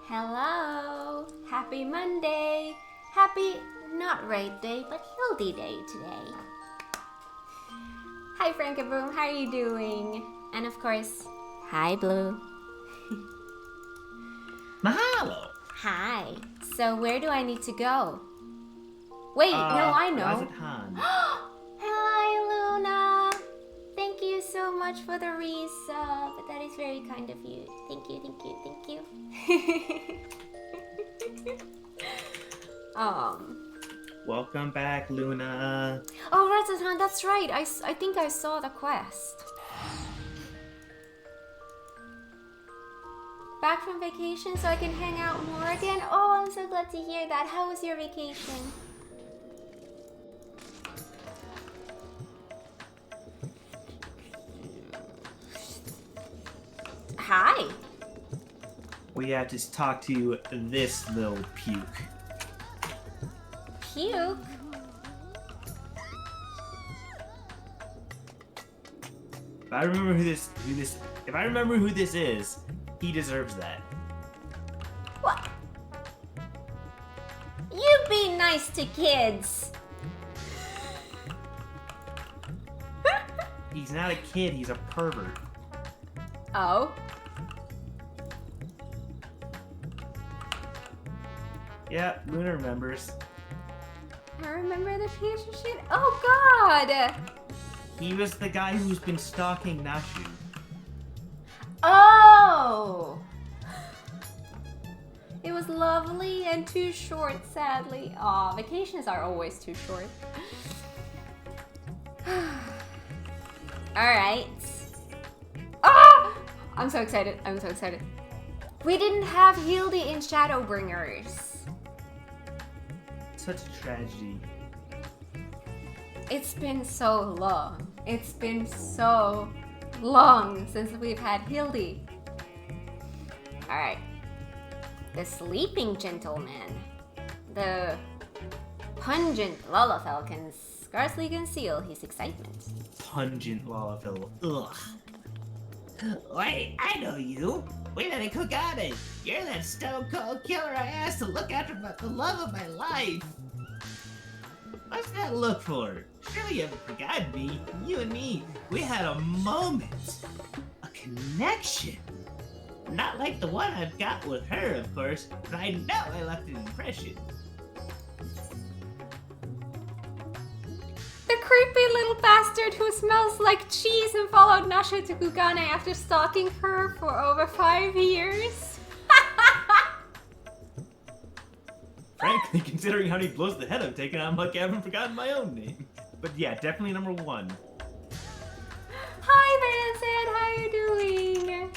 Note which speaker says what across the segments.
Speaker 1: Hello! Happy Monday! Happy, not raid day, but Hildy day today. Hi Frankenboom, how are you doing? And of course, hi Blue.
Speaker 2: Mahalo!
Speaker 1: Hi. So where do I need to go? Wait, no, I know.
Speaker 2: Razatan.
Speaker 1: Hi Luna! Thank you so much for the resub. That is very kind of you. Thank you, thank you, thank you.
Speaker 2: Welcome back, Luna.
Speaker 1: Oh, Razatan, that's right. I think I saw the quest. Back from vacation so I can hang out more again? Oh, I'm so glad to hear that. How was your vacation? Hi.
Speaker 2: We had to talk to this little puke.
Speaker 1: Puke?
Speaker 2: If I remember who this is, he deserves that.
Speaker 1: What? You be nice to kids.
Speaker 2: He's not a kid, he's a pervert.
Speaker 1: Oh?
Speaker 2: Yeah, Luna remembers.
Speaker 1: I remember the piece of shit. Oh god!
Speaker 2: He was the guy who's been stalking Nashu.
Speaker 1: Oh! It was lovely and too short, sadly. Aw, vacations are always too short. Alright. Ah! I'm so excited. I'm so excited. We didn't have Hildy in Shadowbringers.
Speaker 2: Such a tragedy.
Speaker 1: It's been so long. It's been so long since we've had Hildy. Alright. The sleeping gentleman. The pungent Lalafell can scarcely conceal his excitement.
Speaker 2: Pungent Lalafell. Ugh.
Speaker 3: Wait, I know you. We met in Kogane. You're that stone cold killer I asked to look after the love of my life.
Speaker 2: What's that look for?
Speaker 3: Surely you haven't forgotten me. You and me, we had a moment. A connection. Not like the one I've got with her, of course, but I know I left an impression.
Speaker 1: The creepy little bastard who smells like cheese and followed Nasha to Kugane after stalking her for over 5 years.
Speaker 2: Frankly, considering how many blows to the head I've taken, I'm lucky I haven't forgotten my own name. But yeah, definitely number one.
Speaker 1: Hi Vincent, how you doing?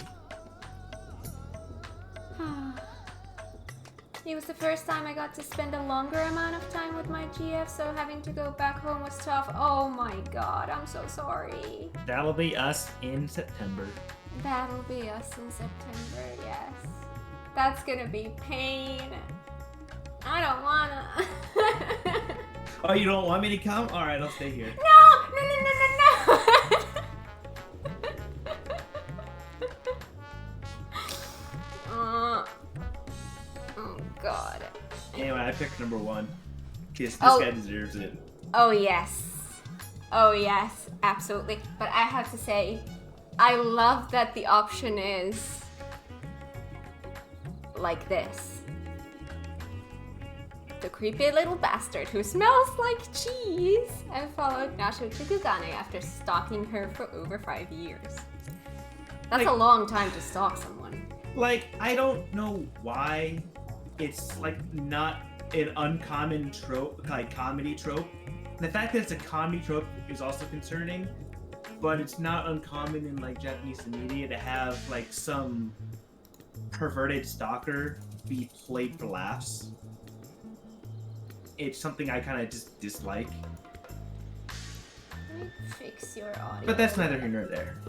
Speaker 1: It was the first time I got to spend a longer amount of time with my GF, so having to go back home was tough. Oh my god, I'm so sorry.
Speaker 2: That'll be us in September.
Speaker 1: That'll be us in September, yes. That's gonna be pain. I don't wanna.
Speaker 2: Oh, you don't want me to come? Alright, I'll stay here.
Speaker 1: No! Oh god.
Speaker 2: Anyway, I picked number one. This guy deserves it.
Speaker 1: Oh yes. Oh yes, absolutely. But I have to say, I love that the option is like this. The creepy little bastard who smells like cheese and followed Nasho to Kugane after stalking her for over 5 years. That's a long time to stalk someone.
Speaker 2: Like, I don't know why it's, like, not an uncommon trope, like, comedy trope. The fact that it's a comedy trope is also concerning, but it's not uncommon in, like, Japanese media to have, like, some perverted stalker be played for laughs. It's something I kind of just dislike.
Speaker 1: Let me fix your audio.
Speaker 2: But that's neither here nor there.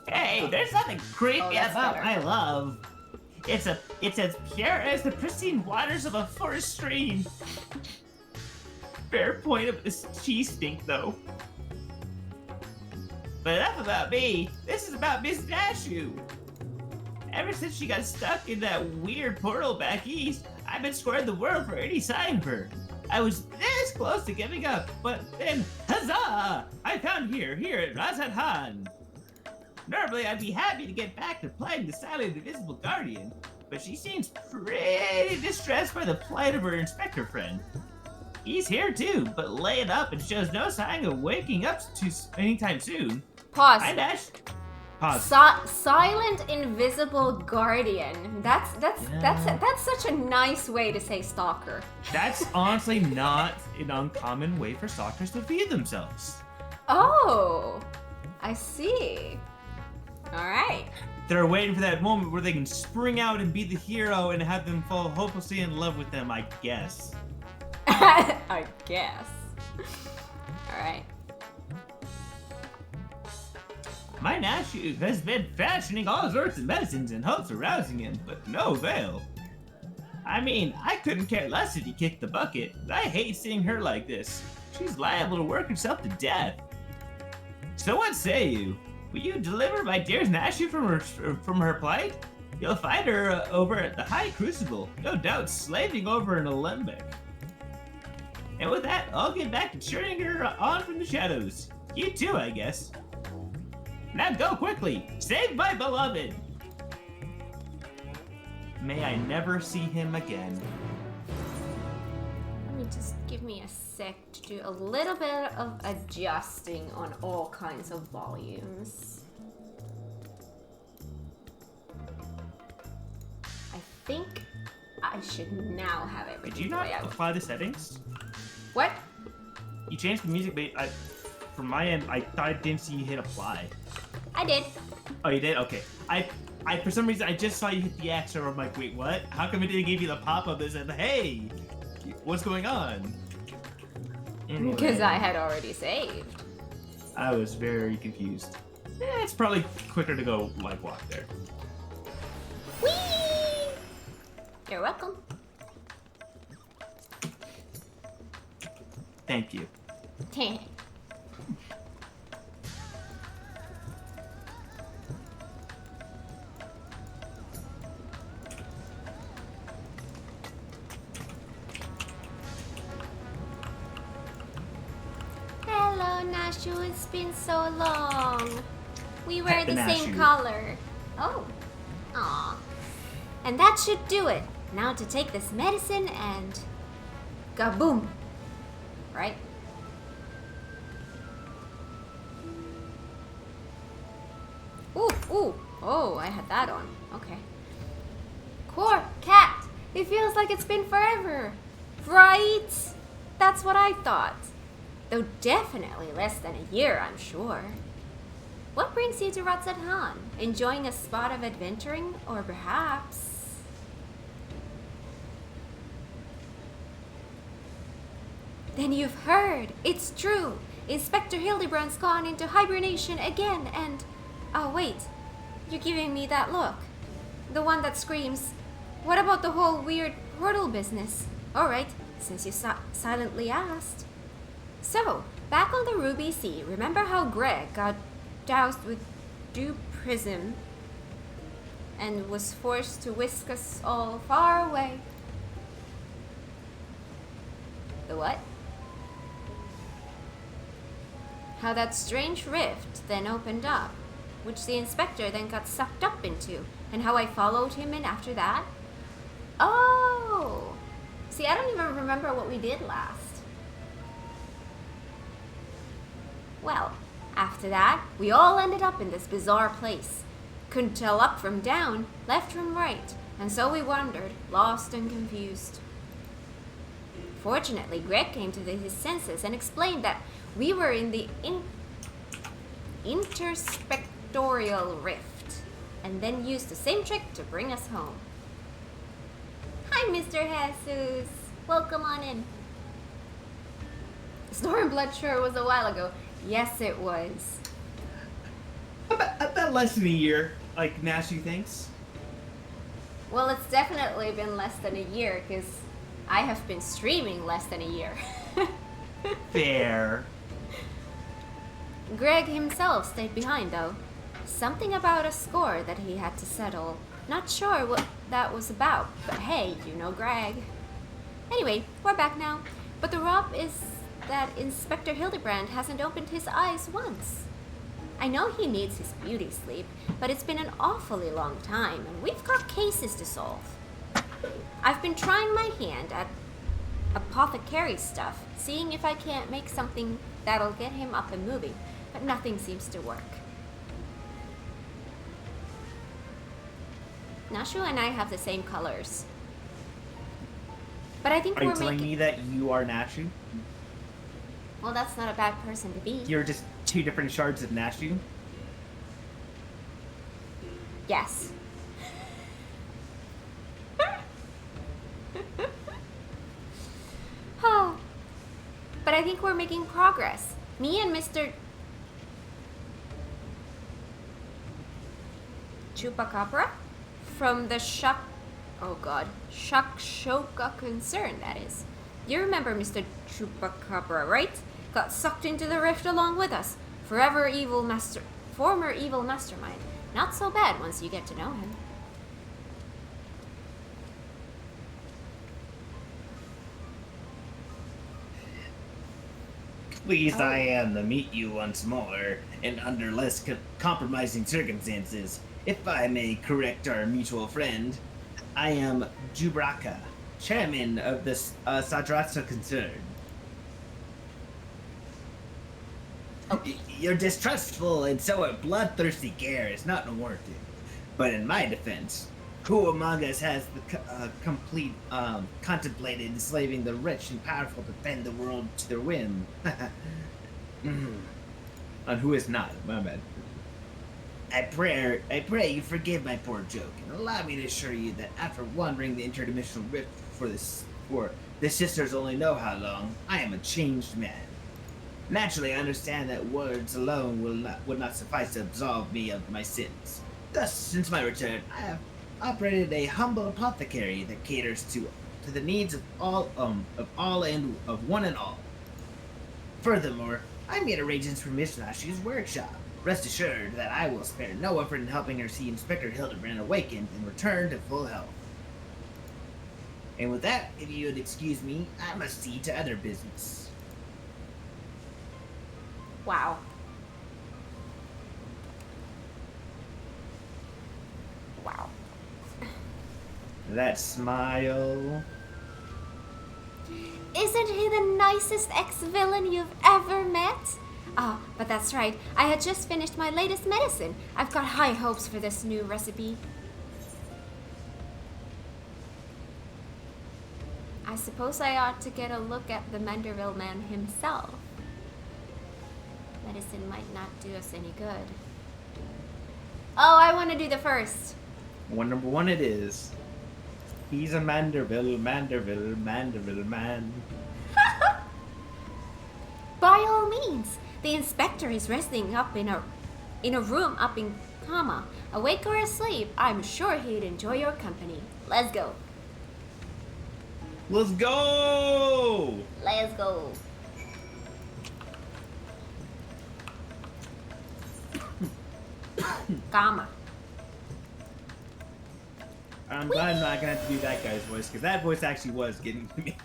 Speaker 3: Hey, there's nothing creepy about
Speaker 1: better.
Speaker 3: my love. It's as pure as the pristine waters of a forest stream. Fair point of this cheese stink, though. But enough about me. This is about Miss Nashu. Ever since she got stuck in that weird portal back east, I've been scouring the world for any sign of her. I was this close to giving up, but then, huzzah! I found her here at Razathan. Normally, I'd be happy to get back to playing the silent invisible guardian, but she seems pretty distressed by the plight of her inspector friend. He's here too, but laying up and shows no sign of waking up anytime soon.
Speaker 1: Pause.
Speaker 3: Hi, Dash. Pause.
Speaker 1: Silent invisible guardian. That's such a nice way to say stalker.
Speaker 2: That's honestly not an uncommon way for stalkers to feed themselves.
Speaker 1: Oh, I see. All right.
Speaker 2: They're waiting for that moment where they can spring out and be the hero and have them fall hopelessly in love with them, I guess.
Speaker 1: I guess. All right.
Speaker 3: My nephew has been fashioning all sorts of medicines in hopes of rousing him, but no avail. I mean, I couldn't care less if he kicked the bucket, but I hate seeing her like this. She's liable to work herself to death. So what say you? Will you deliver my dear Nashu from her plight? You'll find her over at the High Crucible, no doubt slaving over in Alembic. And with that, I'll get back to cheering her on from the shadows. You too, I guess. Now go quickly! Save my beloved!
Speaker 2: May I never see him again.
Speaker 1: Let me just give me a sec to do a little bit of adjusting on all kinds of volumes. I think I should now have everything.
Speaker 2: Did you not
Speaker 1: way out.
Speaker 2: apply the settings?
Speaker 1: What?
Speaker 2: You changed the music, but from my end, I thought I didn't see you hit apply.
Speaker 1: I did.
Speaker 2: Oh, you did? Okay. I for some reason, I just saw you hit the X, and I'm like, wait, what? How come it didn't give you the pop-up that said, hey, what's going on? Anyway,
Speaker 1: Because I had already saved.
Speaker 2: I was very confused. It's probably quicker to go, like, walk there.
Speaker 1: Whee! You're welcome.
Speaker 2: Thank you.
Speaker 1: Hello, Nashu. It's been so long. We wear
Speaker 2: Pet the
Speaker 1: the same
Speaker 2: Nashu.
Speaker 1: color. Oh. Aw. And that should do it. Now to take this medicine and... Gaboom. Right? Ooh, ooh. Oh, I had that on. Okay. Core, cat. It feels like it's been forever. Right? That's what I thought. Though definitely less than a year, I'm sure. What brings you to Ratzadhan? Enjoying a spot of adventuring? Or perhaps... Then you've heard. It's true. Inspector Hildibrand's gone into hibernation again and... Oh, wait. You're giving me that look. The one that screams, what about the whole weird portal business? Alright, since you silently asked. So, back on the Ruby Sea, remember how Greg got doused with dew prism and was forced to whisk us all far away? The what? How that strange rift then opened up, which the inspector then got sucked up into, and how I followed him in after that? Oh! See, I don't even remember what we did last. Well, after that, we all ended up in this bizarre place. Couldn't tell up from down, left from right, and so we wandered, lost and confused. Fortunately, Greg came to his senses and explained that we were in the interspectorial rift, and then used the same trick to bring us home. Hi, Mr. Jesus. Welcome on in. Stormblood sure was a while ago. Yes, it was.
Speaker 2: About less than a year, like Nasty thinks.
Speaker 1: Well, it's definitely been less than a year, because I have been streaming less than a year.
Speaker 2: Fair.
Speaker 1: Greg himself stayed behind, though. Something about a score that he had to settle. Not sure what that was about, but hey, you know Greg. Anyway, we're back now. But the rub is that Inspector Hildibrand hasn't opened his eyes once. I know he needs his beauty sleep, but it's been an awfully long time, and we've got cases to solve. I've been trying my hand at apothecary stuff, seeing if I can't make something that'll get him up and moving, but nothing seems to work. Nashu and I have the same colors. But I think
Speaker 2: Are you
Speaker 1: we're
Speaker 2: telling
Speaker 1: making...
Speaker 2: me that you are Nashu?
Speaker 1: Well, that's not a bad person to be.
Speaker 2: You're just two different shards of Nashu?
Speaker 1: Yes. Oh. But I think we're making progress. Me and Mr. Chupacabra from the Shakshoka concern, that is. You remember Mr. Chupacabra, right? Got sucked into the rift along with us. Former evil mastermind. Not so bad once you get to know him.
Speaker 3: Pleased I am to meet you once more, and under less compromising circumstances. If I may correct our mutual friend, I am Jubraka, chairman of the Sadrasta concern. Your distrustful and somewhat bloodthirsty care is not unwarranted. But in my defense, who among us has the contemplated enslaving the rich and powerful to bend the world to their whim?
Speaker 2: And who is not? My bad.
Speaker 3: I pray you forgive my poor joke, and allow me to assure you that after wandering the interdimensional rift for the sisters only know how long, I am a changed man. Naturally, I understand that words alone would not suffice to absolve me of my sins. Thus, since my return, I have operated a humble apothecary that caters to the needs of one and all. Furthermore, I made arrangements for Miss Nashu's workshop. Rest assured that I will spare no effort in helping her see Inspector Hildibrand awakened and return to full health. And with that, if you would excuse me, I must see to other business.
Speaker 1: Wow. Wow.
Speaker 2: That smile.
Speaker 1: Isn't he the nicest ex-villain you've ever met? Ah, but that's right. I had just finished my latest medicine. I've got high hopes for this new recipe. I suppose I ought to get a look at the Manderville man himself. Medicine might not do us any good. Oh, I want to do the first.
Speaker 2: Number one it is. He's a Manderville man.
Speaker 1: By all means. The inspector is resting up in a room up in Kama. Awake or asleep, I'm sure he'd enjoy your company. Let's go.
Speaker 2: Let's go!
Speaker 1: Let's go. Kama.
Speaker 2: I'm glad I'm not gonna have to do that guy's voice, because that voice actually was getting to me.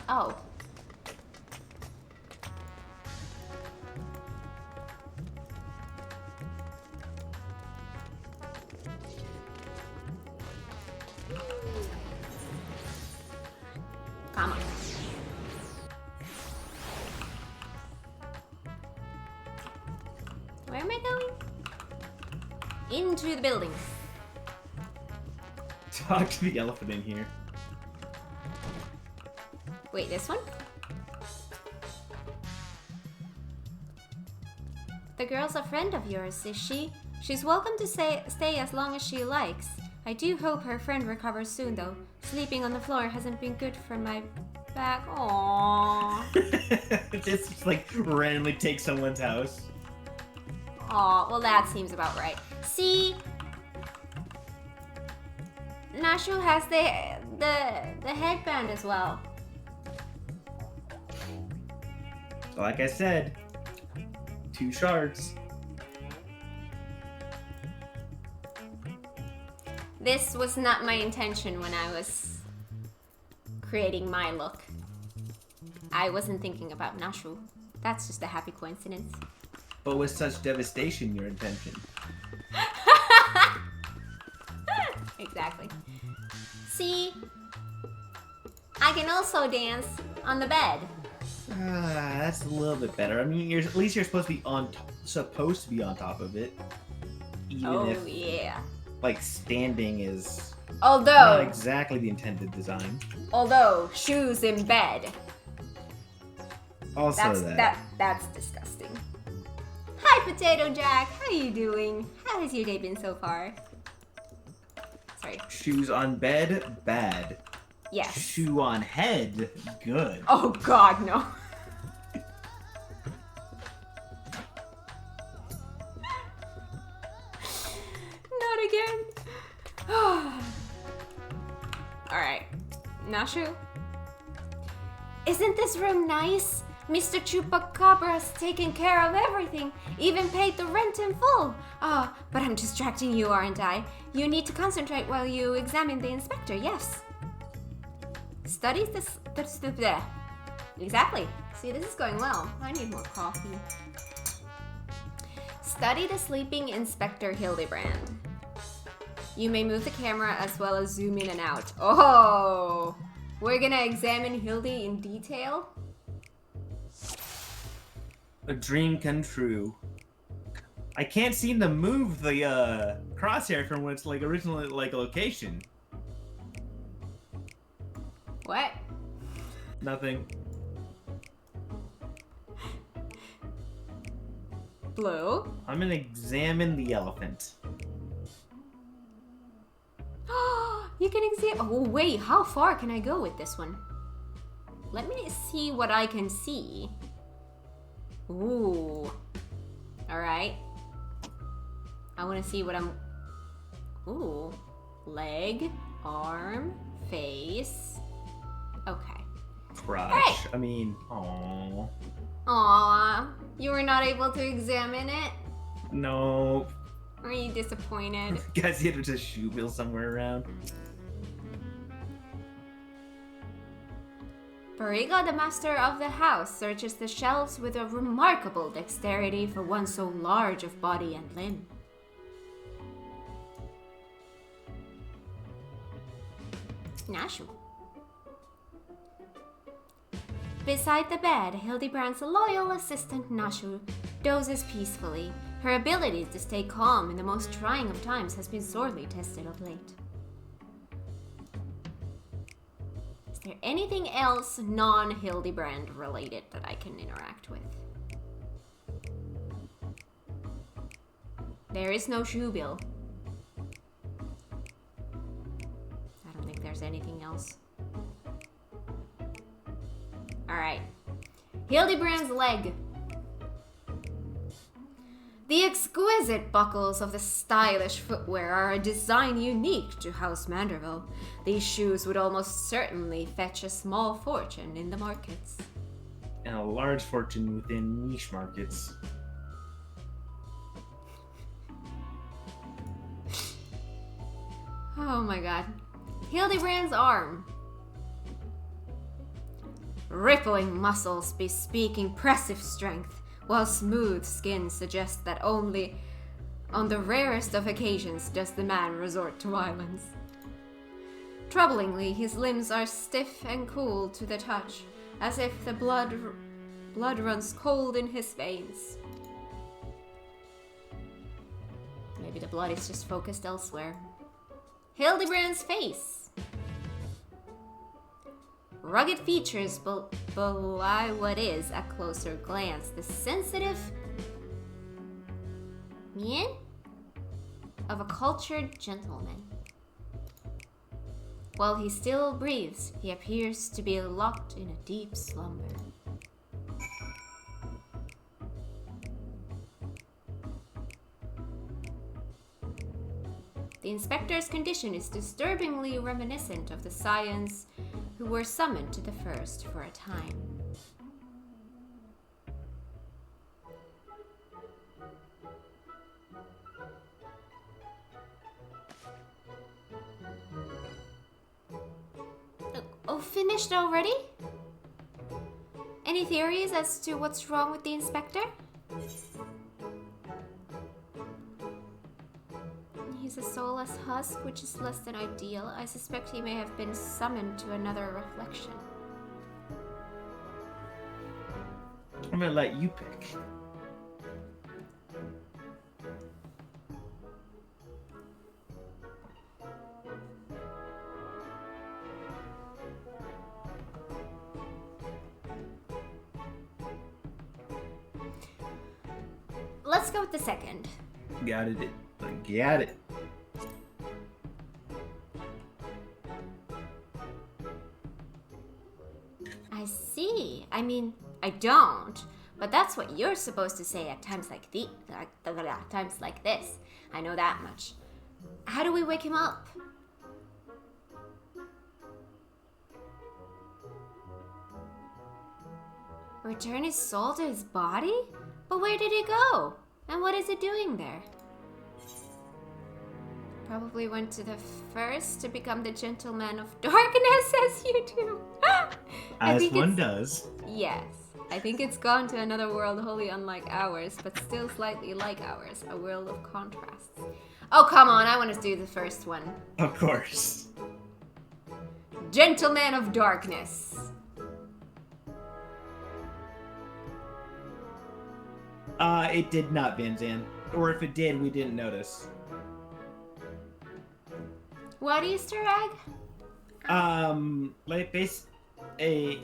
Speaker 1: Oh. Kama. Where am I going? Into the building.
Speaker 2: Talk to the elephant in here.
Speaker 1: Wait, this one? The girl's a friend of yours, is she? She's welcome to stay as long as she likes. I do hope her friend recovers soon, though. Sleeping on the floor hasn't been good for my back. Aww.
Speaker 2: Just like randomly take someone's house.
Speaker 1: Aw, well that seems about right. See? Nashu has the headband as well.
Speaker 2: So like I said, 2 shards.
Speaker 1: This was not my intention when I was creating my look. I wasn't thinking about Nashu. That's just a happy coincidence.
Speaker 2: But with such devastation, your intention.
Speaker 1: Exactly. See? I can also dance on the bed.
Speaker 2: That's a little bit better. I mean, at least you're supposed to be on top of it. Even if,
Speaker 1: Yeah.
Speaker 2: like, standing is not
Speaker 1: Although,
Speaker 2: exactly the intended design.
Speaker 1: shoes in bed.
Speaker 2: Also
Speaker 1: That's disgusting. Hi, Potato Jack. How you doing? How has your day been so far? Sorry.
Speaker 2: Shoes on bed, bad.
Speaker 1: Yes.
Speaker 2: Shoe on head, good.
Speaker 1: Oh God, no. Not again. Alright. Nashu? Isn't this room nice? Mr. Chupacabra's taken care of everything, even paid the rent in full. Ah, but I'm distracting you, aren't I? You need to concentrate while you examine the inspector, yes. Studies this. Exactly. See, this is going well. I need more coffee. Study the sleeping Inspector Hildibrand. You may move the camera as well as zoom in and out. Oh! We're gonna examine Hildy in detail?
Speaker 2: A dream come true. I can't seem to move the crosshair from what's like originally like location.
Speaker 1: What?
Speaker 2: Nothing.
Speaker 1: Blue?
Speaker 2: I'm gonna examine the elephant.
Speaker 1: You can examine. Oh, wait, how far can I go with this one? Let me see what I can see. Ooh. Alright. I want to see what I'm. Ooh. Leg, arm, face. Okay.
Speaker 2: Crotch.
Speaker 1: Hey!
Speaker 2: I mean, aww.
Speaker 1: Aww. You were not able to examine it?
Speaker 2: No.
Speaker 1: Are you disappointed?
Speaker 2: Guys, there's a shoe wheel somewhere around.
Speaker 1: Bariga, the master of the house, searches the shelves with a remarkable dexterity for one so large of body and limb. Nashu. Beside the bed, Hildibrand's loyal assistant Nashu dozes peacefully. Her ability to stay calm in the most trying of times has been sorely tested of late. Is there anything else non-Hildibrand related that I can interact with? There is no shoe bill. I don't think there's anything else. Alright. Hildibrand's leg. The exquisite buckles of the stylish footwear are a design unique to House Manderville. These shoes would almost certainly fetch a small fortune in the markets.
Speaker 2: And a large fortune within niche markets.
Speaker 1: Oh my god. Hildibrand's arm. Rippling muscles bespeak impressive strength, while smooth skin suggests that only on the rarest of occasions does the man resort to violence. Troublingly, his limbs are stiff and cool to the touch, as if the blood runs cold in his veins. Maybe the blood is just focused elsewhere. Hildibrand's face. Rugged features belie what is, at closer glance, the sensitive mien of a cultured gentleman. While he still breathes, he appears to be locked in a deep slumber. The inspector's condition is disturbingly reminiscent of the scions who were summoned to the first for a time. finished already? Any theories as to what's wrong with the inspector? He's a soulless husk, which is less than ideal. I suspect he may have been summoned to another reflection.
Speaker 2: I'm gonna let you pick.
Speaker 1: Let's go with the second.
Speaker 2: Got it. Got it.
Speaker 1: I see. I mean, I don't. But that's what you're supposed to say at times like times like this. I know that much. How do we wake him up? Return his soul to his body? But where did it go? And what is it doing there? Probably went to the first to become the gentleman of darkness as you do.
Speaker 2: As one does.
Speaker 1: Yes. I think it's gone to another world wholly unlike ours, but still slightly like ours. A world of contrasts. Oh, come on. I want to do the first one.
Speaker 2: Of course.
Speaker 1: Gentleman of darkness.
Speaker 2: It did not, Banzan. Or if it did, we didn't notice.
Speaker 1: What Easter egg?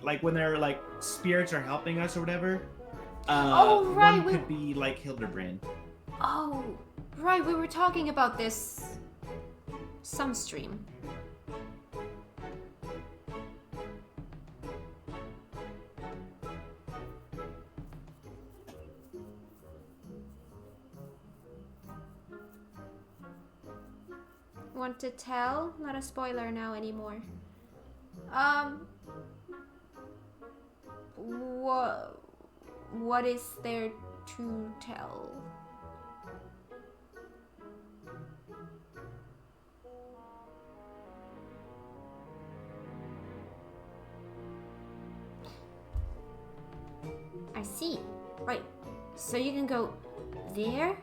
Speaker 2: Like when they're like spirits are helping us or whatever.
Speaker 1: Oh, right.
Speaker 2: One could be like Hildibrand.
Speaker 1: Oh, right. We were talking about this some stream. Want to tell? Not a spoiler now anymore. What is there to tell? I see. Right. So you can go there?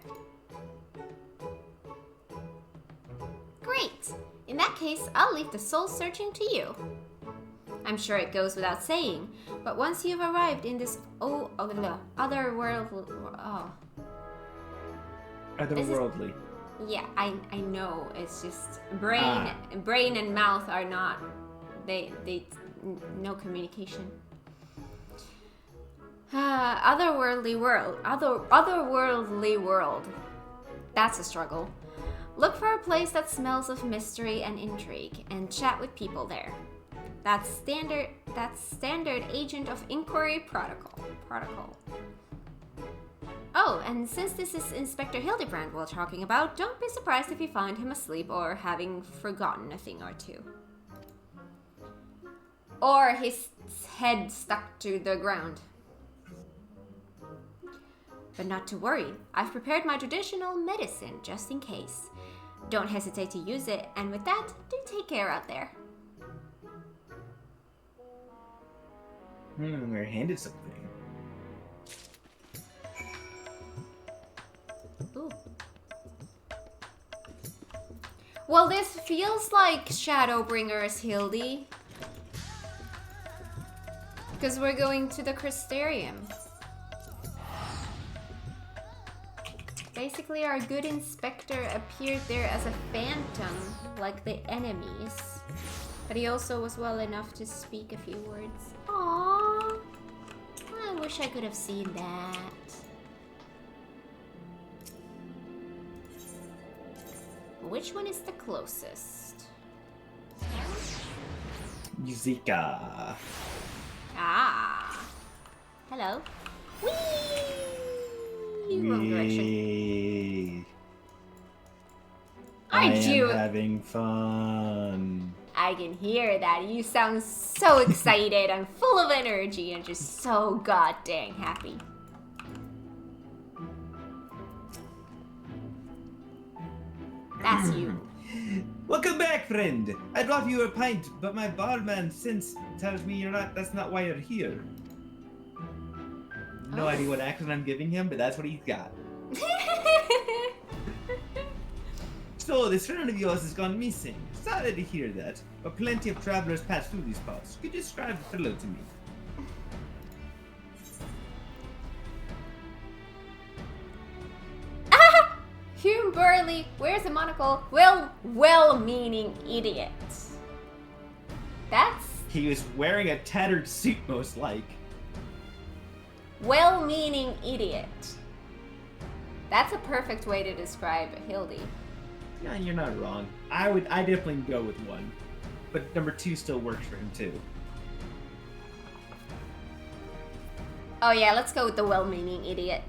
Speaker 1: Great! In that case, I'll leave the soul searching to you. I'm sure it goes without saying, but once you've arrived in this
Speaker 2: Otherworldly.
Speaker 1: Yeah, I know. It's just brain and mouth are not they no communication. Otherworldly world. That's a struggle. Look for a place that smells of mystery and intrigue, and chat with people there. That's standard agent of inquiry protocol. Oh, and since this is Inspector Hildibrand we're talking about, don't be surprised if you find him asleep or having forgotten a thing or two. Or his head stuck to the ground. But not to worry, I've prepared my traditional medicine just in case. Don't hesitate to use it, and with that, do take care out there.
Speaker 2: We're handed something.
Speaker 1: Ooh. Well, this feels like Shadowbringers, Hildy. Because we're going to the Crystarium. Basically, our good inspector appeared there as a phantom, like the enemies. But he also was well enough to speak a few words. Aww. I wish I could have seen that. Which one is the closest?
Speaker 2: Yuzika.
Speaker 1: Ah. Hello. Whee! Wrong direction.
Speaker 2: I am having fun.
Speaker 1: I can hear that. You sound so excited and full of energy and just so goddamn happy. That's you.
Speaker 2: Welcome back, friend. I brought you a pint, but my barman sense tells me that's not why you're here. No idea what accent I'm giving him, but that's what he's got. So, this friend of yours has gone missing. Sorry to hear that, but plenty of travelers pass through these parts. Could you describe the fellow to me?
Speaker 1: Hugh Burley wears a monocle. Well-meaning idiot. That's
Speaker 2: He was wearing a tattered suit, most like.
Speaker 1: well-meaning idiot. That's a perfect way to describe Hildy.
Speaker 2: Yeah, you're not wrong. I definitely go with 1. But number 2 still works for him too.
Speaker 1: Oh yeah, let's go with the well-meaning idiot.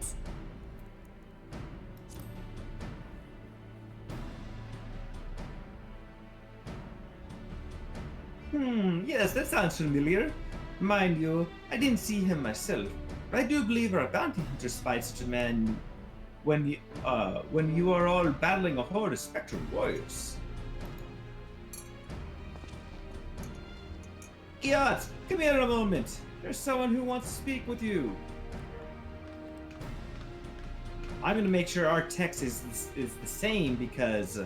Speaker 2: Yes, that sounds familiar. Mind you, I didn't see him myself, but I do believe our bounty hunter spied such a man when you are all battling a horde of spectral warriors. Giat, come here a moment. There's someone who wants to speak with you. I'm gonna make sure our text is the same because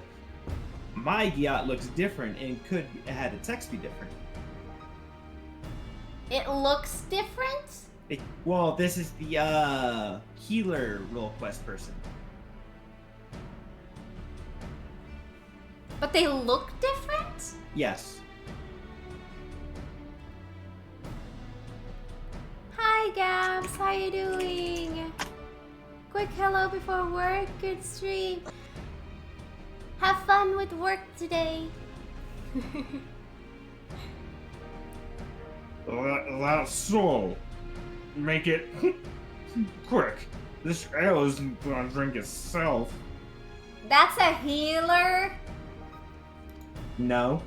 Speaker 2: my Giat looks different and could have the text be different.
Speaker 1: It looks different?
Speaker 2: Well, this is the healer role quest person.
Speaker 1: But they look different?
Speaker 2: Yes.
Speaker 1: Hi Gabs, how you doing? Quick hello before work, good stream. Have fun with work today.
Speaker 4: That's so. Make it quick. This ale isn't gonna drink itself.
Speaker 1: That's a healer?
Speaker 2: No.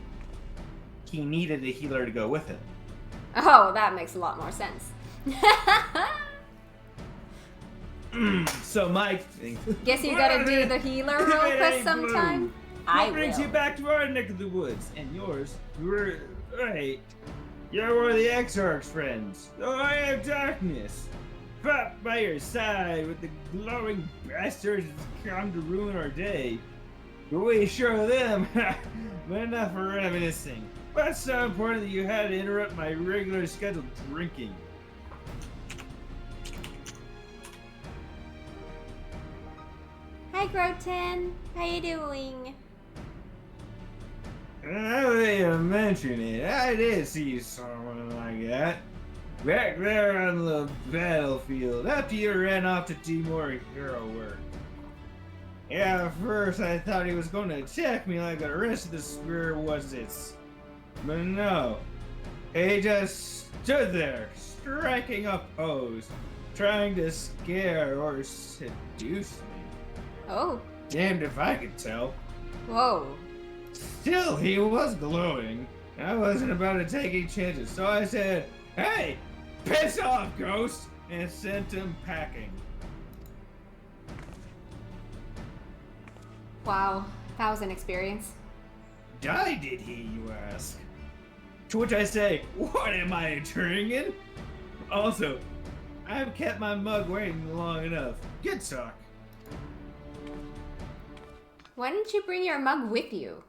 Speaker 2: He needed a healer to go with him.
Speaker 1: Oh, that makes a lot more sense.
Speaker 2: So Mike thinks.
Speaker 1: Guess you gotta do the healer role
Speaker 2: It
Speaker 1: quest
Speaker 2: ain't
Speaker 1: sometime.
Speaker 2: blue.
Speaker 1: I
Speaker 2: What brings
Speaker 1: will.
Speaker 2: you back to our neck of the woods? And yours? You're right. You're one of the Exarch's friends. The Eye of Darkness. Fought by your side with the glowing bastards that come to ruin our day. But we show them, but enough for reminiscing. What's so important that you had to interrupt my regular scheduled drinking?
Speaker 1: Hi Groten, how you doing?
Speaker 2: Now that you mention it, I did see someone like that. Back there on the battlefield, after you ran off to do more hero work. Yeah, at first I thought he was going to attack me like the rest of the spear was its. But no. He just stood there, striking a pose, trying to scare or seduce me.
Speaker 1: Oh,
Speaker 2: Damned if I could tell.
Speaker 1: whoa.
Speaker 2: Still, he was glowing. I wasn't about to take any chances, so I said, "Hey, piss off, ghost!" and sent him packing.
Speaker 1: Wow, that was an experience.
Speaker 2: Die did he, you ask? To which I say, what am I drinking? Also, I've kept my mug waiting long enough. Good talk.
Speaker 1: Why didn't you bring your mug with you?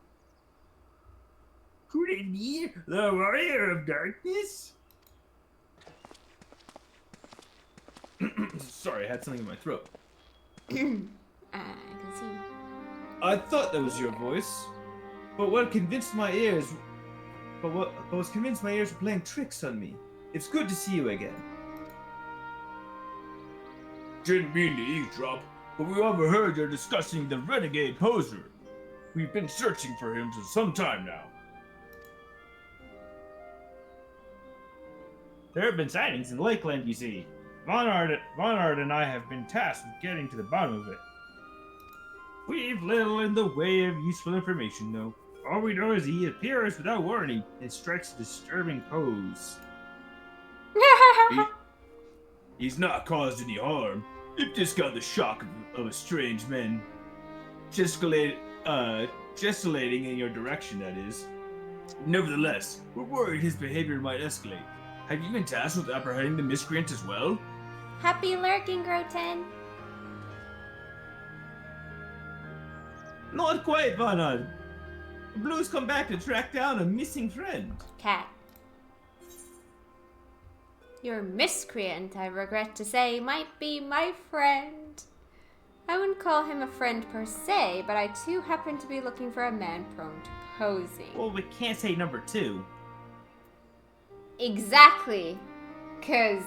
Speaker 2: Could it be the Warrior of Darkness? Sorry, I had something in my throat.
Speaker 1: I can see.
Speaker 2: I thought that was your voice, but what was convinced my ears were playing tricks on me. It's good to see you again. Didn't mean to eavesdrop, but we overheard you're discussing the renegade poser. We've been searching for him for some time now. There have been sightings in Lakeland, you see. Von Art and I have been tasked with getting to the bottom of it. We've little in the way of useful information, though. All we know is he appears without warning and strikes a disturbing pose. He's not caused any harm. It just got the shock of a strange man. gesticulating in your direction, that is. Nevertheless, we're worried his behavior might escalate. Have you been tasked with apprehending the miscreant as well?
Speaker 1: Happy lurking, Groten.
Speaker 2: Not quite, Vanad. Blue's come back to track down a missing friend.
Speaker 1: Cat. Your miscreant, I regret to say, might be my friend. I wouldn't call him a friend per se, but I too happen to be looking for a man prone to posing.
Speaker 2: Well, we can't say number 2.
Speaker 1: Exactly. 'Cause,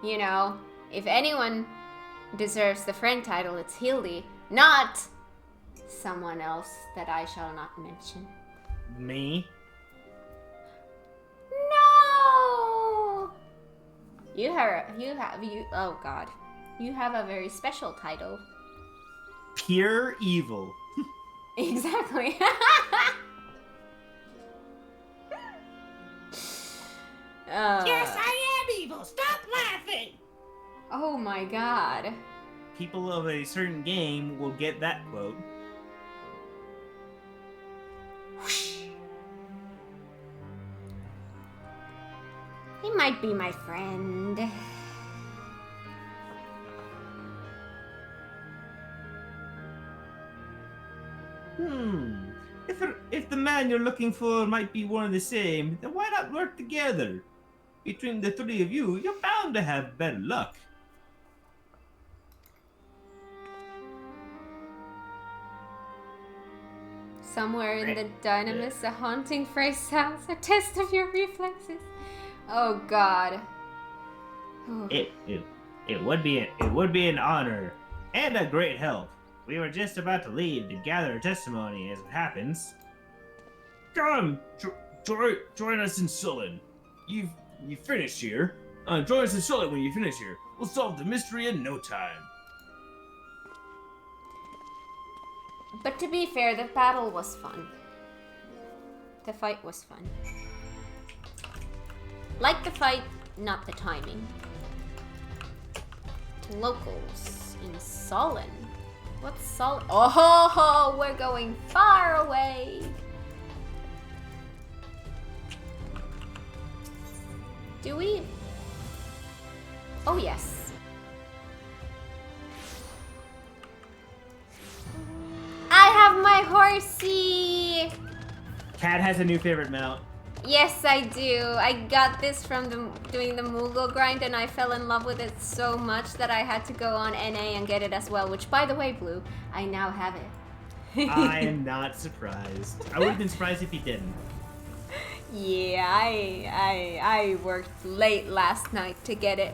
Speaker 1: you know, if anyone deserves the friend title, it's Hildy, not someone else that I shall not mention.
Speaker 2: Me?
Speaker 1: No! Oh god. You have a very special title.
Speaker 2: Pure evil.
Speaker 1: Exactly.
Speaker 3: Yes, I am evil. Stop laughing.
Speaker 1: Oh my god.
Speaker 2: People of a certain game will get that quote.
Speaker 1: He might be my friend.
Speaker 2: If the man you're looking for might be one and the same, then why not work together? Between the 3 of you, you're bound to have better luck.
Speaker 1: Somewhere in the dynamis, a haunting phrase sounds, a test of your reflexes. Oh god. Oh.
Speaker 2: It would be an honor and a great help. We were just about to leave to gather testimony as it happens. Come, join us in Sullen. You finished here. Join us in Sullen when you finish here. We'll solve the mystery in no time.
Speaker 1: But to be fair, the battle was fun. The fight was fun. Like the fight, not the timing. Locals in Solon. What's Solon? Oh, we're going far away. Do we? Oh, yes. I have my horsey.
Speaker 2: Cat has a new favorite mount.
Speaker 1: Yes, I do. I got this from doing the Moogle grind, and I fell in love with it so much that I had to go on NA and get it as well, which, by the way, Blue, I now have it.
Speaker 2: I am not surprised. I would have been surprised if he didn't.
Speaker 1: Yeah, I worked late last night to get it.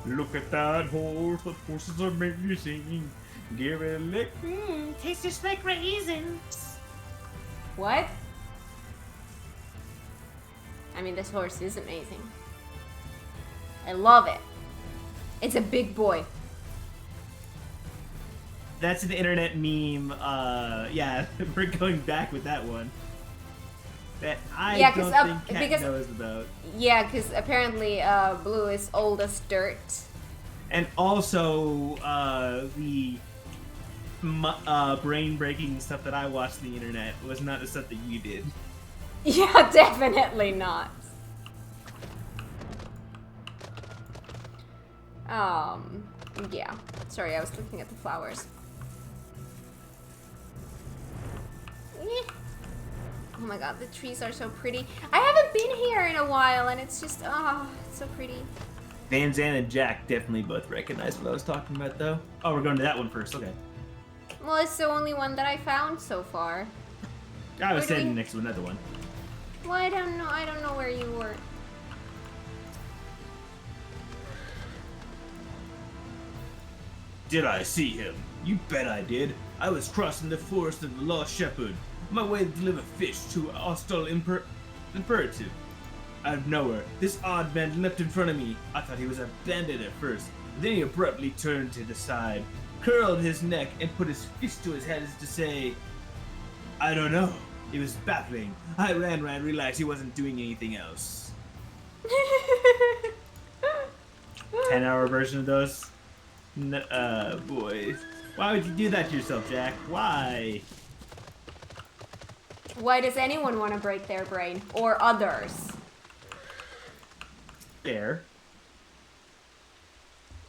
Speaker 2: Look at that horse. The horses are amazing. Give it a lick.
Speaker 3: Tastes just like raisins.
Speaker 1: What? I mean, this horse is amazing. I love it. It's a big boy.
Speaker 2: That's an internet meme. Yeah, we're going back with that one. That I don't think Cat knows about.
Speaker 1: Yeah, because apparently Blue is old as dirt.
Speaker 2: And also, the brain-breaking stuff that I watched on the internet was not the stuff that you did.
Speaker 1: Yeah, definitely not. Yeah. Sorry, I was looking at the flowers. Oh my god, the trees are so pretty. I haven't been here in a while, and it's just, oh, it's so pretty.
Speaker 2: Van Zandt and Jack definitely both recognized what I was talking about, though. Oh, we're going to that one first. Okay.
Speaker 1: Well, it's the only one that I found so far.
Speaker 2: I was standing next to another one.
Speaker 1: Well, I don't know where you were.
Speaker 2: Did I see him? You bet I did. I was crossing the forest of the Lost Shepherd, on my way to deliver fish to an hostile imperative. Out of nowhere, this odd man leapt in front of me. I thought he was a bandit at first. Then he abruptly turned to the side, curled his neck, and put his fist to his head as to say, I don't know. It was baffling. I ran, realized he wasn't doing anything else. 10-hour version of those? Boy. Why would you do that to yourself, Jack? Why?
Speaker 1: Why does anyone want to break their brain? Or others?
Speaker 2: Fair.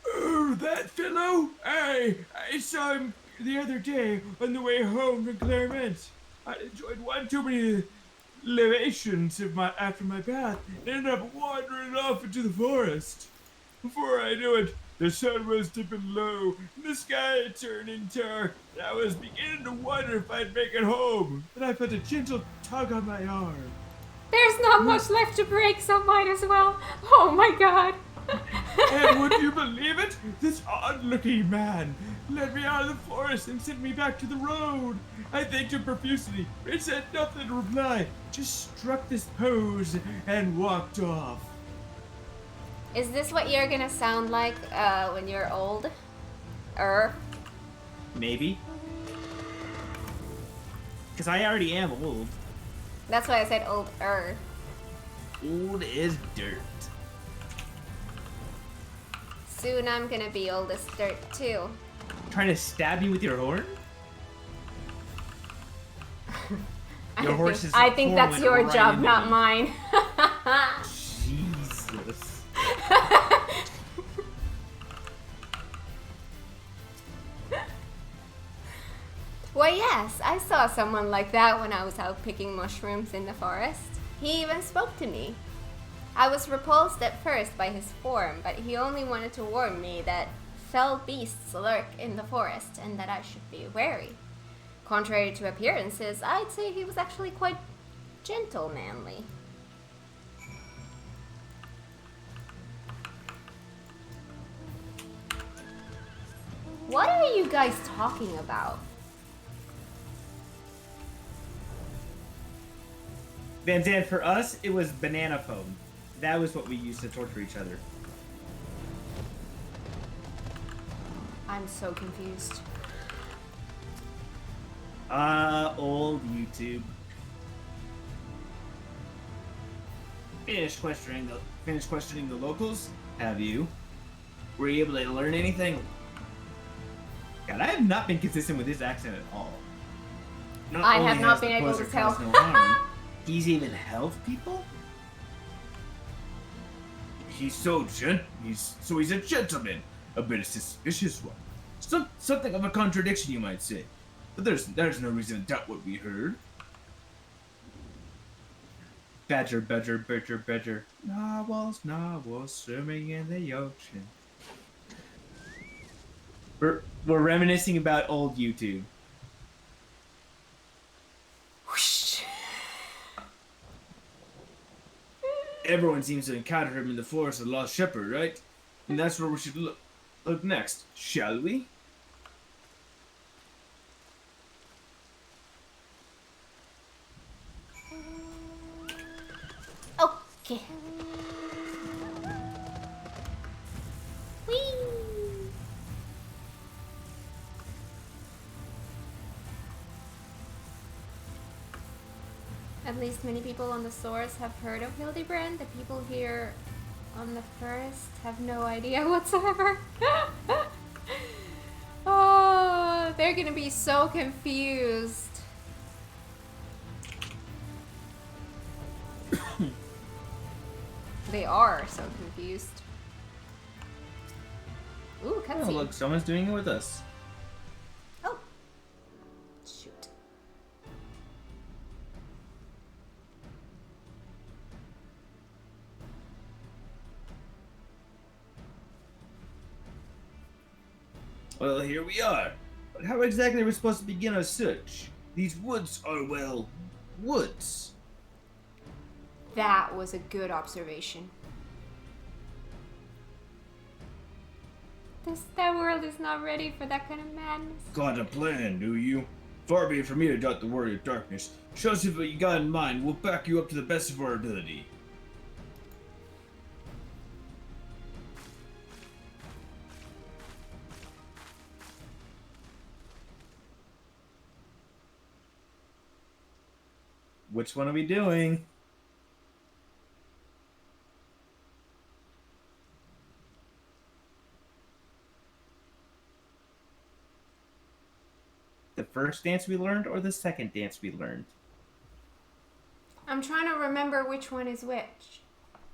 Speaker 5: Oh, that fellow? I saw him the other day on the way home from Claremont. I enjoyed one too many libations after my bath and ended up wandering off into the forest. Before I knew it, the sun was dipping low and the sky turning dark, and I was beginning to wonder if I'd make it home. Then I felt a gentle tug on my arm.
Speaker 1: There's not much left to break, so might as well. Oh my god.
Speaker 5: And would you believe it? This odd-looking man led me out of the forest and sent me back to the road. I thanked him profusely, but he said nothing in reply, just struck this pose and walked off.
Speaker 1: Is this what you're gonna sound like when you're old?
Speaker 2: Maybe. Because I already am old.
Speaker 1: That's why I said old.
Speaker 2: Old as dirt.
Speaker 1: Soon I'm gonna be old as dirt too.
Speaker 2: Trying to stab me with your horn?
Speaker 1: I think that's your
Speaker 2: right
Speaker 1: job,
Speaker 2: into
Speaker 1: not
Speaker 2: me.
Speaker 1: mine.
Speaker 2: Jesus.
Speaker 1: Well, yes, I saw someone like that when I was out picking mushrooms in the forest. He even spoke to me. I was repulsed at first by his form, but he only wanted to warn me that fell beasts lurk in the forest and that I should be wary. Contrary to appearances, I'd say he was actually quite gentlemanly. What are you guys talking about?
Speaker 2: Van Zandt, for us, it was banana foam. That was what we used to torture each other.
Speaker 1: I'm so confused.
Speaker 2: Old YouTube. Finished questioning the locals? Have you? Were you able to learn anything? God, I have not been consistent with his accent at all.
Speaker 1: I have
Speaker 2: only
Speaker 1: not
Speaker 2: has
Speaker 1: been
Speaker 2: the
Speaker 1: able
Speaker 2: poser
Speaker 1: to tell.
Speaker 2: cause no harm, he's even helped people?
Speaker 5: He's a gentleman, a bit of suspicious one. Something of a contradiction, you might say. But there's no reason to doubt what we heard.
Speaker 2: Badger, badger, badger, badger. Narwhals, narwhals, swimming in the ocean. We're reminiscing about old YouTube.
Speaker 1: Whoosh.
Speaker 5: Everyone seems to encounter him in the forest of the Lost Shepherd, right? And that's where we should look next, shall we?
Speaker 1: Okay. Whee! At least many people on the source have heard of Hildibrand. The people here on the first have no idea whatsoever. Oh, they're gonna be so confused. They are so confused. Ooh,
Speaker 2: Oh,
Speaker 1: cutscene.
Speaker 2: look, someone's doing it with us.
Speaker 1: Oh. Shoot.
Speaker 5: Well, here we are. But how exactly are we supposed to begin our search? These woods are, well, woods.
Speaker 1: That was a good observation. That world is not ready for that kind of madness.
Speaker 5: Got a plan, do you? Far be it from me to doubt the warrior of darkness. Show us what you got in mind. We'll back you up to the best of our ability.
Speaker 2: Which one are we doing? The first dance we learned or the second dance we learned?
Speaker 1: I'm trying to remember which one is which.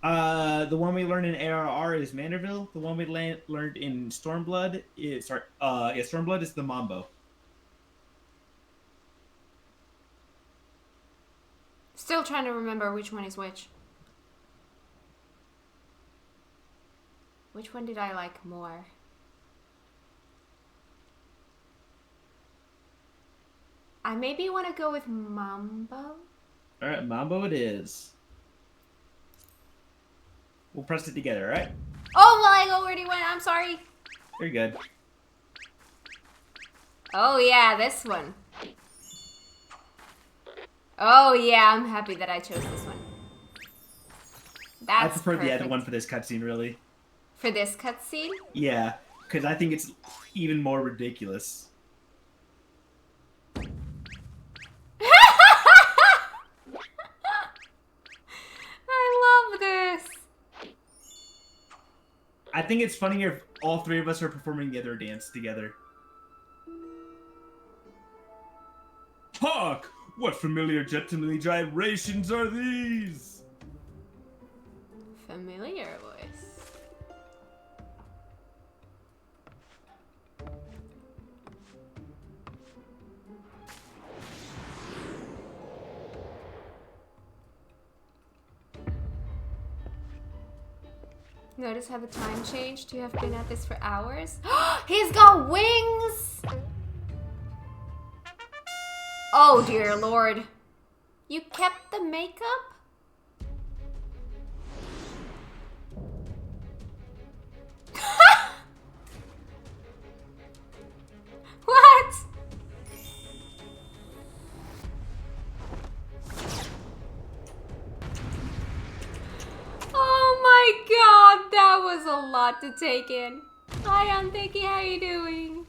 Speaker 2: The one we learned in ARR is Manderville. The one we learned in Stormblood is Stormblood is the Mambo.
Speaker 1: Still trying to remember which one is which. Which one did I like more? I maybe want to go with Mambo.
Speaker 2: Alright, Mambo it is. We'll press it together, alright?
Speaker 1: Oh, well, I already went. I'm sorry.
Speaker 2: You're good.
Speaker 1: Oh, yeah, this one. Oh, yeah, I'm happy that I chose this one. That's
Speaker 2: I prefer the other
Speaker 1: perfect.
Speaker 2: one for this cutscene, really.
Speaker 1: For this cutscene?
Speaker 2: Yeah, because I think it's even more ridiculous.
Speaker 1: I love this.
Speaker 2: I think it's funnier if all three of us are performing the other dance together.
Speaker 5: Hark! What familiar gentlemanly gyrations are these?
Speaker 1: Familiar voice. Notice how the time changed? You have been at this for hours. He's got wings! Oh dear lord. You kept the makeup? What? Oh my god, that was a lot to take in. Hi, Antiki, how you doing?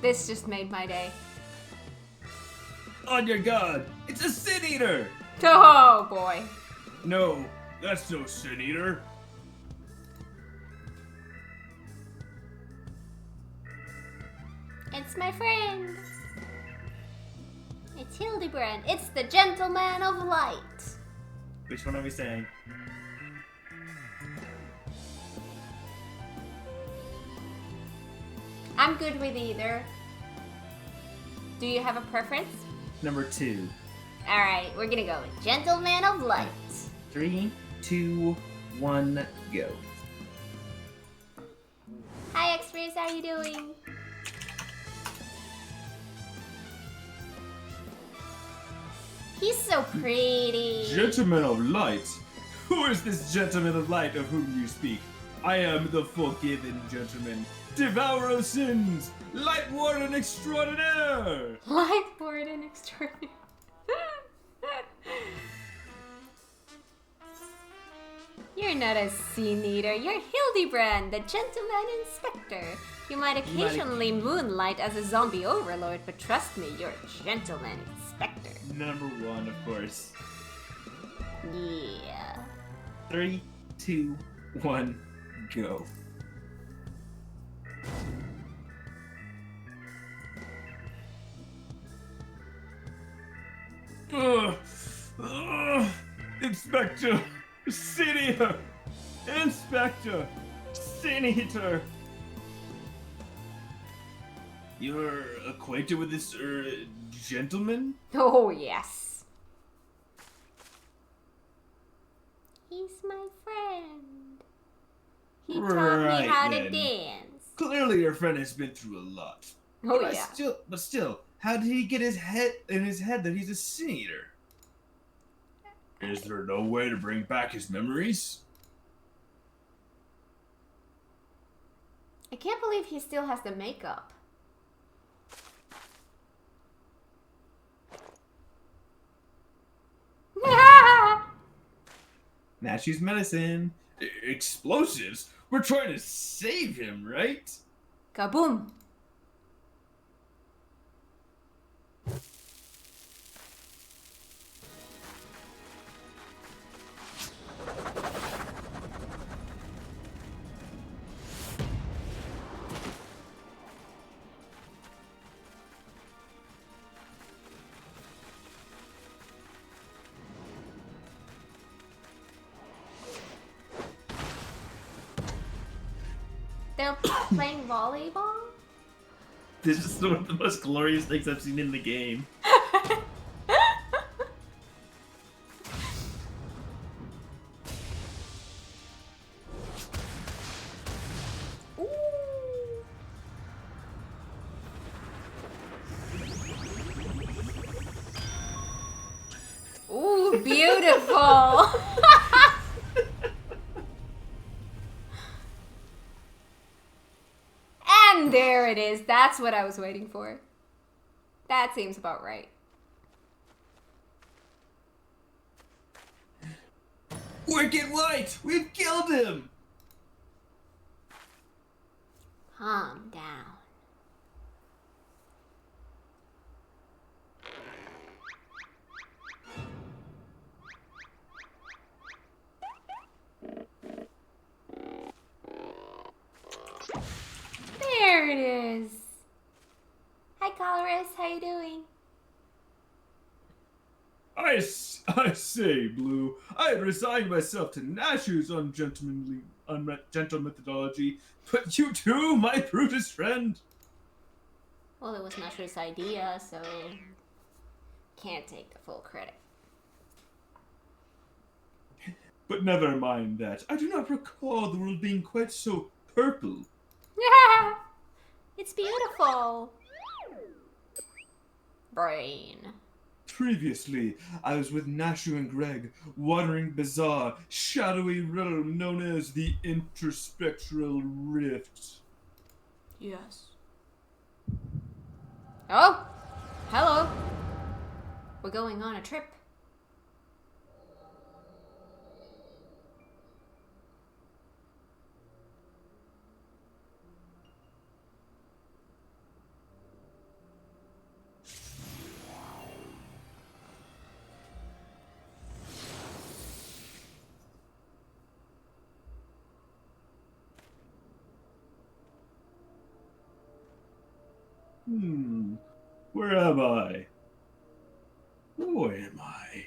Speaker 1: This just made my day.
Speaker 5: On your guard! It's a Sin Eater!
Speaker 1: Oh boy.
Speaker 5: No, that's no Sin Eater.
Speaker 1: It's my friend. It's Hildibrand. It's the Gentleman of Light.
Speaker 2: Which one are we saying?
Speaker 1: I'm good with either. Do you have a preference?
Speaker 2: Number 2.
Speaker 1: Alright, we're gonna go with Gentleman of Light.
Speaker 2: 3, 2, 1, go.
Speaker 1: Hi, X-Rays, how you doing? He's so pretty.
Speaker 5: Gentleman of Light? Who is this Gentleman of Light of whom you speak? I am the forgiven gentleman, devourer of sins, light warden extraordinaire!
Speaker 1: Light warden extraordinary. You're not a Sin Eater, you're Hildibrand, the Gentleman Inspector. You might occasionally moonlight as a zombie overlord, but trust me, you're a Gentleman Inspector.
Speaker 2: Number 1, of course.
Speaker 1: Yeah.
Speaker 2: 3, 2, 1, go.
Speaker 5: Inspector! Sin Eater! Inspector! Sin Eater! You're acquainted with this, gentleman?
Speaker 1: Oh, yes. He's my friend. He taught me
Speaker 5: Right
Speaker 1: how to
Speaker 5: then.
Speaker 1: dance.
Speaker 5: Clearly your friend has been through a lot.
Speaker 1: Oh,
Speaker 5: But
Speaker 1: yeah.
Speaker 5: Still, how did he get his head that he's a Sin Eater? Is there no way to bring back his memories?
Speaker 1: I can't believe he still has the makeup.
Speaker 2: Now she's medicine.
Speaker 5: Explosives? We're trying to save him, right?
Speaker 1: Kaboom! Still playing volleyball?
Speaker 2: This is one of the most glorious things I've seen in the game.
Speaker 1: Ooh, beautiful! And there it is. That's what I was waiting for. That seems about right.
Speaker 2: Wicked White! We've killed him!
Speaker 1: Calm down. There it is. Hi, Colorus. How you doing?
Speaker 5: I say, Blue, I had resigned myself to Nashu's ungentle methodology, but you too, my Brutus friend.
Speaker 1: Well, it was Nashu's idea, so can't take the full credit.
Speaker 5: But never mind that. I do not recall the world being quite so purple.
Speaker 1: Yeah, it's beautiful. Brain.
Speaker 5: Previously, I was with Nashu and Greg, wandering bizarre, shadowy realm known as the Interspectral Rift.
Speaker 1: Yes. Oh, hello. We're going on a trip.
Speaker 5: Where am I? Who am I?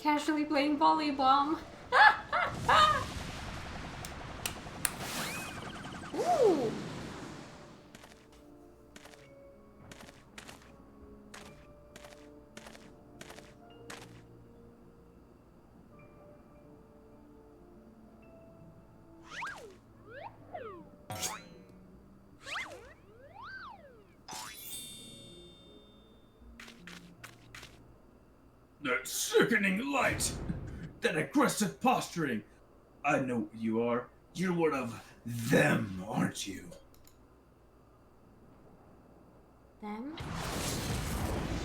Speaker 1: Casually playing volleyball. Ooh.
Speaker 5: That sickening light! That aggressive posturing! I know what you are. You're one of them, aren't you?
Speaker 1: Them?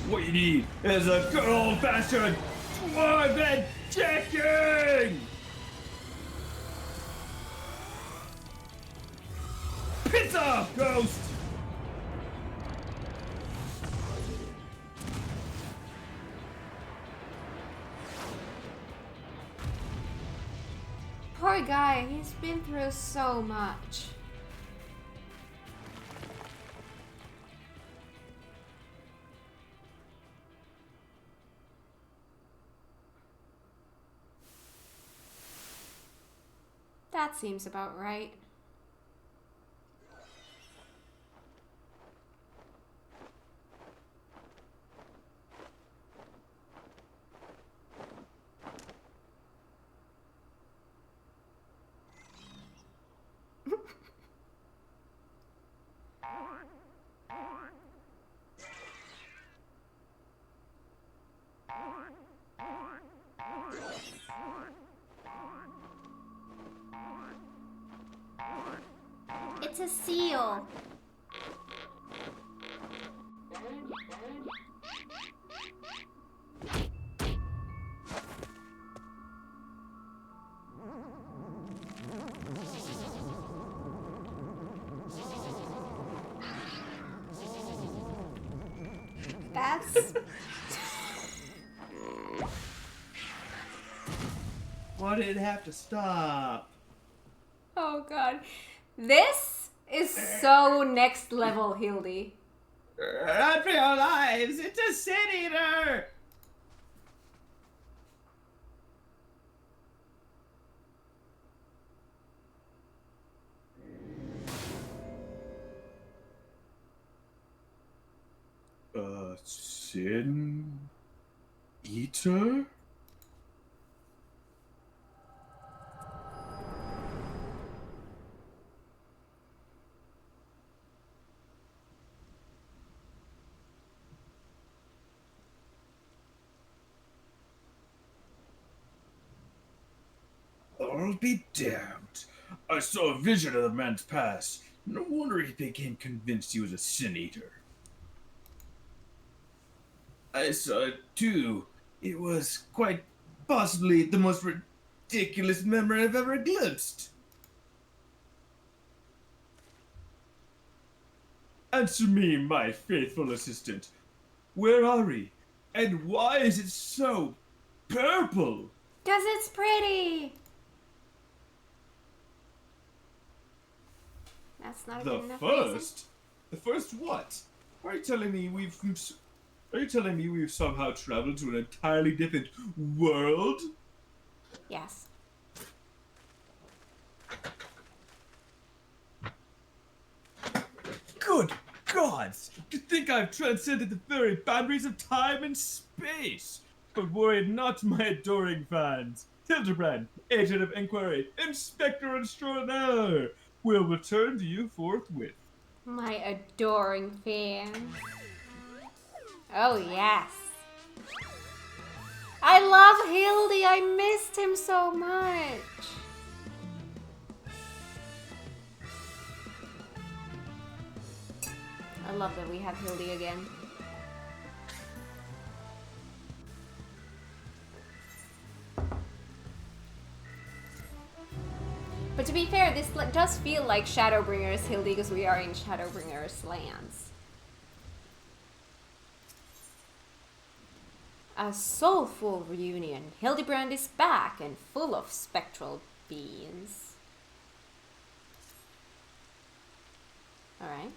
Speaker 5: What you need is a good old-fashioned dwarven checking! Piss off, ghost!
Speaker 1: Poor guy, he's been through so much. That seems about right. It's a seal. That's...
Speaker 2: Why did it have to stop?
Speaker 1: Oh god. This is so next level, Hildy.
Speaker 3: Run for your lives! It's a sin eater!
Speaker 5: Sin Eater? I'll be damned. I saw a vision of the man's past. No wonder he became convinced he was a sin eater. I saw it too. It was quite possibly the most ridiculous memory I've ever glimpsed. Answer me, my faithful assistant. Where are we? And why is it so purple?
Speaker 1: 'Cause it's pretty. That's not a
Speaker 5: The
Speaker 1: good enough reason.
Speaker 5: first? The first what? Are you telling me we've somehow traveled to an entirely different world?
Speaker 1: Yes.
Speaker 5: Good gods! To think I've transcended the very boundaries of time and space! But worry not, my adoring fans. Hildibrand, agent of inquiry, inspector extraordinaire, will return to you forthwith.
Speaker 1: My adoring fan. Oh, yes. I love Hildy. I missed him so much. I love that we have Hildy again. But to be fair, this does feel like Shadowbringers Hildy because we are in Shadowbringers lands. A soulful reunion. Hildibrand is back and full of spectral beings. Alright.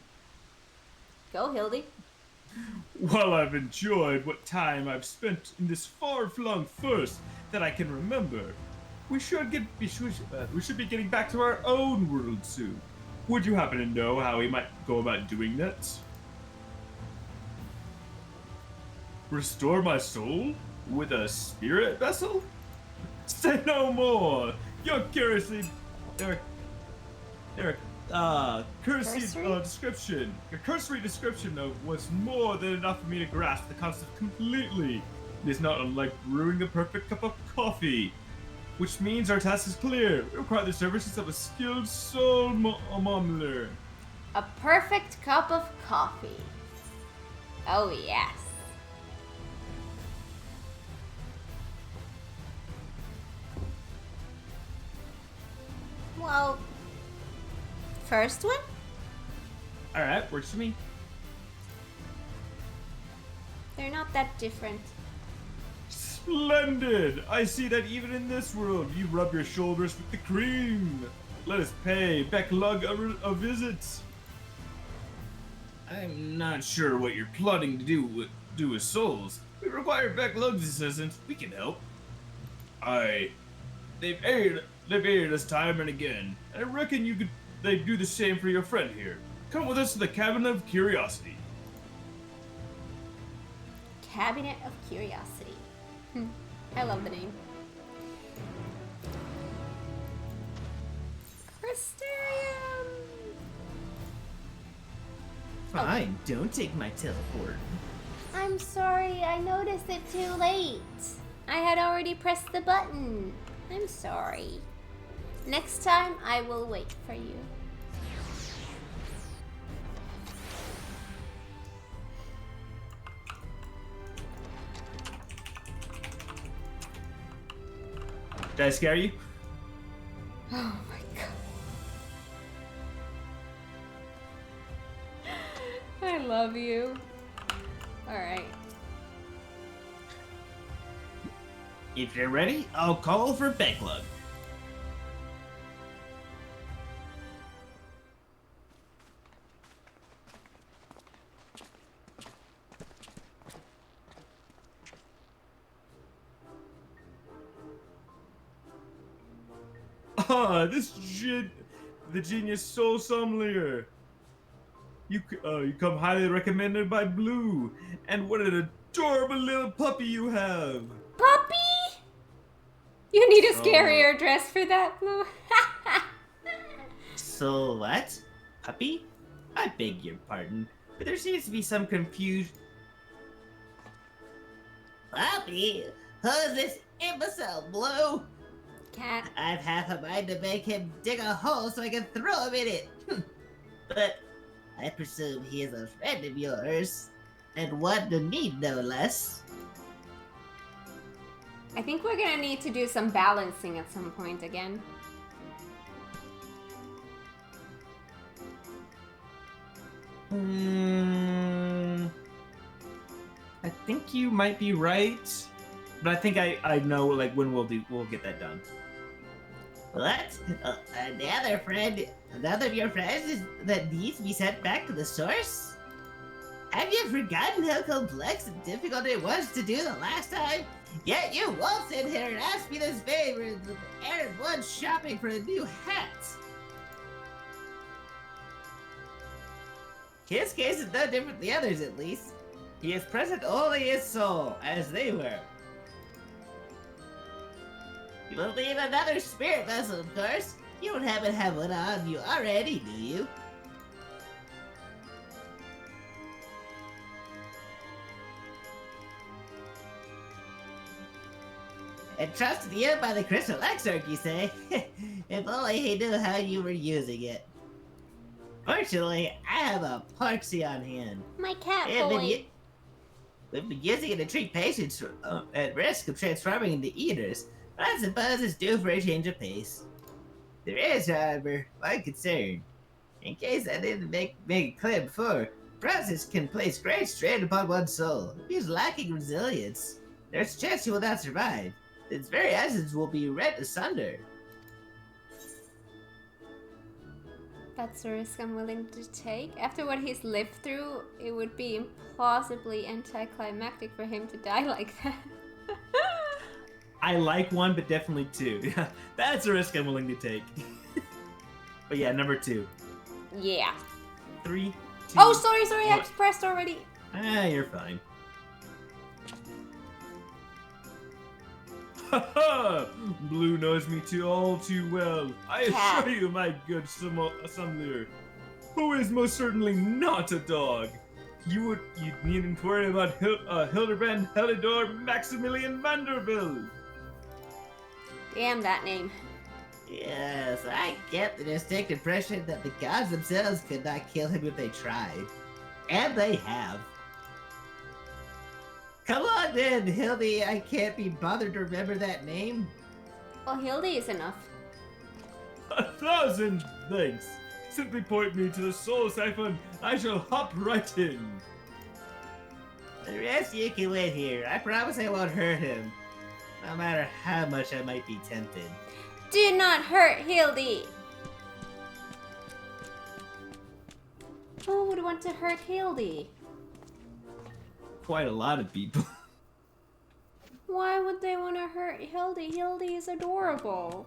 Speaker 1: Go, Hildy.
Speaker 5: While I've enjoyed what time I've spent in this far-flung first that I can remember, we should be getting back to our own world soon. Would you happen to know how we might go about doing that? Restore my soul with a spirit vessel? Say no more. Your cursory description of was more than enough for me to grasp the concept completely. It is not unlike brewing the perfect cup of coffee, which means our task is clear. We require the services of a skilled soul mumbler.
Speaker 1: A perfect cup of coffee. Oh, yes. Well, first one?
Speaker 5: Alright, works for me.
Speaker 1: They're not that different.
Speaker 5: Splendid! I see that even in this world, you rub your shoulders with the cream. Let us pay Becklug a visit. I'm not sure what you're plotting to do with souls. We require Becklug's assistance. We can help. They've aided us time and again. I reckon they'd do the same for your friend here. Come with us to the Cabinet of Curiosity.
Speaker 1: Cabinet of Curiosity. I love the name. Crystarium!
Speaker 3: Fine, don't take my teleport.
Speaker 1: I'm sorry, I noticed it too late. I had already pressed the button. I'm sorry. Next time, I will wait for you.
Speaker 2: Did I scare you?
Speaker 1: Oh my god. I love you. Alright.
Speaker 3: If you're ready, I'll call for Becklug.
Speaker 5: Ah, the genius soul sommelier. You come highly recommended by Blue, and what an adorable little puppy you have.
Speaker 1: Puppy? You need a
Speaker 5: So-
Speaker 1: scarier dress for that, Blue.
Speaker 3: So what? Puppy? I beg your pardon, but there seems to be some confusion. Puppy? Who's this imbecile, Blue?
Speaker 1: Cat.
Speaker 3: I've half a mind to make him dig a hole so I can throw him in it. But I presume he is a friend of yours, and one to need no less.
Speaker 1: I think we're gonna need to do some balancing at some point again.
Speaker 2: I think you might be right, but I think I know like when we'll get that done.
Speaker 3: What? Another of your friends that needs to be sent back to the source? Have you forgotten how complex and difficult it was to do the last time? Yet you won't sit here and ask me this favor and errand one shopping for a new hat. His case is no different than the others, at least. He is present only his soul, as they were. You will need another spirit vessel, of course. You don't happen to have one on you already, do you? Entrusted to you by the Crystal Exarch, you say? If only he knew how you were using it. Fortunately, I have a Parksy on hand.
Speaker 1: My cat
Speaker 3: We've been,
Speaker 1: boy.
Speaker 3: we've been using it to treat patients at risk of transforming into eaters, but I suppose it's due for a change of pace. There is, however, one concern. In case I didn't make it clear before, process can place great strain upon one's soul. If he's lacking resilience, there's a chance he will not survive. Its very essence will be rent asunder.
Speaker 1: That's a risk I'm willing to take. After what he's lived through, it would be implausibly anticlimactic for him to die like that.
Speaker 2: I like one, but definitely two. That's a risk I'm willing to take. But yeah, number 2.
Speaker 1: Yeah.
Speaker 2: 3, 2.
Speaker 1: Oh, sorry, I
Speaker 2: What?
Speaker 1: pressed already.
Speaker 2: You're fine. Haha! Blue knows me all too well. I
Speaker 1: Cat.
Speaker 2: assure you, my good assembler, who is most certainly not a dog. You needn't worry about Hildibrand Helidor Maximilian Vanderbilt.
Speaker 1: Damn that name.
Speaker 3: Yes, I get the distinct impression that the gods themselves could not kill him if they tried. And they have. Come on then, Hildy, I can't be bothered to remember that name.
Speaker 1: Well, Hildy is enough.
Speaker 2: 1,000 thanks. Simply point me to the soul siphon. I shall hop right in.
Speaker 3: The rest you can wait here. I promise I won't hurt him. No matter how much I might be tempted.
Speaker 1: Do not hurt Hildy! Who would want to hurt Hildy?
Speaker 2: Quite a lot of people.
Speaker 1: Why would they want to hurt Hildy? Hildy is adorable.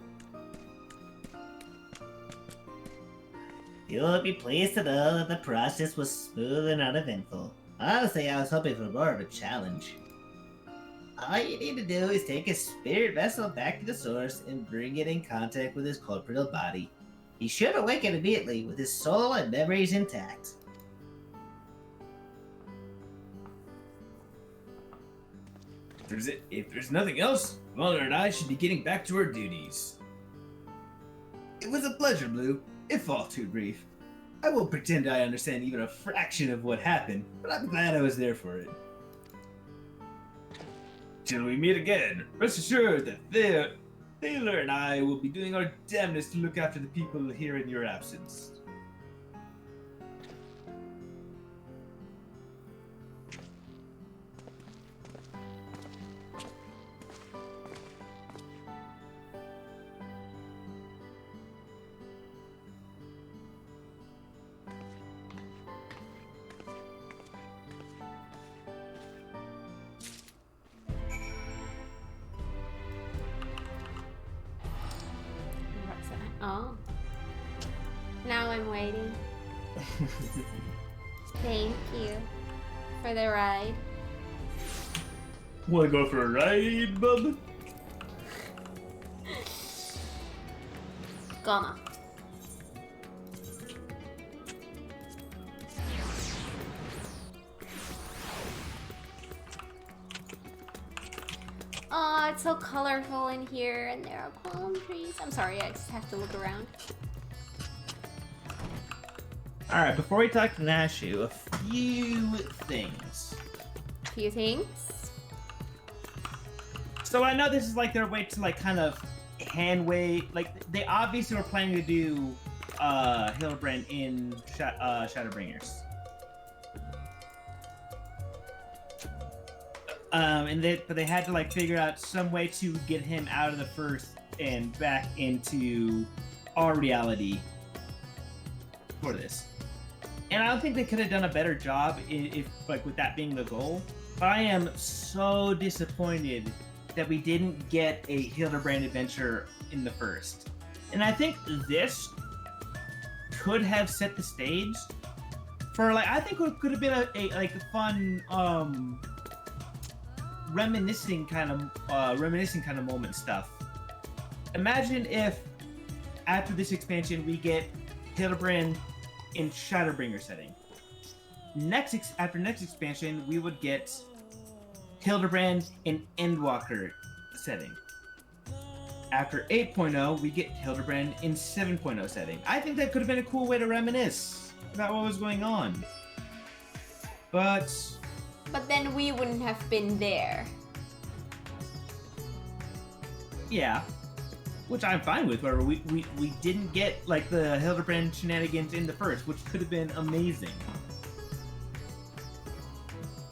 Speaker 3: You will be pleased to know that the process was smooth and uneventful. Honestly, I was hoping for more of a challenge. All you need to do is take his spirit vessel back to the source and bring it in contact with his corporeal body. He should awaken immediately with his soul and memories intact.
Speaker 2: If there's nothing else, Mother and I should be getting back to our duties. It was a pleasure, Blue, if all too brief. I won't pretend I understand even a fraction of what happened, but I'm glad I was there for it. Till we meet again, rest assured that Thaler and I will be doing our damnedest to look after the people here in your absence.
Speaker 1: Now I'm waiting. Thank you for the ride.
Speaker 4: Wanna go for a ride, bub?
Speaker 1: Gonna. Oh, it's so colorful in here, and there are palm trees. I'm sorry, I just have to look around.
Speaker 2: Alright, before we talk to Nashu, a few things.
Speaker 1: Few things.
Speaker 2: So I know this is like their way to like kind of hand wave, like they obviously were planning to do Hildibrand in Shadowbringers. But they had to like figure out some way to get him out of the first and back into our reality for this. And I don't think they could have done a better job if like with that being the goal. But I am so disappointed that we didn't get a Hildibrand adventure in the first. And I think this could have set the stage for like I think it could have been a like a fun reminiscing kind of moment stuff. Imagine if after this expansion we get Hildibrand in Shadowbringer setting. After next expansion we would get Hildibrand in Endwalker setting. After 8.0 we get Hildibrand in 7.0 setting. I think that could have been a cool way to reminisce about what was going on. But
Speaker 1: then we wouldn't have been there.
Speaker 2: yeah, which I'm fine with. Where we didn't get like the Hildibrand shenanigans in the first, which could have been amazing.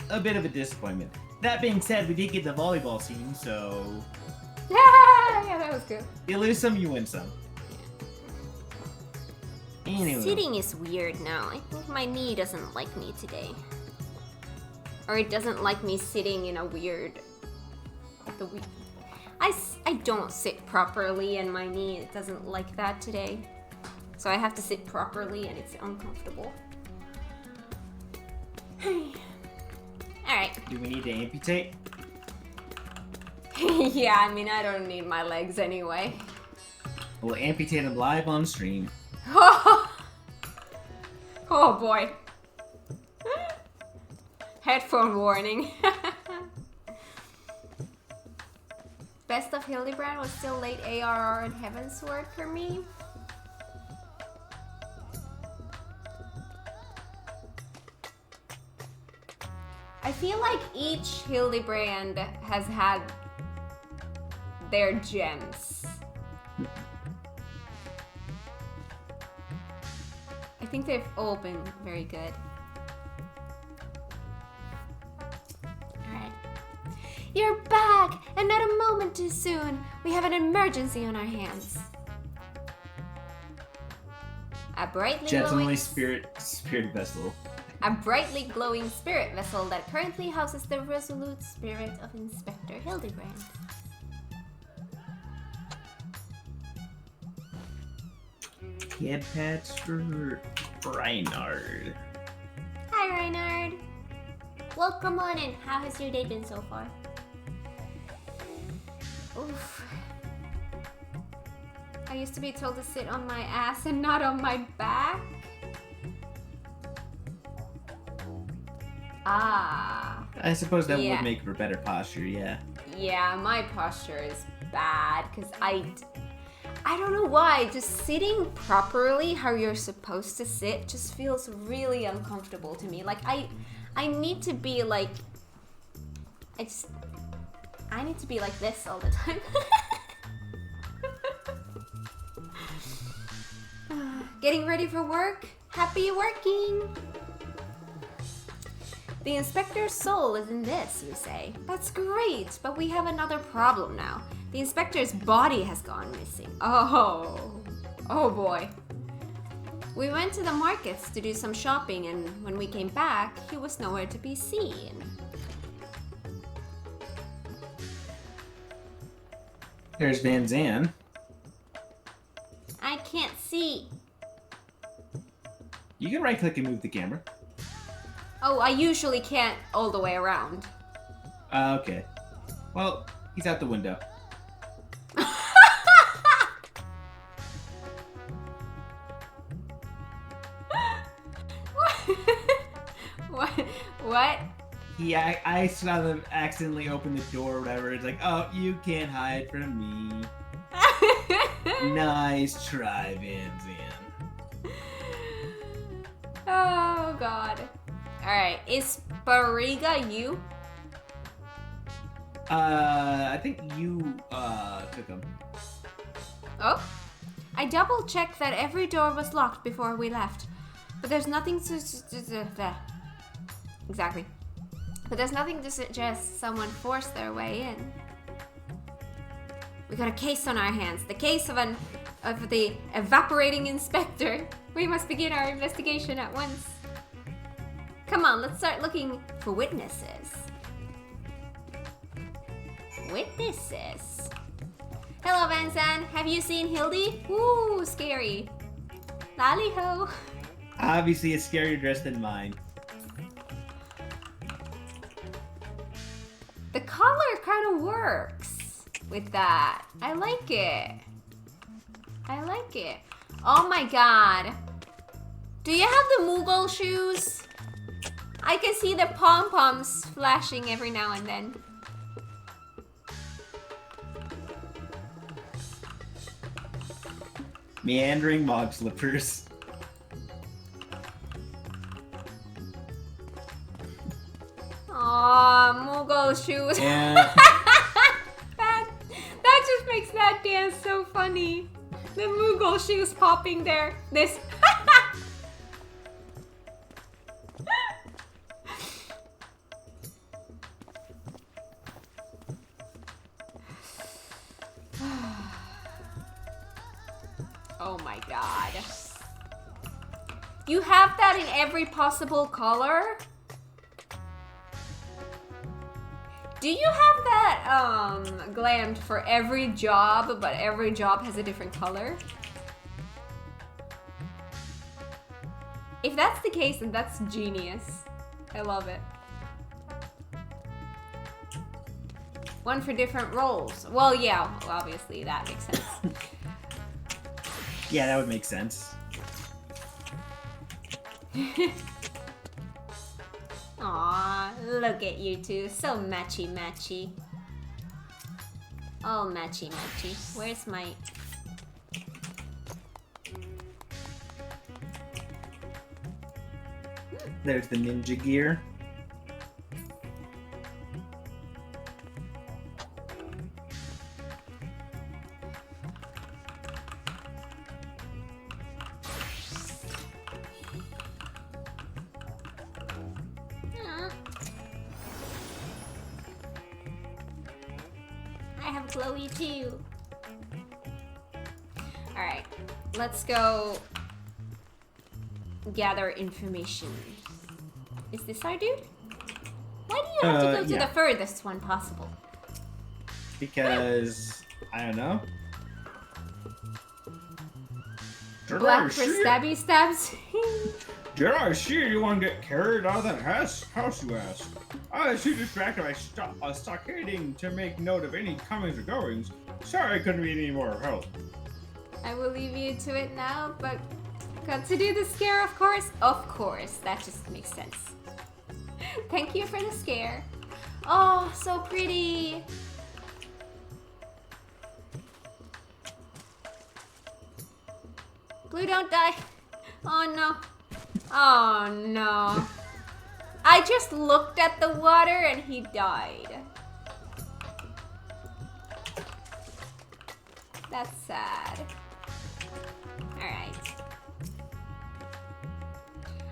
Speaker 2: A bit of a disappointment. That being said, we did get the volleyball scene, so
Speaker 1: Yeah, that was good.
Speaker 2: you lose some, you win some. Anyway,
Speaker 1: Sitting is weird now. I think my knee doesn't like me today. Or it doesn't like me sitting in a weird... I don't sit properly and my knee it doesn't like that today. So I have to sit properly and it's uncomfortable. Alright.
Speaker 2: do we need to amputate?
Speaker 1: Yeah, I mean, I don't need my legs anyway.
Speaker 2: We'll amputate them live on stream.
Speaker 1: Oh boy. Headphone warning. Best of Hildibrand was still late ARR and Heavensward for me. I feel like each Hildibrand has had their gems. I think they've all been very good. Alright. You're back! And not a moment too soon. We have an emergency on our hands. A brightly
Speaker 2: Gently
Speaker 1: glowing...
Speaker 2: spirit vessel.
Speaker 1: A brightly glowing spirit vessel that currently houses the resolute spirit of Inspector Hildibrand.
Speaker 2: Head patch for Reinhard.
Speaker 1: Hi, Reinhard. Welcome on in. How has your day been so far? Oof. I used to be told to sit on my ass and not on my back. Ah.
Speaker 2: I suppose that
Speaker 1: Yeah.
Speaker 2: would make for better posture, yeah.
Speaker 1: Yeah, my posture is bad because I don't know why. Just sitting properly how you're supposed to sit just feels really uncomfortable to me. Like I need to be like I need to be like this all the time. Getting ready for work? Happy working! The inspector's soul is in this, you say. That's great, but we have another problem now. The inspector's body has gone missing. Oh boy. We went to the markets to do some shopping, and when we came back, he was nowhere to be seen.
Speaker 2: There's Van Zan.
Speaker 1: I can't see.
Speaker 2: You can right click and move the camera.
Speaker 1: Oh, I usually can't all the way around.
Speaker 2: Okay. Well, he's out the window.
Speaker 1: What? What?
Speaker 2: I saw them accidentally open the door or whatever. It's like, oh, you can't hide from me. Nice try, Van Zan.
Speaker 1: Oh god. Alright, is Bariga you?
Speaker 2: I think you took him.
Speaker 1: Oh? I double checked that every door was locked before we left. But there's nothing to exactly. But there's nothing to suggest someone forced their way in. We got a case on our hands. The case of the evaporating inspector. We must begin our investigation at once. Come on, let's start looking for witnesses. Witnesses. Hello, Van Zan. Have you seen Hildy? Ooh, scary. Lally ho.
Speaker 2: Obviously, a scarier dress than mine.
Speaker 1: The collar kind of works with that. I like it. I like it. Oh my god. Do you have the Moogle shoes? I can see the pom-poms flashing every now and then.
Speaker 2: Meandering mog slippers.
Speaker 1: Aw, Moogle shoes.
Speaker 2: Yeah.
Speaker 1: that just makes that dance so funny. The Moogle shoes popping there. This. Oh my god. You have that in every possible color? Do you have that glammed for every job, but every job has a different color? If that's the case, then that's genius. I love it. One for different roles. Well, yeah, obviously that makes sense.
Speaker 2: Yeah, that would make sense.
Speaker 1: Aw, look at you two. So matchy-matchy. All matchy-matchy. Where's my...
Speaker 2: There's the ninja gear.
Speaker 1: I have Chloe too. Alright, let's go gather information. Is this our dude? Why do you have to go to
Speaker 2: yeah.
Speaker 1: the furthest one possible?
Speaker 2: Because, I don't know.
Speaker 1: Black for stabby stabs?
Speaker 4: Did I see you want to get carried out of that house, you ask? I was too distracted by stockading to make note of any comings or goings. Sorry I couldn't be any more help.
Speaker 1: I will leave you to it now, but got to do the scare, of course? Of course, that just makes sense. Thank you for the scare. Oh, so pretty. Blue, don't die. Oh no. Oh no. I just looked at the water and he died. That's sad. Alright.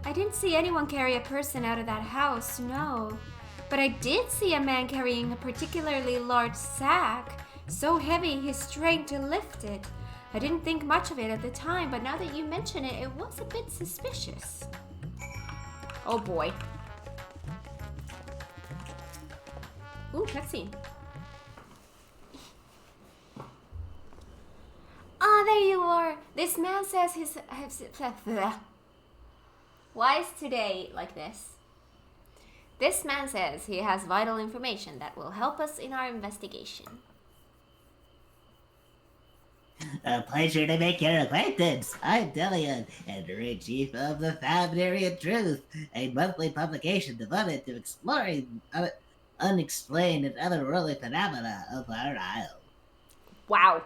Speaker 1: I didn't see anyone carry a person out of that house, no. But I did see a man carrying a particularly large sack, so heavy he strained to lift it. I didn't think much of it at the time, but now that you mention it, it was a bit suspicious. Oh boy. Ooh, cutscene. Ah, there you are. This man says his... Why is today like this? This man says he has vital information that will help us in our investigation.
Speaker 3: A pleasure to make your acquaintance. I'm Delian, editor-in-chief of the Fabularian Truth, a monthly publication devoted to exploring unexplained and otherworldly phenomena of our isle.
Speaker 1: Wow.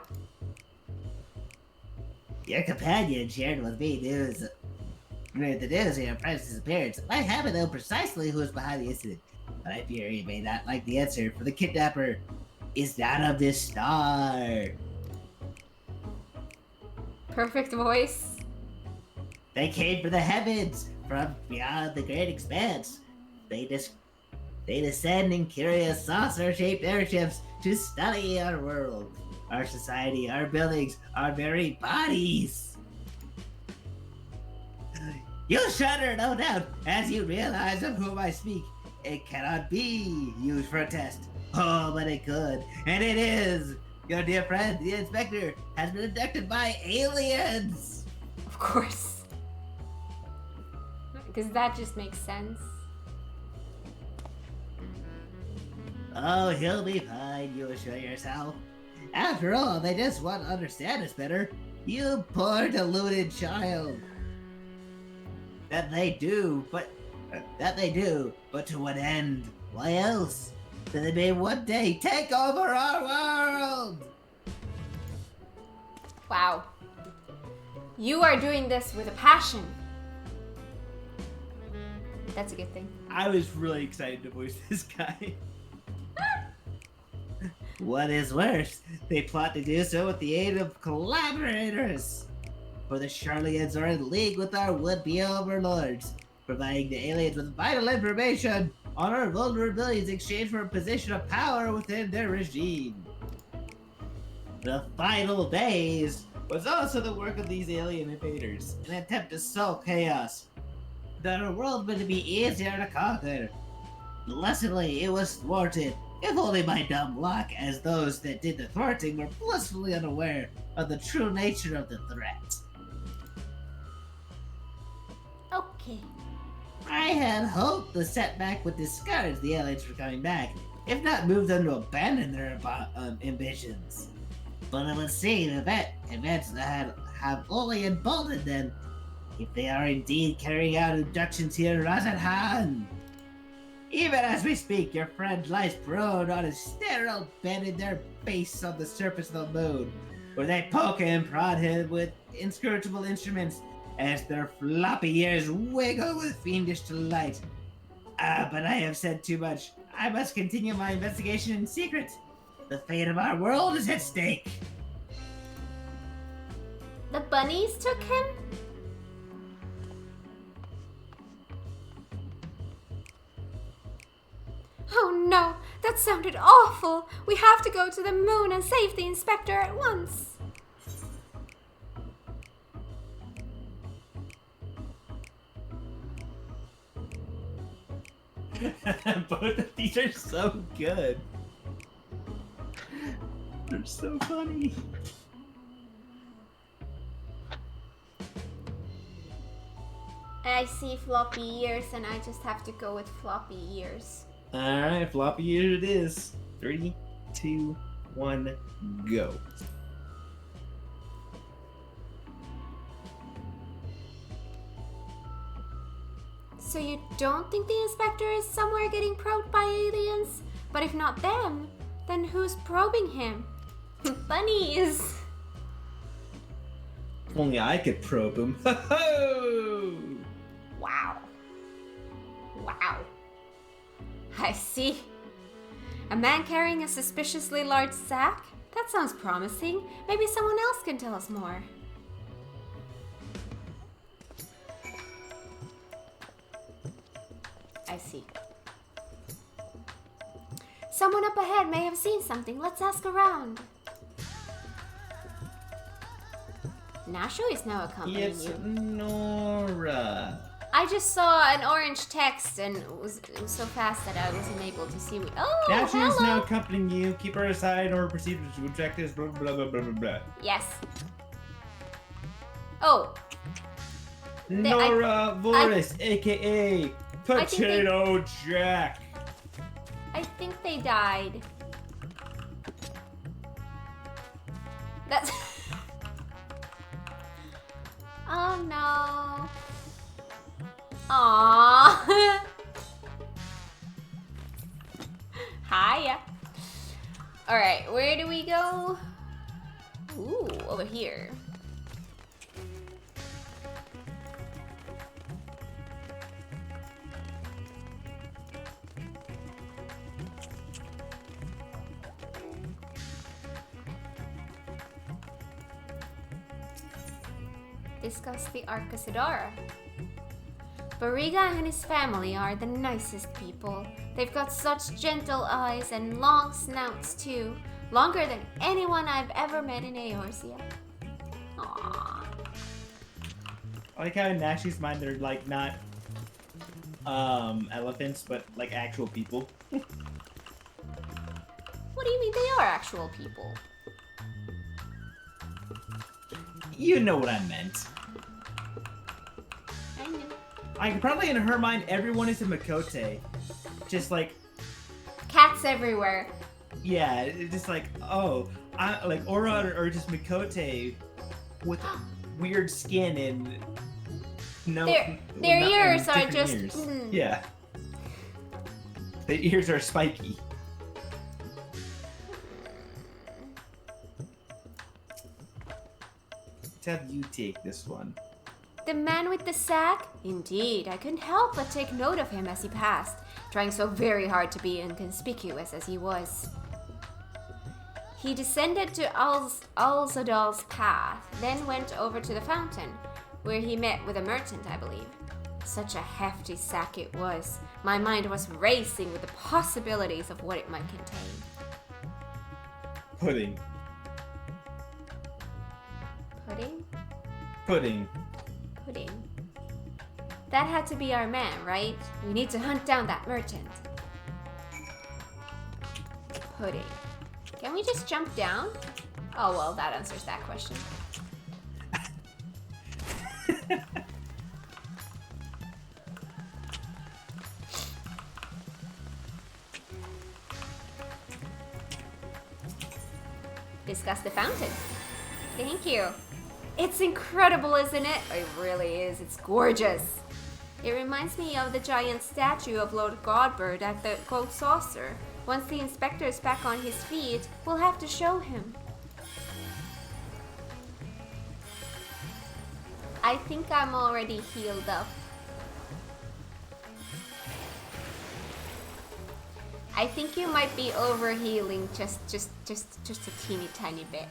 Speaker 3: Your companion shared with me the news of your friend's disappearance. I happen to know precisely who is behind the incident, but I fear you may not like the answer, for the kidnapper is not of this star.
Speaker 1: Perfect voice.
Speaker 3: They came from the heavens, from beyond the great expanse. They descend in curious saucer-shaped airships to study our world, our society, our buildings, our very bodies. You'll shudder, no doubt, as you realize of whom I speak. It cannot be used for a test. Oh, but it could, and it is. Your dear friend, the inspector, has been abducted by aliens.
Speaker 1: Of course. Because that just makes sense.
Speaker 3: Oh, he'll be fine, you assure yourself. After all, they just want to understand us better. You poor deluded child. That they do, but to what end? Why else? That they may one day take over our world!
Speaker 1: Wow. You are doing this with a passion. That's a good thing.
Speaker 2: I was really excited to voice this guy.
Speaker 3: What is worse, they plot to do so with the aid of collaborators. For the Charlians are in league with our would-be overlords, providing the aliens with vital information on our vulnerabilities in exchange for a position of power within their regime. The final days was also the work of these alien invaders, an attempt to sow chaos, that our world would be easier to conquer. Blessedly, it was thwarted, if only by dumb luck, as those that did the thwarting were blissfully unaware of the true nature of the threat.
Speaker 1: Okay.
Speaker 3: I had hoped the setback would discourage the aliens from coming back, if not move them to abandon their ambitions. But it would seem events that have only emboldened them, if they are indeed carrying out abductions here in Razathan. Even as we speak, your friend lies prone on a sterile bed in their base on the surface of the moon, where they poke and prod him with inscrutable instruments as their floppy ears wiggle with fiendish delight. But I have said too much. I must continue my investigation in secret. The fate of our world is at stake.
Speaker 1: The bunnies took him? Oh no, that sounded awful. We have to go to the moon and save the inspector at once.
Speaker 2: Both of these are so good. They're so funny.
Speaker 1: I see floppy ears and I just have to go with floppy ears.
Speaker 2: Alright, floppy ear it is. 3, 2, 1, go.
Speaker 1: So you don't think the inspector is somewhere getting probed by aliens? But if not them, then who's probing him? Bunnies!
Speaker 2: If only I could probe him. Ho-ho!
Speaker 1: Wow. Wow. I see. A man carrying a suspiciously large sack? That sounds promising. Maybe someone else can tell us more. I see. Someone up ahead may have seen something. Let's ask around. Nasho is now accompanying
Speaker 2: It's
Speaker 1: you.
Speaker 2: Nora.
Speaker 1: I just saw an orange text and it was so fast that I wasn't able to see. Oh,
Speaker 2: Now she is
Speaker 1: hello.
Speaker 2: now accompanying you. Keep her aside or proceed to objectives. Blah blah blah blah blah blah.
Speaker 1: Yes. Oh.
Speaker 2: Nora Voris, aka
Speaker 4: Potato Jack.
Speaker 1: I think they died. That's. Oh no. Aww. Hiya. Alright, where do we go? Ooh, over here. Discuss the Arcasadora. Bariga and his family are the nicest people. They've got such gentle eyes and long snouts too. Longer than anyone I've ever met in Eorzea. Aww.
Speaker 2: I like how in Nashi's mind they're like not elephants, but like actual people.
Speaker 1: What do you mean they are actual people?
Speaker 2: You know what I meant.
Speaker 1: I knew.
Speaker 2: Like probably in her mind, everyone is a Makote. Just like,
Speaker 1: Cats everywhere.
Speaker 2: yeah, it's just like, oh, like Aura or just Makote with weird skin and no.
Speaker 1: Their
Speaker 2: no-
Speaker 1: ears are
Speaker 2: different
Speaker 1: just.
Speaker 2: ears.
Speaker 1: Mm.
Speaker 2: Yeah. The ears are spiky. Let's have you take this one.
Speaker 1: The man with the sack? Indeed, I couldn't help but take note of him as he passed, trying so very hard to be inconspicuous as he was. He descended to Alzadal's path, then went over to the fountain, where he met with a merchant, I believe. Such a hefty sack it was. My mind was racing with the possibilities of what it might contain.
Speaker 2: Pudding.
Speaker 1: Pudding?
Speaker 2: Pudding.
Speaker 1: Pudding. That had to be our man, right? We need to hunt down that merchant. Pudding. Can we just jump down? Oh well, that answers that question. Discuss the fountain. Thank you. It's incredible, isn't it? It really is. It's gorgeous. It reminds me of the giant statue of Lord Godbird at the Gold Saucer. Once the inspector's back on his feet, we'll have to show him. I think I'm already healed up. I think you might be overhealing just a teeny tiny bit.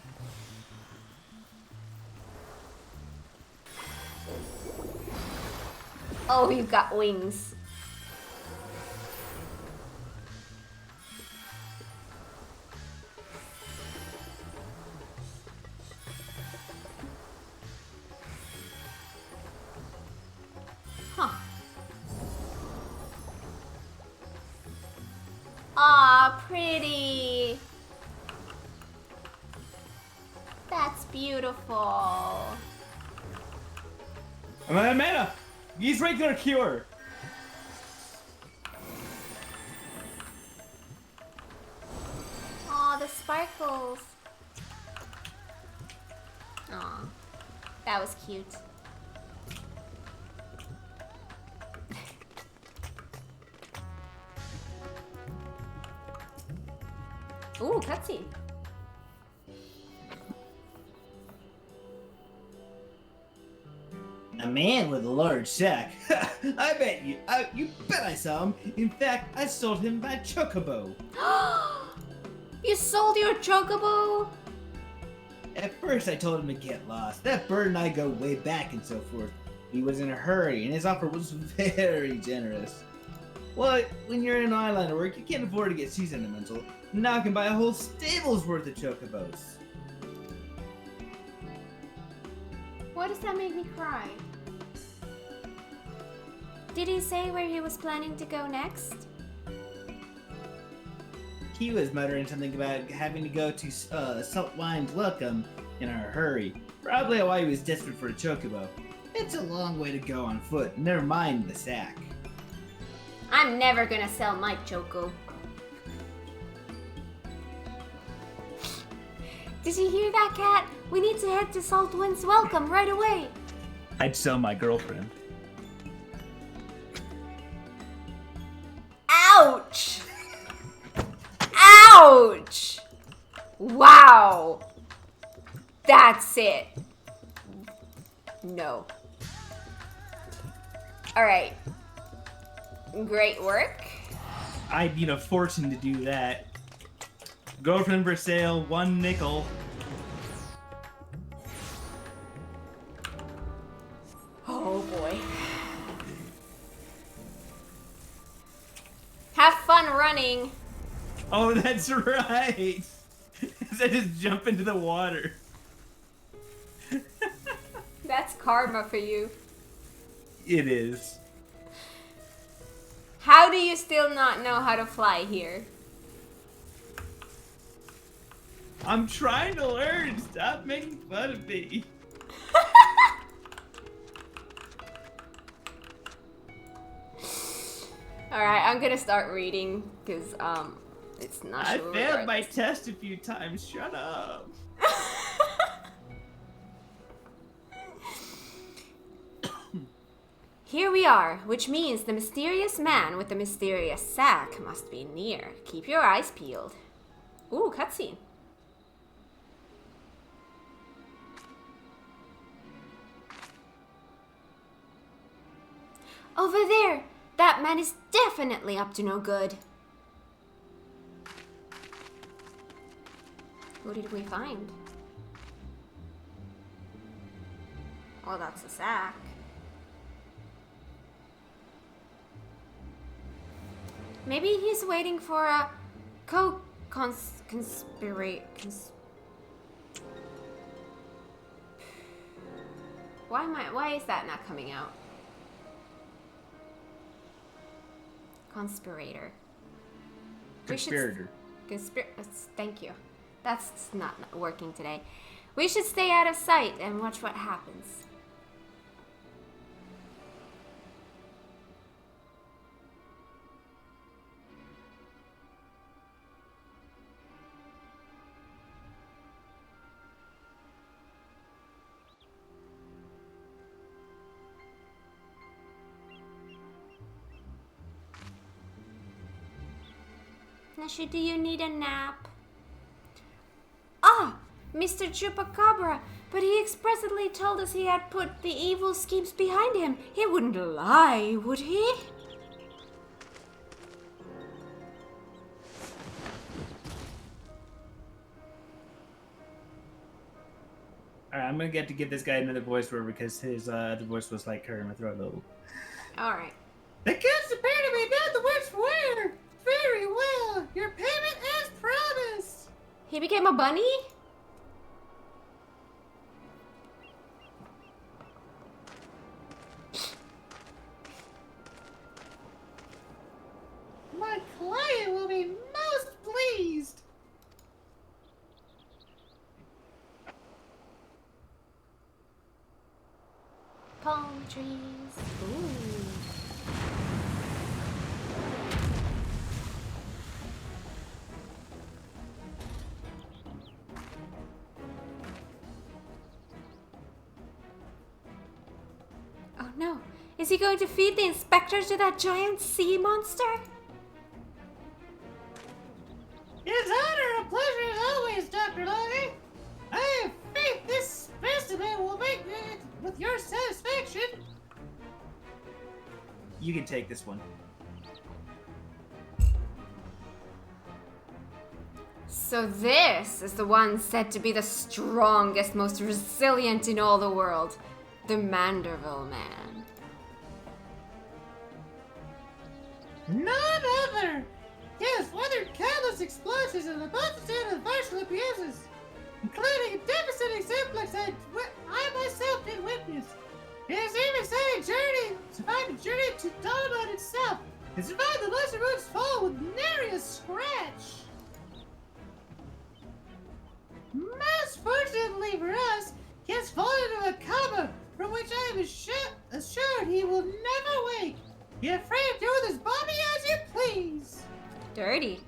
Speaker 1: Oh, you've got wings. Huh. Aw, pretty. That's beautiful.
Speaker 2: Mana! Use regular cure!
Speaker 1: Aw, the sparkles. Aw, that was cute. Ooh, cutscene.
Speaker 2: A man with a large sack. I bet you. You bet I saw him. In fact, I sold him my chocobo.
Speaker 1: You sold your chocobo?
Speaker 2: At first, I told him to get lost. That bird and I go way back and so forth. He was in a hurry, and his offer was very generous. Well, when you're in eyeliner work, you can't afford to get too sentimental. Now I can buy a whole stable's worth of chocobos.
Speaker 1: Why does that make me cry? Did he say where he was planning to go next?
Speaker 2: He was muttering something about having to go to Saltwine's Welcome in a hurry. Probably why he was desperate for a chocobo.
Speaker 3: It's a long way to go on foot. Never mind the sack.
Speaker 1: I'm never gonna sell my Choco. Did you hear that, Cat? We need to head to Saltwind's Welcome right away.
Speaker 2: I'd sell my girlfriend.
Speaker 1: Ouch! Ouch! Wow! That's it. No. Alright. Great work.
Speaker 2: I'd need a fortune to do that. Girlfriend for sale, 1 nickel.
Speaker 1: Oh boy. Have fun running.
Speaker 2: Oh, that's right. I just jump into the water.
Speaker 1: That's karma for you.
Speaker 2: It is.
Speaker 1: How do you still not know how to fly here?
Speaker 2: I'm trying to learn. Stop making fun of me.
Speaker 1: Alright, I'm gonna start reading, because, it's not
Speaker 2: I
Speaker 1: sure
Speaker 2: failed my
Speaker 1: regardless.
Speaker 2: test a few times. Shut up.
Speaker 1: Here we are, which means the mysterious man with the mysterious sack must be near. Keep your eyes peeled. Ooh, cutscene. Over there! That man is definitely up to no good. Who did we find? Oh, that's a sack. Maybe he's waiting for a Why is that not coming out? Conspirator.
Speaker 2: Conspirator.
Speaker 1: Thank you. That's not working today. We should stay out of sight and watch what happens. Nashi, do you need a nap? Ah, Mr. Chupacabra, but he expressly told us he had put the evil schemes behind him. He wouldn't lie, would he?
Speaker 2: Alright, I'm gonna get to give this guy another voiceover because his other voice was like her in my throat a little.
Speaker 1: Alright.
Speaker 3: The kids appear to be done the worst for wear. Very well. Your payment as promised.
Speaker 1: He became a bunny?
Speaker 3: My client will be most pleased.
Speaker 1: Palm trees. Ooh. Oh no. Is he going to feed the inspector to that giant sea monster?
Speaker 3: It's honor and pleasure as always, Dr. Lonnie. I have faith this festival will make it with your satisfaction.
Speaker 2: You can take this one.
Speaker 1: So this is the one said to be the strongest, most resilient in all the world. The Manderville Man.
Speaker 3: None other. He has weathered countless explosions and a multitude of martial abuses, including a devastating suplex I myself did witness. He has even survived a journey to Dolomite itself, and survived the Lesser Road's fall with nary a scratch. Most fortunately for us, he has fallen into a coma from which I am assured he will never wake. Be free to do with his body as you please.
Speaker 1: Dirty.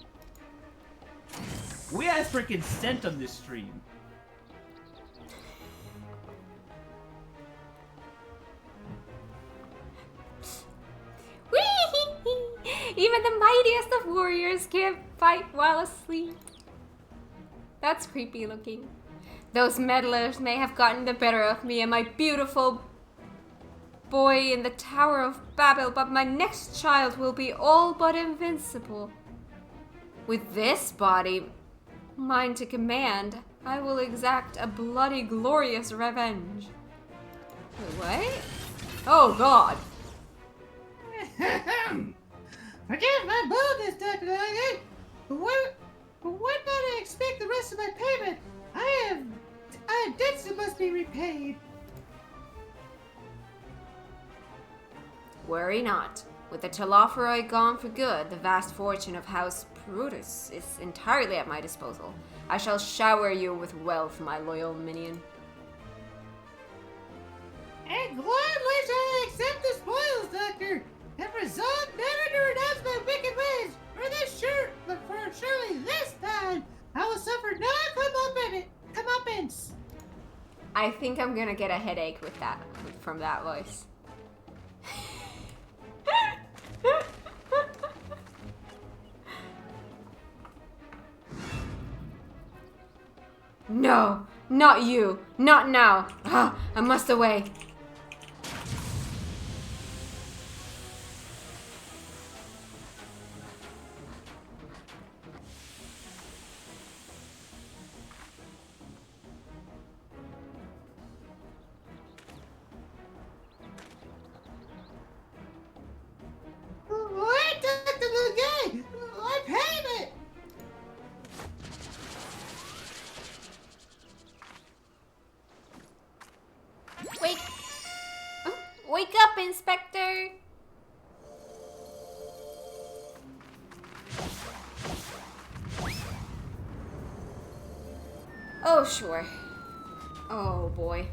Speaker 2: We asked for consent on this stream.
Speaker 1: Whee! Even the mightiest of warriors can't fight while asleep. That's creepy looking. Those meddlers may have gotten the better of me and my beautiful boy in the Tower of Babel, but my next child will be all but invincible. With this body, mine to command, I will exact a bloody glorious revenge. Wait, what? Oh God.
Speaker 3: Forgive my boldness, Dr. Nugget, but when might I expect the rest of my payment? I have debts that must be repaid.
Speaker 1: Worry not. With the Telophoroi gone for good, the vast fortune of House Brutus is entirely at my disposal. I shall shower you with wealth, my loyal minion.
Speaker 3: And gladly shall I accept the spoils, Doctor, and resolve never to renounce my wicked ways. For surely this time I will suffer no comeuppance.
Speaker 1: I think I'm gonna get a headache with that, from that voice. No, not you, not now. Ah, I must away.
Speaker 3: Wait, Dr. Nugget! My payment!
Speaker 1: Wake up, Inspector! Oh, sure. Oh, boy.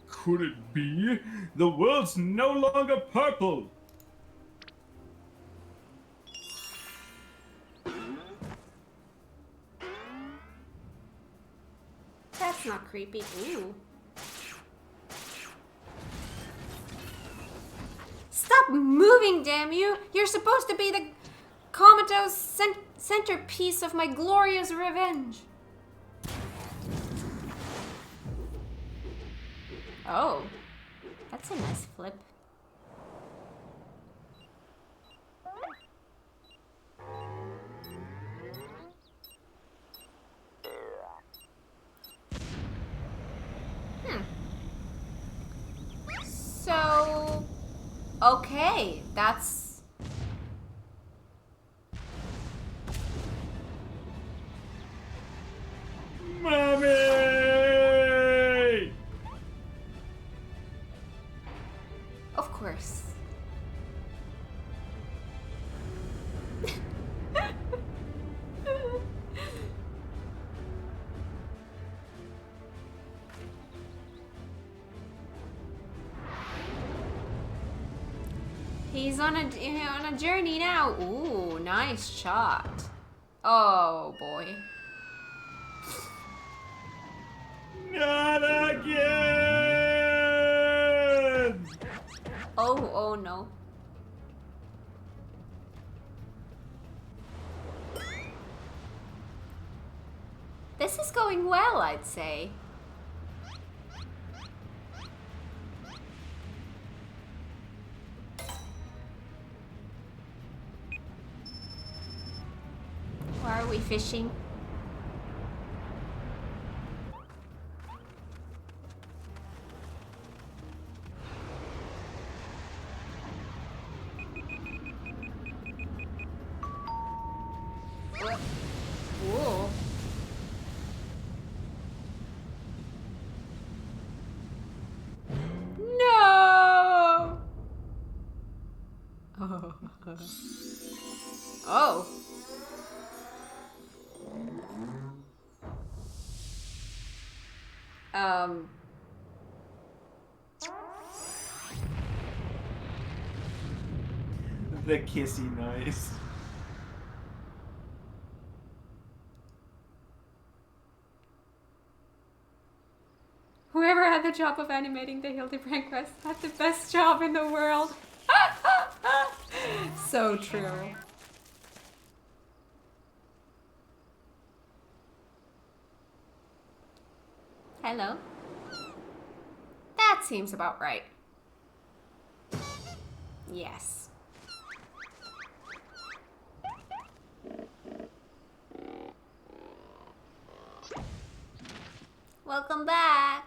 Speaker 5: Could it be? The world's no longer purple!
Speaker 1: That's not creepy. Ooh. Stop moving, damn you! You're supposed to be the comatose centerpiece of my glorious revenge. Oh, that's a nice flip. So, okay, that's...
Speaker 5: Mommy!
Speaker 1: Of course. He's on a journey now. Ooh, nice shot. Oh boy.
Speaker 5: Not again!
Speaker 1: Oh no. This is going well, I'd say. Why are we fishing? Ooh.
Speaker 2: The kissy noise.
Speaker 1: Whoever had the job of animating the Hildibrand quest had the best job in the world. So true. Hello. That seems about right. Yes. Welcome back.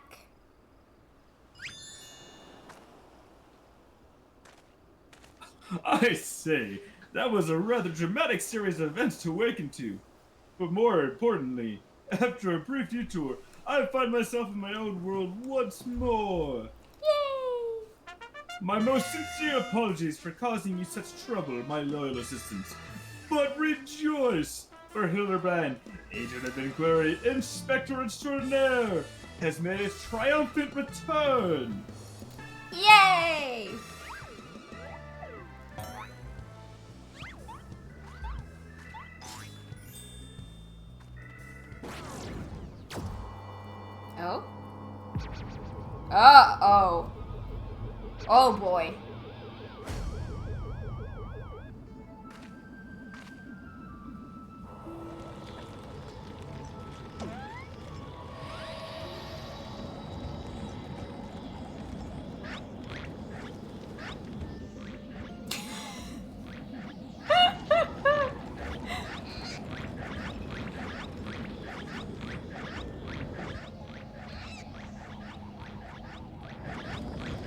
Speaker 5: I say, that was a rather dramatic series of events to awaken to. But more importantly, after a brief detour, I find myself in my own world once more.
Speaker 1: Yay!
Speaker 5: My most sincere apologies for causing you such trouble, my loyal assistants. But rejoice! For Hildibrand, Agent of Inquiry, Inspector Extraordinaire, has made his triumphant return!
Speaker 1: Yay! Oh? Uh-oh. Oh boy.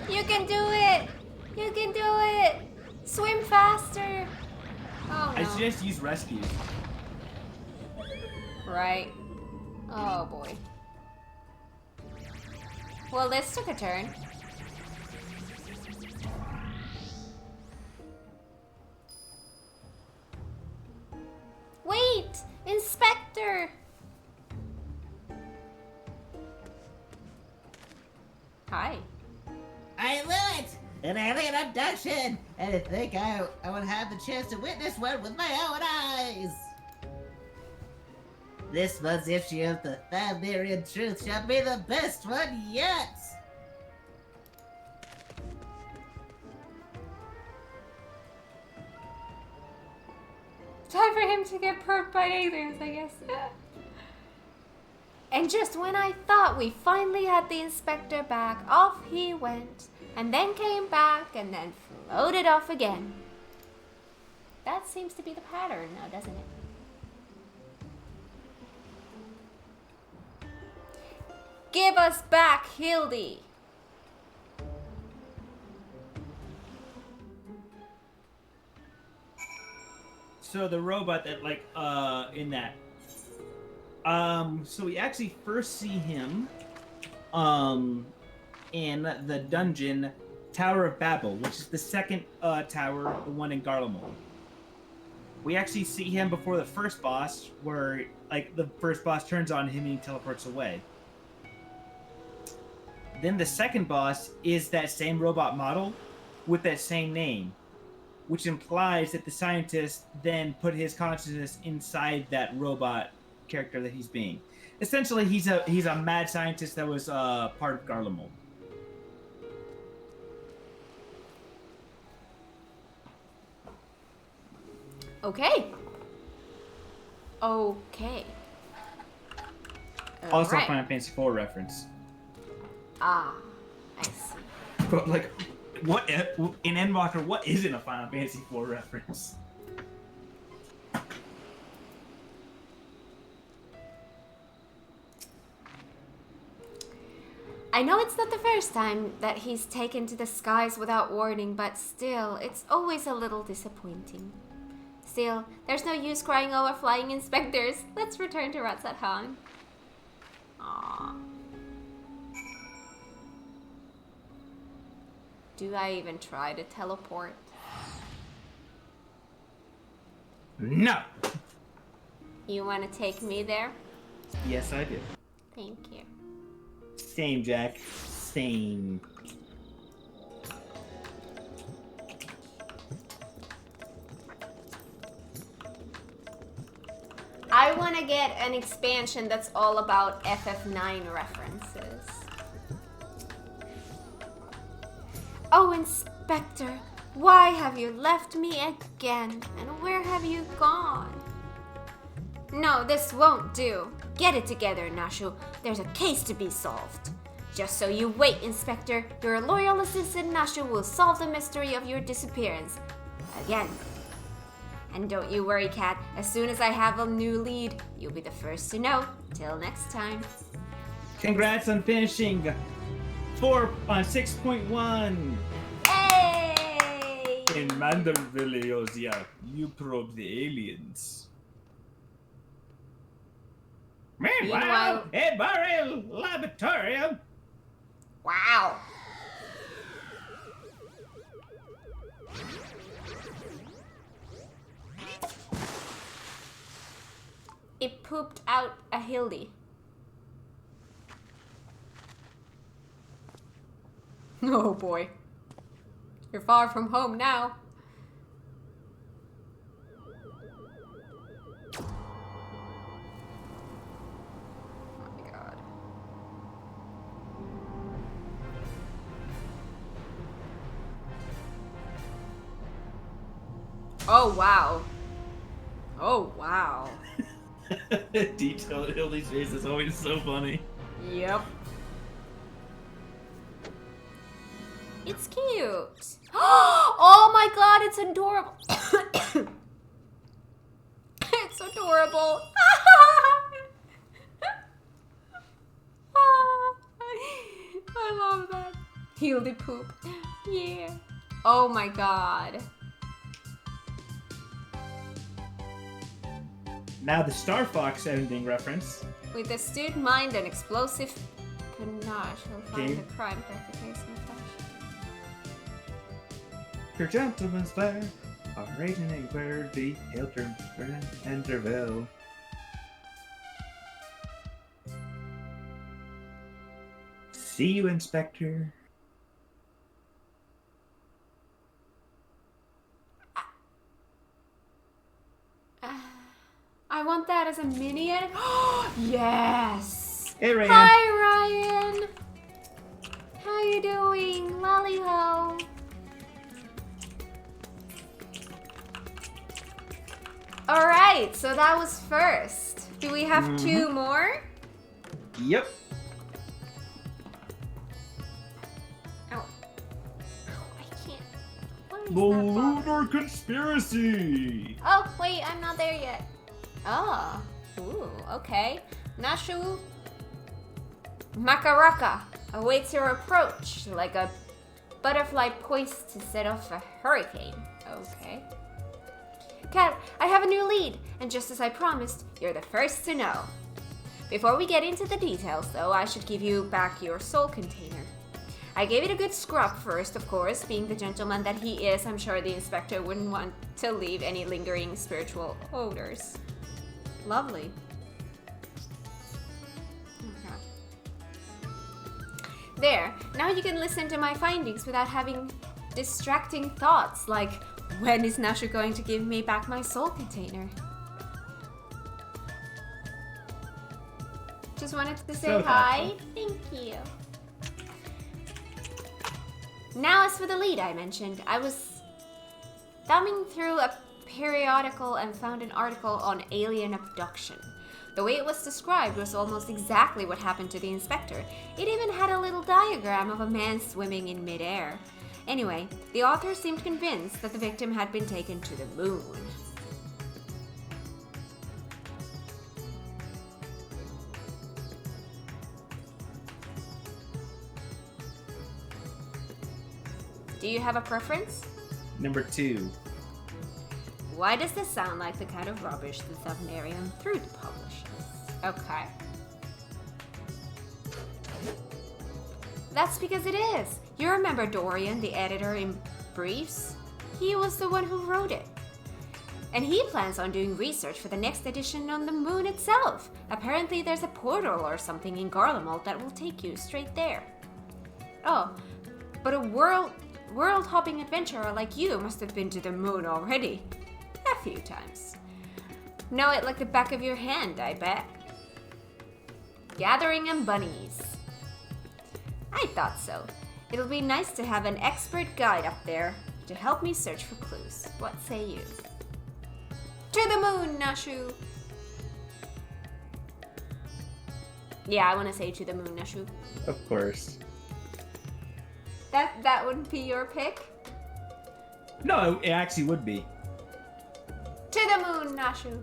Speaker 1: You can do it! You can do it! Swim faster! Oh
Speaker 2: I
Speaker 1: no.
Speaker 2: suggest use rescue.
Speaker 1: Right. Oh boy. Well, this took a turn. Wait! Inspector! Hi.
Speaker 3: I knew it! An alien abduction! I didn't think I would have the chance to witness one with my own eyes! This month's issue of the Valkyrian Truth shall be the best one yet!
Speaker 1: Time for him to get perked by aliens, I guess. And just when I thought we finally had the inspector back, off he went. And then came back and then floated off again. That seems to be the pattern now, doesn't it? Give us back Hildy!
Speaker 2: So the robot that in that so we actually first see him in the dungeon Tower of Babel, which is the second tower, the one in Garlemald. We actually see him before the first boss, where the first boss turns on him and he teleports away. Then the second boss is that same robot model with that same name, which implies that the scientist then put his consciousness inside that robot character that he's being. Essentially, he's a mad scientist that was part of Garlemald.
Speaker 1: Okay. Okay.
Speaker 2: Also,
Speaker 1: Alright.
Speaker 2: Final Fantasy IV reference.
Speaker 1: Ah, I see.
Speaker 2: But what in Endwalker? What isn't a Final Fantasy IV reference?
Speaker 1: I know it's not the first time that he's taken to the skies without warning, but still, it's always a little disappointing. Still, there's no use crying over flying inspectors. Let's return to Ratsathan. Aww. Do I even try to teleport?
Speaker 2: No.
Speaker 1: You want to take me there?
Speaker 2: Yes, I do.
Speaker 1: Thank you.
Speaker 2: Same, Jack. Same.
Speaker 1: I want to get an expansion that's all about FF9 references. Oh, Inspector, why have you left me again? And where have you gone? No, this won't do. Get it together, Nashu. There's a case to be solved. Just so you wait, Inspector. Your loyal assistant Nashu will solve the mystery of your disappearance. Again. And don't you worry, Kat. As soon as I have a new lead, you'll be the first to know. Till next time.
Speaker 2: Congrats on finishing 6.1.
Speaker 1: Hey!
Speaker 5: In Mandelville, Ozia, you probe the aliens.
Speaker 3: Meanwhile, in Barrel Laboratorium.
Speaker 1: Wow. It pooped out a Hildy. Oh boy. You're far from home now. Oh my god. Oh wow. Oh wow.
Speaker 2: Detailed Hildy's face is always so funny.
Speaker 1: Yep. It's cute. Oh my god, it's adorable. It's adorable. I love that. Hildy poop. Yeah. Oh my god.
Speaker 2: Now the Star Fox ending reference.
Speaker 1: With astute mind and explosive panache, we'll find
Speaker 2: Okay.
Speaker 1: the crime verification flash.
Speaker 2: Your gentleman's there. Operating inquiry, Hildibrand, Enderville. See you, Inspector.
Speaker 1: I want that as a minion. Yes.
Speaker 2: Hey, Ryan.
Speaker 1: Hi, Ryan. How you doing? Lolly ho. All right, so that was first. Do we have two more?
Speaker 2: Yep.
Speaker 1: Oh. I can't. What is
Speaker 5: The
Speaker 1: that bottom?
Speaker 5: Lunar Conspiracy!
Speaker 1: Oh, wait, I'm not there yet. Oh. Ooh, okay. Nashu Makaraka awaits your approach like a butterfly poised to set off a hurricane. Okay. Kat, I have a new lead, and just as I promised, you're the first to know. Before we get into the details, though, I should give you back your soul container. I gave it a good scrub first, of course. Being the gentleman that he is, I'm sure the inspector wouldn't want to leave any lingering spiritual odors. Lovely. Okay. There, now you can listen to my findings without having distracting thoughts like, when is Nashu going to give me back my soul container? Just wanted to say
Speaker 2: So
Speaker 1: hi. Thank you. Now as for the lead I mentioned, I was thumbing through a periodical and found an article on alien abduction. The way it was described was almost exactly what happened to the inspector. It even had a little diagram of a man swimming in midair. Anyway, the author seemed convinced that the victim had been taken to the moon. Do you have a preference?
Speaker 2: Number 2.
Speaker 1: Why does this sound like the kind of rubbish the Subnarium Fruit publishes? Okay. That's because it is. You remember Dorian, the editor in Briefs? He was the one who wrote it. And he plans on doing research for the next edition on the moon itself. Apparently there's a portal or something in Garlemald that will take you straight there. Oh, but a world-hopping adventurer like you must have been to the moon already. A few times. Know it like the back of your hand, I bet. Gathering and bunnies. I thought so. It'll be nice to have an expert guide up there to help me search for clues. What say you? To the moon, Nashu! Yeah, I want to say to the moon, Nashu.
Speaker 2: Of course.
Speaker 1: That wouldn't be your pick?
Speaker 2: No, it actually would be.
Speaker 1: To the moon, Nashu!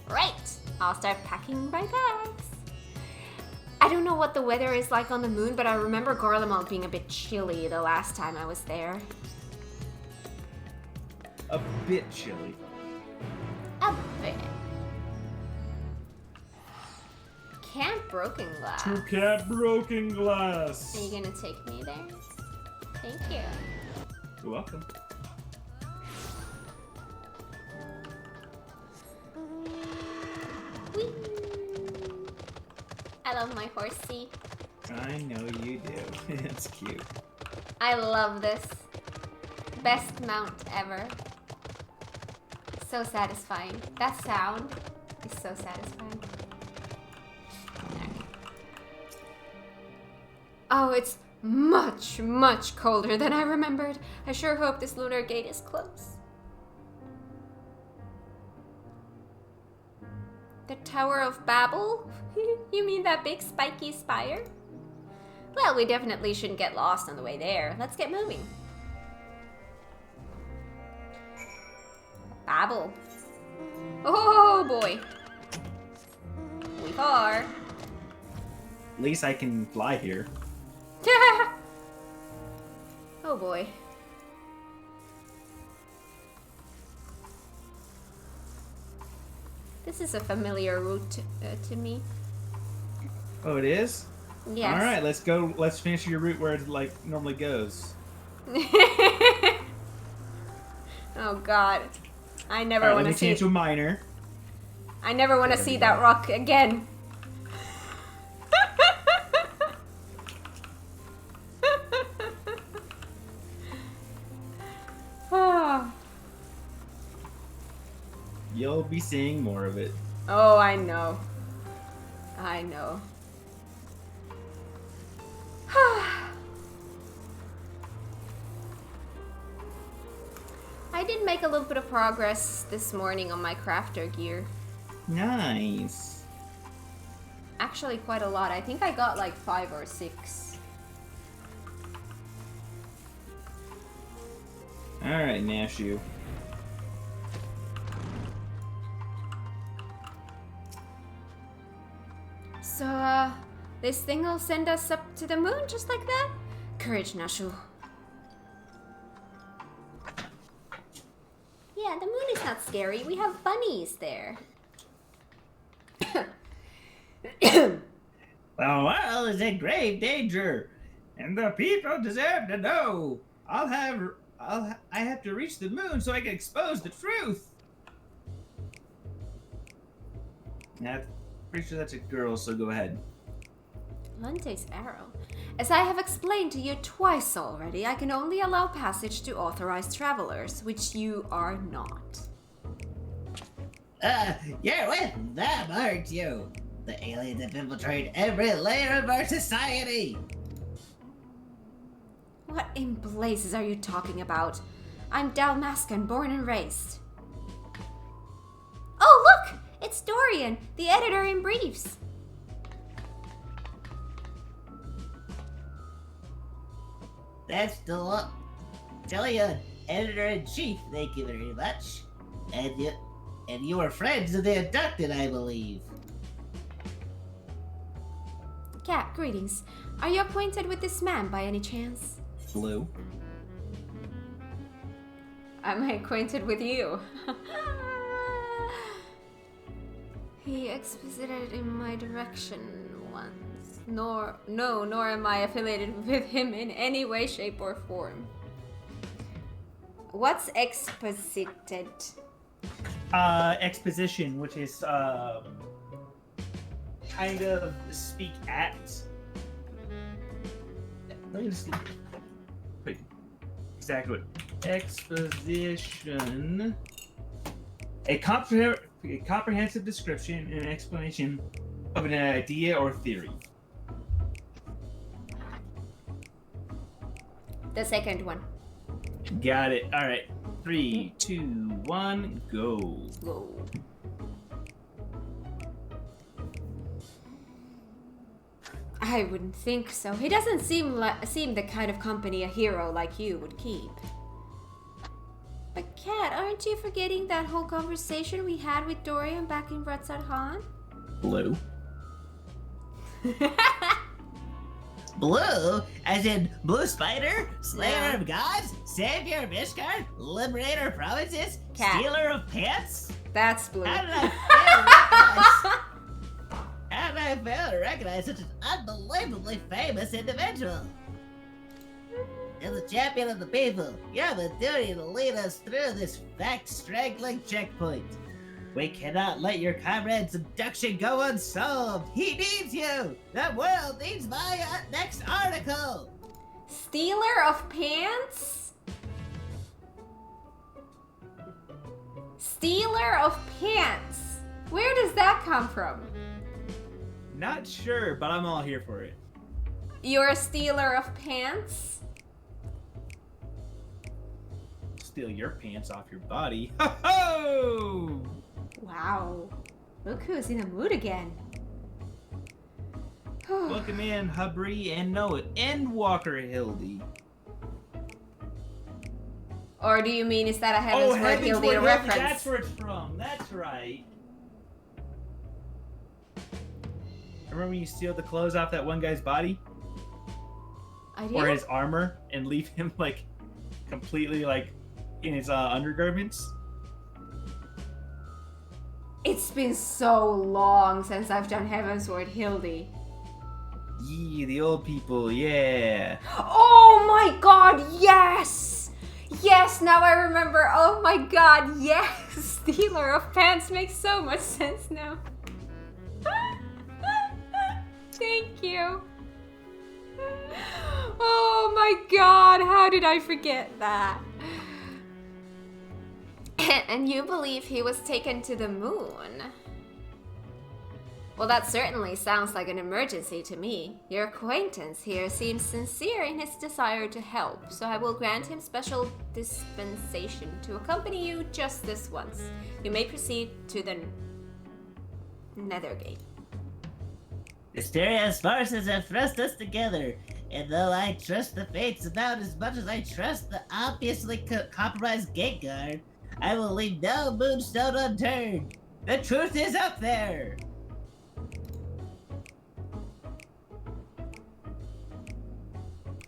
Speaker 1: Right, I'll start packing my bags. I don't know what the weather is like on the moon, but I remember Garlemald being a bit chilly the last time I was there.
Speaker 2: A bit chilly.
Speaker 1: A bit. Camp Broken Glass.
Speaker 5: To Camp Broken Glass.
Speaker 1: Are you gonna take me there? Thank you.
Speaker 2: You're welcome.
Speaker 1: Whee! I love my horsey.
Speaker 2: I know you do. It's cute.
Speaker 1: I love this. Best mount ever. So satisfying. That sound is so satisfying. Oh, it's much, much colder than I remembered. I sure hope this lunar gate is close. The Tower of Babel? You mean that big spiky spire? Well, we definitely shouldn't get lost on the way there. Let's get moving. Babel. Oh boy. We far.
Speaker 2: At least I can fly here.
Speaker 1: Oh boy. This is a familiar route to me.
Speaker 2: Oh, it is?
Speaker 1: Yes.
Speaker 2: All right, let's go. Let's finish your route where it like normally goes.
Speaker 1: Oh god. I never
Speaker 2: All right,
Speaker 1: want
Speaker 2: let
Speaker 1: to
Speaker 2: me
Speaker 1: see
Speaker 2: change to a minor.
Speaker 1: I never want to
Speaker 2: There
Speaker 1: see
Speaker 2: we
Speaker 1: that
Speaker 2: go.
Speaker 1: rock again. Oh.
Speaker 2: You'll be seeing more of it.
Speaker 1: Oh, I know. I know. I did make a little bit of progress this morning on my crafter gear.
Speaker 2: Nice.
Speaker 1: Actually, quite a lot. I think I got like 5 or 6.
Speaker 2: All right, Nashu.
Speaker 1: So, this thing will send us up to the moon just like that? Courage, Nashu. Yeah, the moon is not scary. We have bunnies there.
Speaker 3: The world is in grave danger, and the people deserve to know. I have to reach the moon so I can expose the truth.
Speaker 2: I'm pretty sure that's a girl, so go ahead.
Speaker 1: Lante's arrow. As I have explained to you twice already, I can only allow passage to authorized travelers, which you are not.
Speaker 3: You're with them, aren't you? The aliens have infiltrated every layer of our society.
Speaker 1: What in blazes are you talking about? I'm Dalmascan, born and raised. Oh, look! It's Dorian, the editor in briefs.
Speaker 3: That's Delia, editor-in-chief. Thank you very much. And you were friends of the abducted, I believe.
Speaker 1: Cat, greetings. Are you acquainted with this man by any chance?
Speaker 2: Blue.
Speaker 1: Am I acquainted with you? He exposited in my direction once. Nor am I affiliated with him in any way, shape, or form. What's exposited?
Speaker 2: Exposition, which is kind of speak at. Let me just wait. Exactly what exposition. A comprehensive description and explanation of an idea or theory.
Speaker 1: The second one.
Speaker 2: Got it. All right. 3, 2, 1, go.
Speaker 1: Go. I wouldn't think so. He doesn't seem the kind of company a hero like you would keep. But Kat, aren't you forgetting that whole conversation we had with Dorian back in Rutsat Han?
Speaker 2: Blue.
Speaker 3: Blue? As in Blue Spider? Slayer of gods? Savior of Ishgard? Liberator of provinces?
Speaker 1: Cat.
Speaker 3: Stealer of pants?
Speaker 1: That's blue.
Speaker 3: How did I fail to recognize such an unbelievably famous individual? As the champion of the people, you have a duty to lead us through this fact-strangling checkpoint. We cannot let your comrade's abduction go unsolved. He needs you. The world needs my next article.
Speaker 1: Stealer of pants? Stealer of pants. Where does that come from?
Speaker 2: Not sure, but I'm all here for it.
Speaker 1: You're a stealer of pants?
Speaker 2: Steal your pants off your body. Ho ho!
Speaker 1: Wow. Look who's in the mood again.
Speaker 2: Welcome in, Hubry, and know it. Endwalker, Hildy.
Speaker 1: Or do you mean is that a Heaven's Word
Speaker 2: Heaven's
Speaker 1: Hildy
Speaker 2: Word
Speaker 1: a
Speaker 2: Hildy,
Speaker 1: reference?
Speaker 2: that's where it's from. That's right. Remember when you steal the clothes off that one guy's body?
Speaker 1: I
Speaker 2: Or
Speaker 1: do?
Speaker 2: his armor and leave him, like, completely, like, in his undergarments?
Speaker 1: It's been so long since I've done Heaven's Word Hildy.
Speaker 2: Yee, the old people, yeah.
Speaker 1: Oh my god, yes! Yes, now I remember. Oh my god, yes! Stealer of pants makes so much sense now. Thank you. Oh my god, how did I forget that? And you believe he was taken to the moon? Well, that certainly sounds like an emergency to me. Your acquaintance here seems sincere in his desire to help, so I will grant him special dispensation to accompany you just this once. You may proceed to the Nethergate.
Speaker 3: Mysterious forces have thrust us together, and though I trust the fates about as much as I trust the obviously compromised gate guard, I will leave no moonstone unturned. The truth is up there.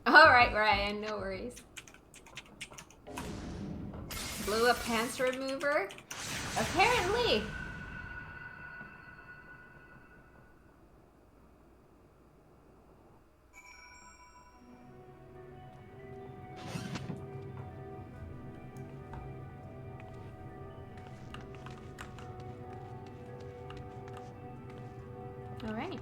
Speaker 1: Alright, Ryan, no worries. Blew a pants remover? Apparently. Alright.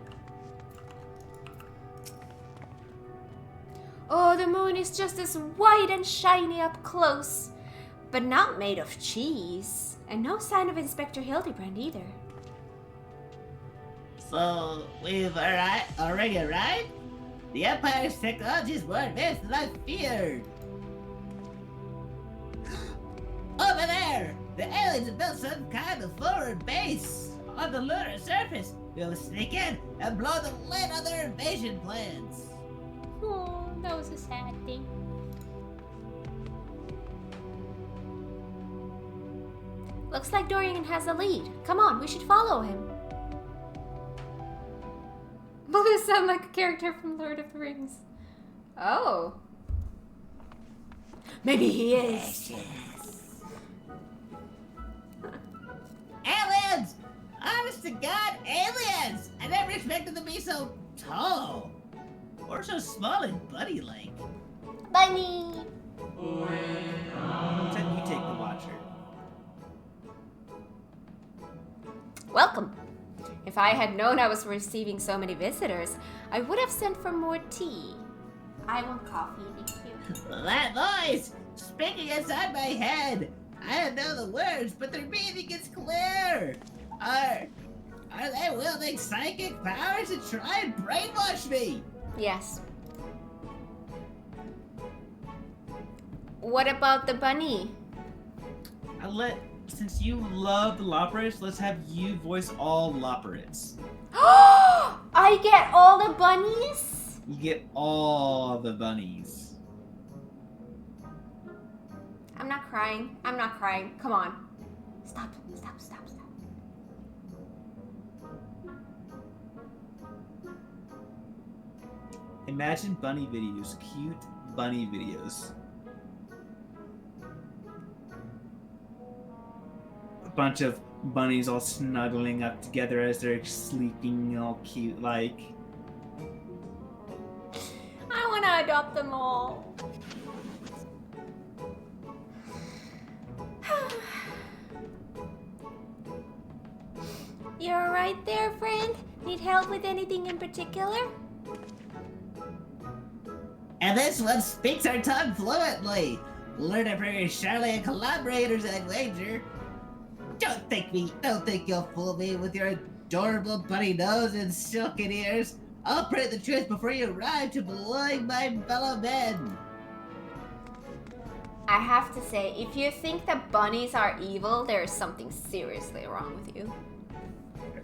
Speaker 1: Oh, the moon is just as white and shiny up close, but not made of cheese. And no sign of Inspector Hildibrand either.
Speaker 3: So, we've already arrived? The Empire's technology is more advanced than I feared. Over there! The aliens have built some kind of forward base on the lunar surface. We'll sneak in and blow the lid on their invasion plans.
Speaker 1: Oh, that was a sad thing. Looks like Dorian has a lead. Come on, we should follow him. Blue sound like a character from Lord of the Rings. Oh. Maybe he is.
Speaker 3: Aliens! Honest to God, aliens! I never expected them to be so tall. Or so small and buddy-like.
Speaker 1: Bunny.
Speaker 2: Instead, you take the watcher.
Speaker 1: Welcome. If I had known I was receiving so many visitors, I would have sent for more tea. I want coffee, thank you.
Speaker 3: That voice! Speaking inside my head! I don't know the words, but their meaning is clear! Are they wielding psychic powers to try and brainwash me?
Speaker 1: Yes. What about the bunny?
Speaker 2: Since you love the Loporrits, let's have you voice all Loporrits.
Speaker 1: I get all the bunnies?
Speaker 2: You get all the bunnies.
Speaker 1: I'm not crying. I'm not crying. Come on. Stop.
Speaker 2: Imagine bunny videos, cute bunny videos. A bunch of bunnies all snuggling up together as they're sleeping all cute like.
Speaker 1: I want to adopt them all. You're right there, friend? Need help with anything in particular?
Speaker 3: And this one speaks our tongue fluently. Learn it from your Charlie collaborators, I wager. Don't think you'll fool me with your adorable bunny nose and silken ears. I'll print the truth before you arrive to blowing my fellow men.
Speaker 1: I have to say, if you think that bunnies are evil, there's something seriously wrong with you.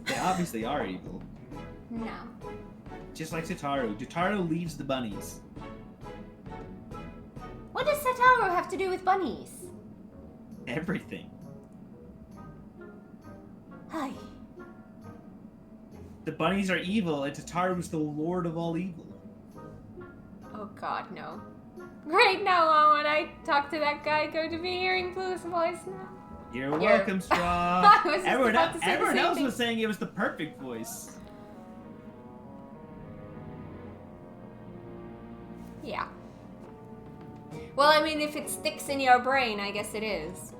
Speaker 2: They obviously are evil.
Speaker 1: No.
Speaker 2: Just like Tataru. Tataru leaves the bunnies.
Speaker 1: What does Satoru have to do with bunnies?
Speaker 2: Everything.
Speaker 1: Hi.
Speaker 2: The bunnies are evil, and Tataru's the lord of all evil.
Speaker 1: Oh god, no. Great, now when I talk to that guy, going to be hearing Blue's voice now.
Speaker 2: You're welcome, Straw.
Speaker 1: I was just about to say the
Speaker 2: Everyone
Speaker 1: same
Speaker 2: else
Speaker 1: thing.
Speaker 2: was saying it was the perfect voice.
Speaker 1: Yeah. Well, I mean, if it sticks in your brain, I guess it is.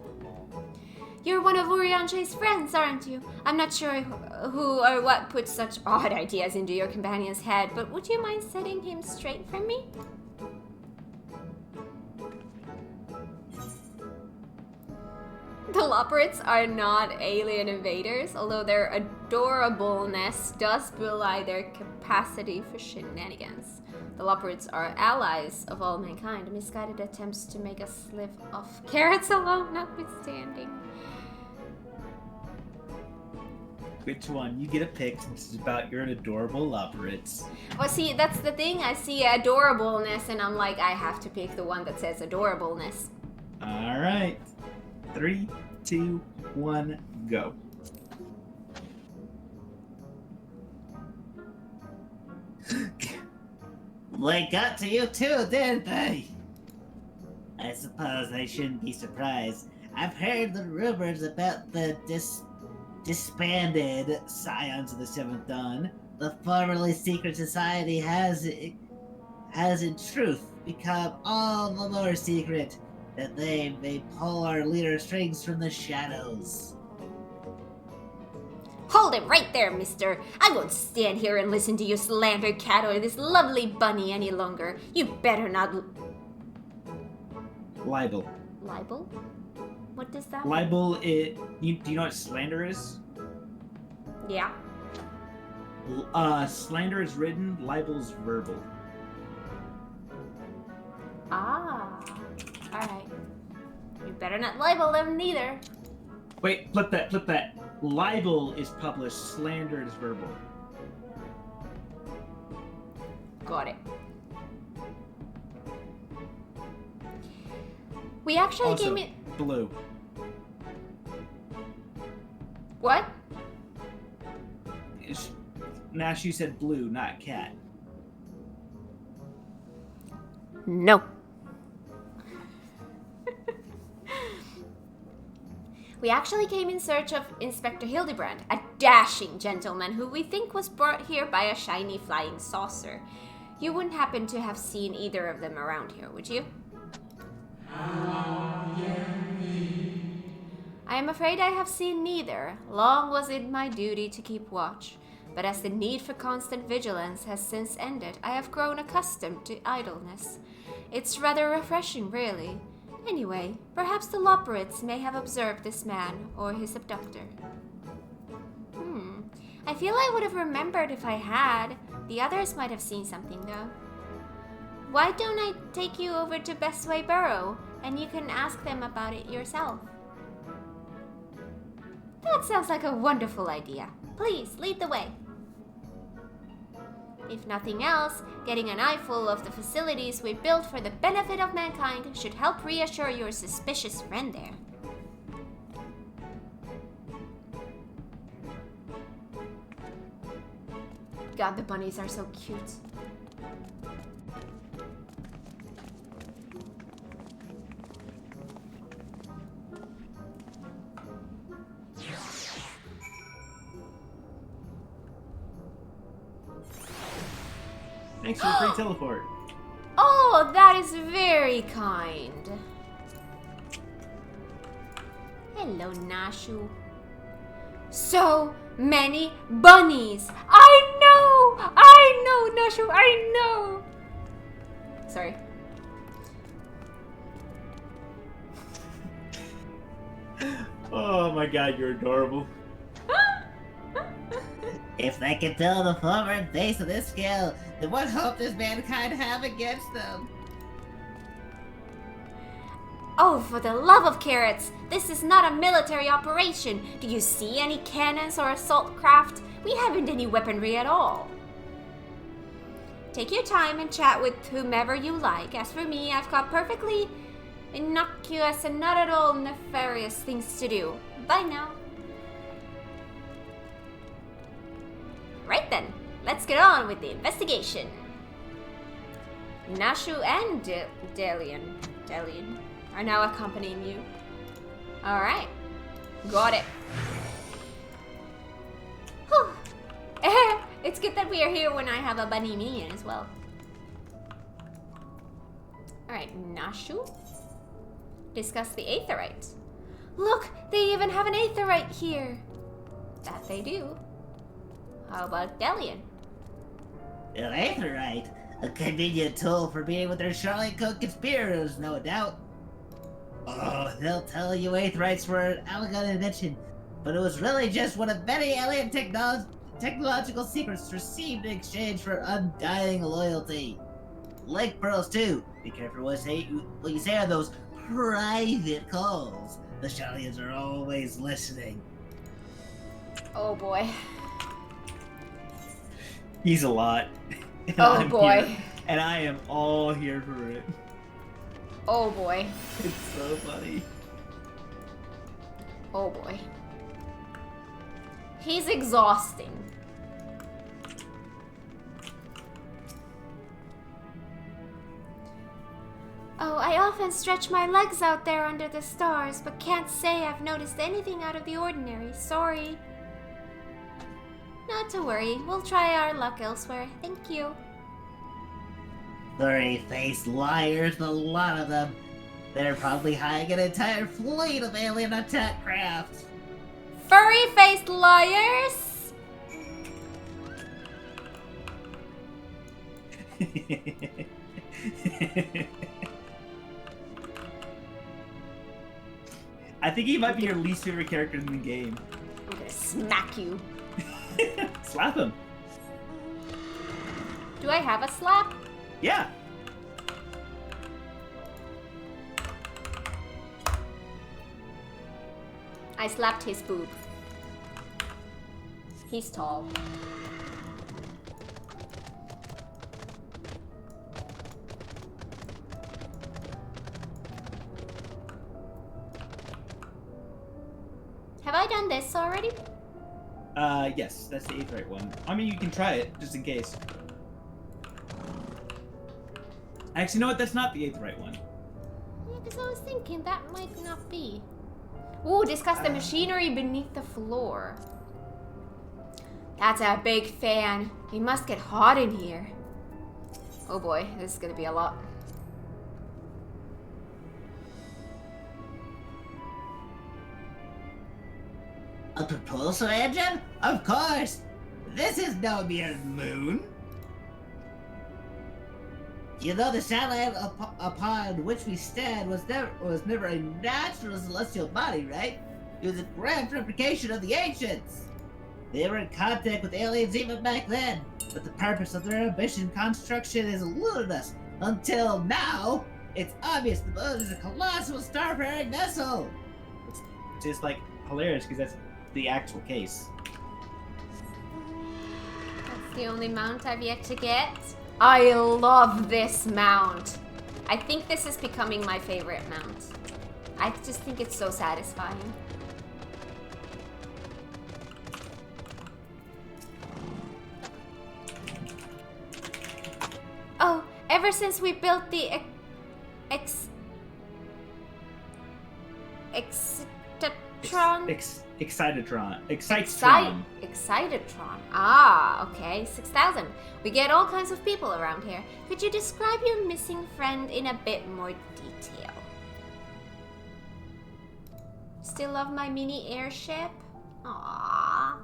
Speaker 1: You're one of Urianche's friends, aren't you? I'm not sure who or what put such odd ideas into your companion's head, but would you mind setting him straight for me? The Loporrits are not alien invaders, although their adorableness does belie their capacity for shenanigans. The Loporrits are allies of all mankind, misguided attempts to make us live off carrots alone notwithstanding.
Speaker 2: Which one? You get a pick since it's about your adorable Loporrits.
Speaker 1: Well, see, that's the thing. I see adorableness, and I'm like, I have to pick the one that says adorableness.
Speaker 2: Alright. 3, 2, 1, go.
Speaker 3: They got to you too, didn't they? I suppose I shouldn't be surprised. I've heard the rumors about the disbanded Scions of the Seventh Dawn. The formerly secret society has in truth become all the more secret, that they may pull our leader strings from the shadows.
Speaker 1: Hold it right there, mister. I won't stand here and listen to you slander Cat or this lovely bunny any longer. You better not...
Speaker 2: Libel.
Speaker 1: Libel? What does that mean?
Speaker 2: Libel, do you know what slander is?
Speaker 1: Yeah.
Speaker 2: Slander is written, libel's verbal.
Speaker 1: Ah. Alright. You better not libel them neither.
Speaker 2: Wait, flip that. Libel is published, slander is verbal.
Speaker 1: Got it. We actually
Speaker 2: Also,
Speaker 1: came in...
Speaker 2: blue.
Speaker 1: What?
Speaker 2: Nash, you said blue, not cat.
Speaker 1: No. We actually came in search of Inspector Hildibrand, a dashing gentleman who we think was brought here by a shiny flying saucer. You wouldn't happen to have seen either of them around here, would you? I am afraid I have seen neither. Long was it my duty to keep watch, but as the need for constant vigilance has since ended, I have grown accustomed to idleness. It's rather refreshing, really. Anyway, perhaps the Loperids may have observed this man or his abductor. I feel I would have remembered if I had. The others might have seen something, though. Why don't I take you over to Bestway Burrow, and you can ask them about it yourself? That sounds like a wonderful idea. Please, lead the way. If nothing else, getting an eyeful of the facilities we built for the benefit of mankind should help reassure your suspicious friend there. God, the bunnies are so cute.
Speaker 2: Thanks for the free teleport.
Speaker 1: Oh, that is very kind. Hello, Nashu. So many bunnies. I know, Nashu, I know. Sorry.
Speaker 2: Oh my god, you're adorable.
Speaker 3: If they can tell the forward face of this skill, then what hope does mankind have against them?
Speaker 1: Oh, for the love of carrots! This is not a military operation. Do you see any cannons or assault craft? We haven't any weaponry at all. Take your time and chat with whomever you like. As for me, I've got perfectly innocuous and not at all nefarious things to do. Bye now. Right then, let's get on with the investigation. Nashu and Delian are now accompanying you. Alright, got it. Whew. It's good that we are here when I have a bunny minion as well. Alright, Nashu. Discuss the Aetherite. Look, they even have an Aetherite here. That they do. How about Delian?
Speaker 3: An Aetherite, a convenient tool for being with their Charlie Cook conspirators, no doubt. Oh, they'll tell you Aetherites were an Algon invention, but it was really just one of many alien technological secrets received in exchange for undying loyalty. Lake pearls too. Be careful what you say on those private calls. The Charlians are always listening.
Speaker 1: Oh boy.
Speaker 2: He's a lot. And
Speaker 1: Oh
Speaker 2: I'm
Speaker 1: boy.
Speaker 2: here, and I am all here for it.
Speaker 1: Oh boy.
Speaker 2: It's so funny.
Speaker 1: Oh boy. He's exhausting. Oh, I often stretch my legs out there under the stars, but can't say I've noticed anything out of the ordinary. Sorry. Not to worry. We'll try our luck elsewhere. Thank you.
Speaker 3: Furry-faced liars, a lot of them. They're probably hiring an entire fleet of alien attack craft.
Speaker 1: Furry-faced liars!
Speaker 2: I think he might be your least favorite character in the game.
Speaker 1: I'm gonna smack you.
Speaker 2: Slap him.
Speaker 1: Do I have a slap?
Speaker 2: Yeah.
Speaker 1: I slapped his boob. He's tall. Have I done this already?
Speaker 2: Yes, that's the Aetherite one. I mean, you can try it, just in case. Actually, you know what? That's not the Aetherite one.
Speaker 1: Yeah, because I was thinking that might not be. Ooh, discuss the machinery beneath the floor. That's a big fan. It must get hot in here. Oh boy, this is gonna be a lot.
Speaker 3: A propulsion engine? Of course! This is no mere moon! You know, the satellite upon which we stand was never a natural celestial body, right? It was a grand replication of the ancients! They were in contact with aliens even back then, but the purpose of their ambition construction is eluded us. Until now, it's obvious the moon is a colossal starfaring vessel!
Speaker 2: It's just like hilarious because that's the actual case.
Speaker 1: That's the only mount I've yet to get. I love this mount. I think this is becoming my favorite mount. I just think it's so satisfying. Oh, ever since we built the Excitatron?
Speaker 2: Excitron.
Speaker 1: Excitatron. Ah, okay. 6,000. We get all kinds of people around here. Could you describe your missing friend in a bit more detail? Still love my mini airship? Aww.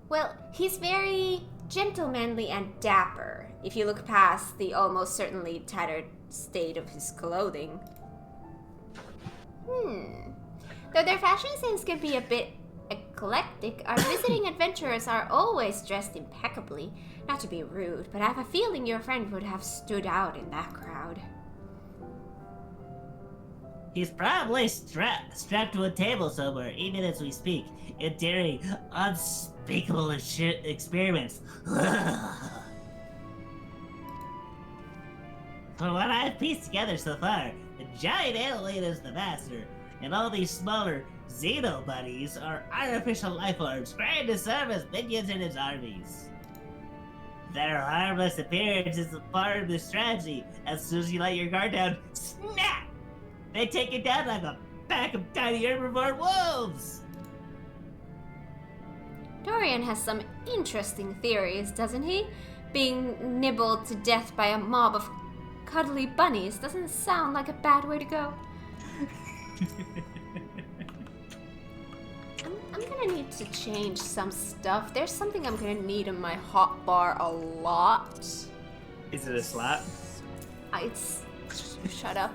Speaker 1: Well, he's very gentlemanly and dapper, if you look past the almost certainly tattered state of his clothing. Though their fashion sense can be a bit eclectic, our visiting adventurers are always dressed impeccably. Not to be rude, but I have a feeling your friend would have stood out in that crowd.
Speaker 3: He's probably strapped to a table somewhere, even as we speak, enduring unspeakable experiments. From what I've pieced together so far, the giant alien is the master, and all these smaller Xeno buddies are artificial life forms trying to serve as minions in his armies. Their harmless appearance is a part of the strategy. As soon as you let your guard down, snap! They take it down like a pack of tiny herbivore wolves!
Speaker 1: Dorian has some interesting theories, doesn't he? Being nibbled to death by a mob of cuddly bunnies doesn't sound like a bad way to go. I'm gonna need to change some stuff. There's something I'm gonna need in my hotbar a lot.
Speaker 2: Is it a slap?
Speaker 1: It's... Shut up.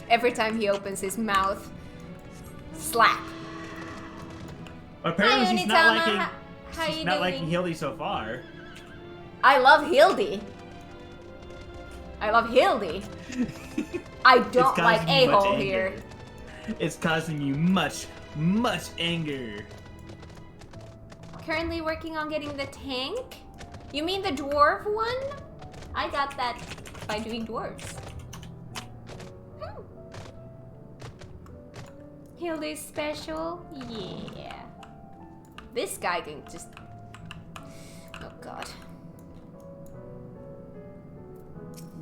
Speaker 1: Every time he opens his mouth, slap.
Speaker 2: Apparently
Speaker 1: Hi,
Speaker 2: she's not
Speaker 1: Unitama.
Speaker 2: liking.
Speaker 1: How
Speaker 2: She's
Speaker 1: you
Speaker 2: not
Speaker 1: doing?
Speaker 2: liking Hildy so far.
Speaker 1: I love Hildy. I love Hildy. I don't like
Speaker 2: causing you much
Speaker 1: a-hole
Speaker 2: anger.
Speaker 1: here.
Speaker 2: It's causing you much anger.
Speaker 1: Currently working on getting the tank? You mean the dwarf one? I got that by doing dwarves. Hildy's special? Yeah. This guy can just... Oh god.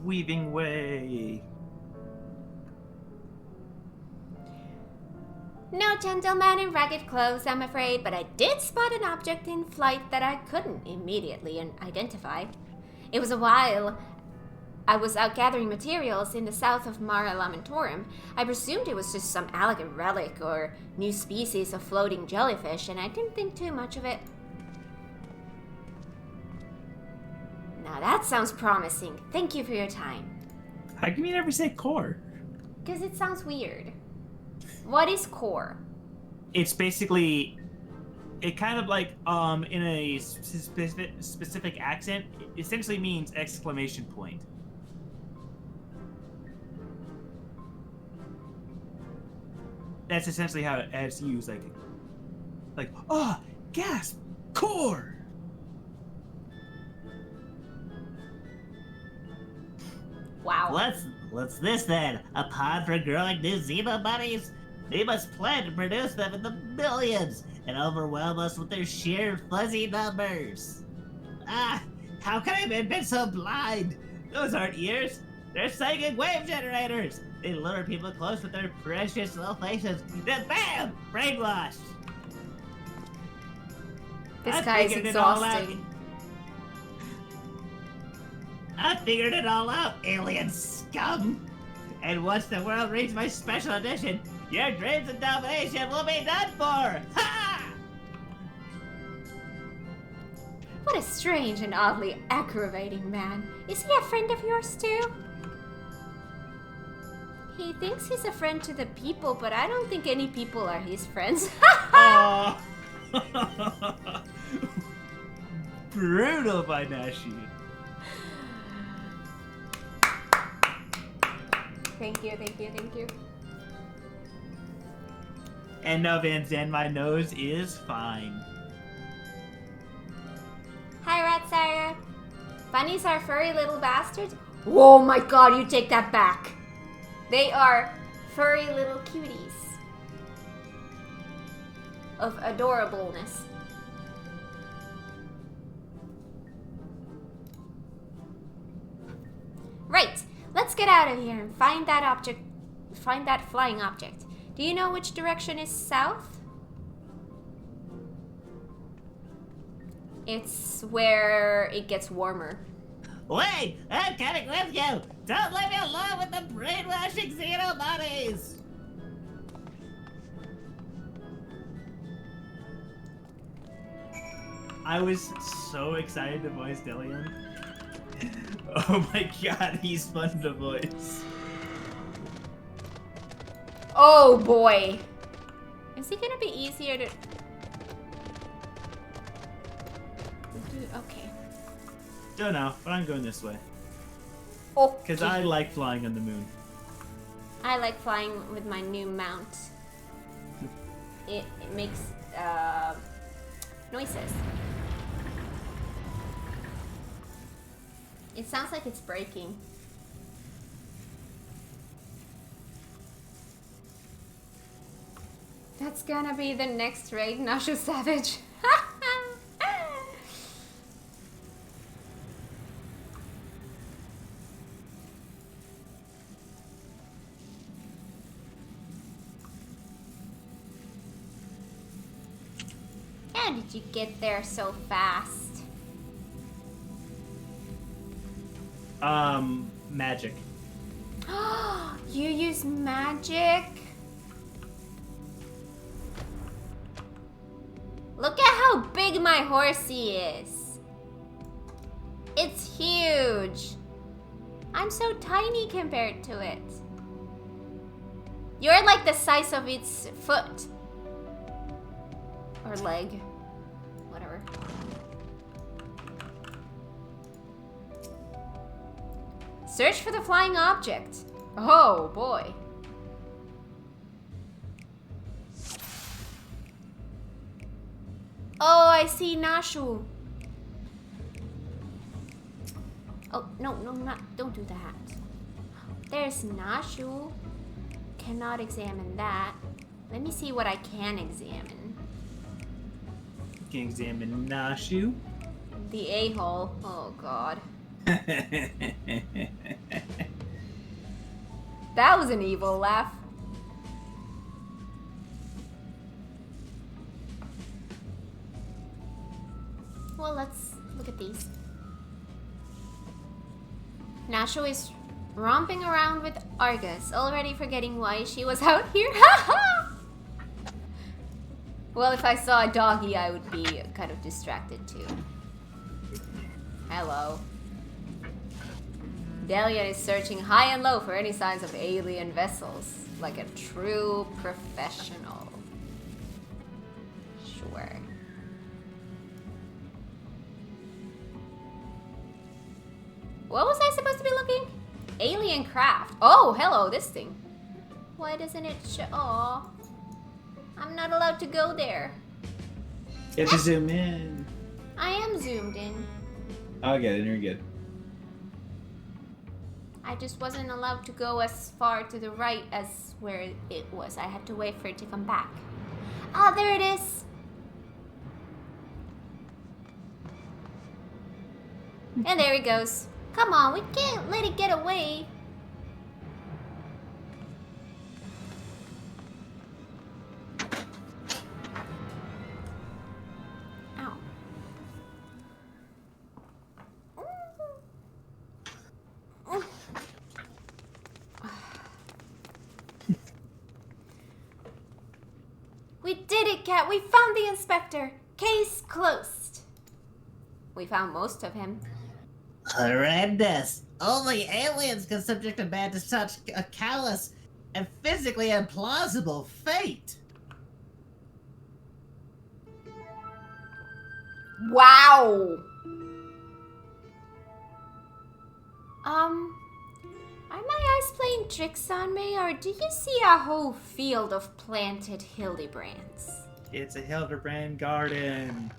Speaker 2: Weaving way.
Speaker 1: No gentleman in ragged clothes, I'm afraid, but I did spot an object in flight that I couldn't immediately identify. It was a while I was out gathering materials in the south of Mare Lamentorum. I presumed it was just some elegant relic or new species of floating jellyfish, and I didn't think too much of it. Now that sounds promising. Thank you for your time.
Speaker 2: How come you never say core?
Speaker 1: Because it sounds weird. What is core?
Speaker 2: It's basically, it kind of like in a specific accent, it essentially means exclamation point. That's essentially how it's used, like, oh, gasp, core.
Speaker 1: Wow.
Speaker 3: What's this then? A pod for growing new Xeno buddies? They must plan to produce them in the millions and overwhelm us with their sheer fuzzy numbers. Ah, how can I have been so blind? Those aren't ears. They're psychic wave generators. They lure people close with their precious little faces. Then bam! Brainwashed.
Speaker 1: This
Speaker 3: I
Speaker 1: guy is
Speaker 3: figured it all out.
Speaker 1: exhausting.
Speaker 3: I figured it all out, alien scum. And once the world reads my special edition, your dreams of domination will be done for. Ha!
Speaker 1: What a strange and oddly aggravating man. Is he a friend of yours too? He thinks he's a friend to the people, but I don't think any people are his friends.
Speaker 2: Aw. Brutal by Nashi.
Speaker 1: Thank you, thank you, thank you.
Speaker 2: And no, Van Zandt, my nose is fine.
Speaker 1: Hi, Ratsire. Bunnies are furry little bastards? Oh my god, you take that back. They are furry little cuties of adorableness. Right, let's get out of here and find that object, find that flying object. Do you know which direction is south? It's where it gets warmer.
Speaker 3: Wait, I'm coming with you. Don't leave me alone with the brainwashing xeno bodies.
Speaker 2: I was so excited to voice Delian. Oh my god, he's fun to voice.
Speaker 1: Oh boy. Is it gonna be easier to... Okay.
Speaker 2: Don't know, but I'm going this way.
Speaker 1: Okay.
Speaker 2: Because I like flying on the moon.
Speaker 1: I like flying with my new mount. It makes noises. It sounds like it's breaking. That's gonna be the next raid, Nashu Savage. How did you get there so fast?
Speaker 2: Magic.
Speaker 1: You use magic? Look at how big my horsey is. It's huge. I'm so tiny compared to it. You're like the size of its foot. Or leg. Whatever. Search for the flying object. Oh boy. Oh, I see Nashu. Oh, no, don't do that. There's Nashu. Cannot examine that. Let me see what I can examine.
Speaker 2: You can examine Nashu.
Speaker 1: The a-hole. Oh, God. That was an evil laugh. Well, let's look at these. Nashu is romping around with Argus, already forgetting why she was out here. Well, if I saw a doggy, I would be kind of distracted too. Hello. Delia is searching high and low for any signs of alien vessels, like a true professional. Sure. What was I supposed to be looking? Alien craft. Oh, hello, this thing. Why doesn't it show? Aw. I'm not allowed to go there.
Speaker 4: You have to zoom in.
Speaker 1: I am zoomed in.
Speaker 4: I'll get it. You're good.
Speaker 1: I just wasn't allowed to go as far to the right as where it was. I had to wait for it to come back. Ah, there it is. And there he goes. Come on, we can't let it get away. Ow. MagiKat, we found the inspector. Case closed. We found most of him.
Speaker 3: Horrendous. Only aliens can subject a man to such a callous and physically implausible fate.
Speaker 1: Wow. Are my eyes playing tricks on me, or do you see a whole field of planted Hildibrands?
Speaker 2: It's a Hildibrand garden.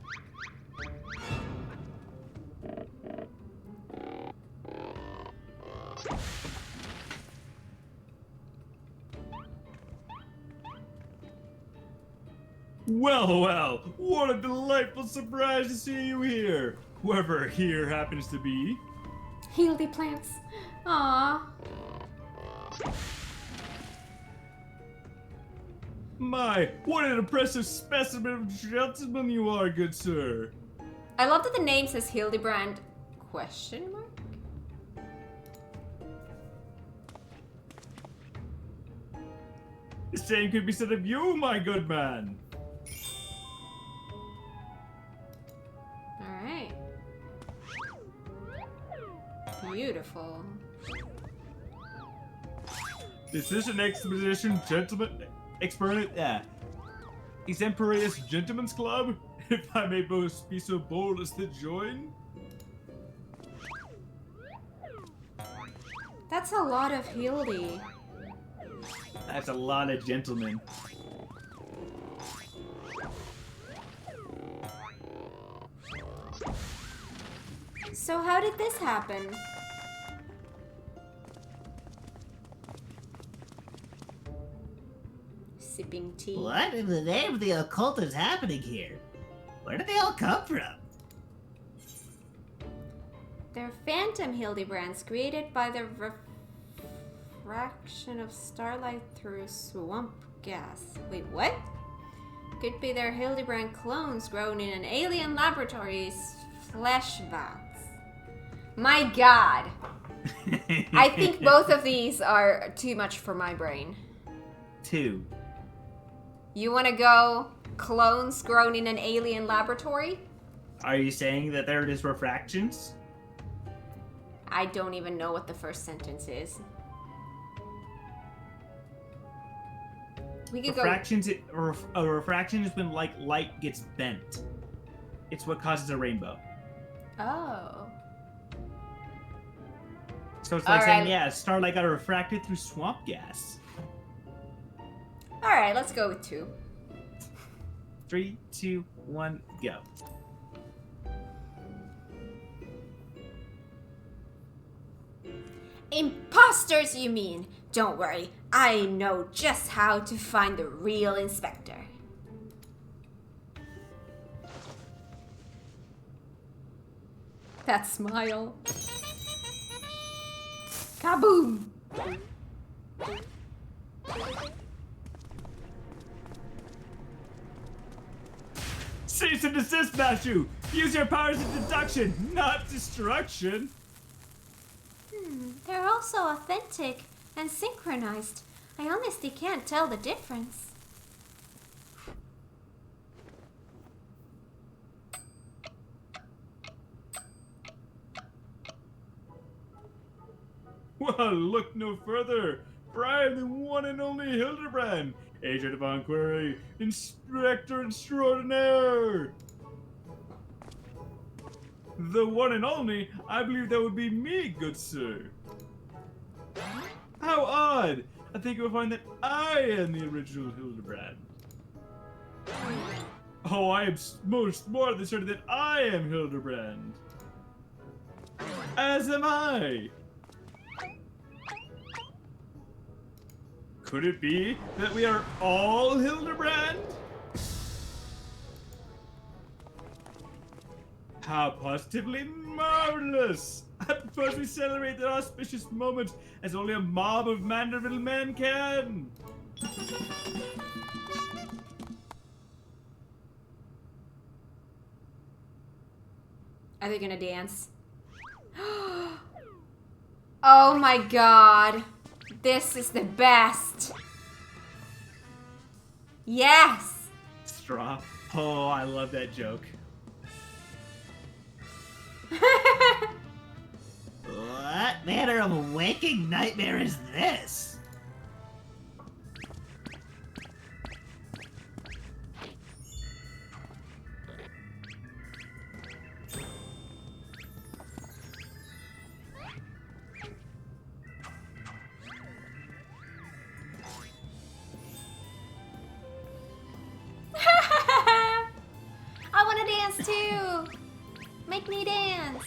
Speaker 5: Well, well, what a delightful surprise to see you here, whoever here happens to be.
Speaker 1: Hildy plants. Aww.
Speaker 5: My, what an impressive specimen of gentleman you are, good sir.
Speaker 1: I love that the name says Hildibrand question mark?
Speaker 5: The same could be said of you, my good man.
Speaker 1: Alright. Beautiful.
Speaker 5: Is this an exposition gentleman exemplarious gentleman's club? If I may both be so bold as to join?
Speaker 1: That's a lot of Hildy.
Speaker 2: That's a lot of gentlemen.
Speaker 1: So how did this happen? Sipping tea.
Speaker 3: What in the name of the occult is happening here? Where did they all come from?
Speaker 1: They're phantom Hildibrands created by the refraction of starlight through swamp gas. Wait, what? Could be their Hildibrand clones grown in an alien laboratory's flesh vats. My god! I think both of these are too much for my brain.
Speaker 2: 2.
Speaker 1: You want to go clones grown in an alien laboratory?
Speaker 2: Are you saying that there is refractions?
Speaker 1: I don't even know what the first sentence is. We could
Speaker 2: Refractions. A refraction is when light gets bent. It's what causes a rainbow.
Speaker 1: go. Oh.
Speaker 2: So it's like
Speaker 1: All
Speaker 2: saying,
Speaker 1: right.
Speaker 2: yeah, starlight got refracted through swamp gas.
Speaker 1: Alright, let's go with 2.
Speaker 2: 3, 2, 1, go.
Speaker 1: Imposters, you mean? Don't worry, I know just how to find the real inspector. That smile. Kaboom!
Speaker 5: Cease and desist, Mashu! Use your powers of deduction, not destruction!
Speaker 1: They're also authentic and synchronized. I honestly can't tell the difference.
Speaker 5: Well, look no further, for I am the one and only Hildibrand, Agent of Inquiry, Inspector Extraordinaire! The one and only, I believe that would be me, good sir. How odd! I think you'll find that I am the original Hildibrand. Oh, I am most more than certain that I am Hildibrand. As am I! Could it be that we are all Hildibrand? How positively marvelous! I propose we celebrate that auspicious moment as only a mob of Manderville men can!
Speaker 1: Are they gonna dance? Oh my god. This is the best. Yes!
Speaker 2: straw. Oh, I love that joke.
Speaker 3: What manner of waking nightmare is this?
Speaker 1: I want to dance too. Make me dance.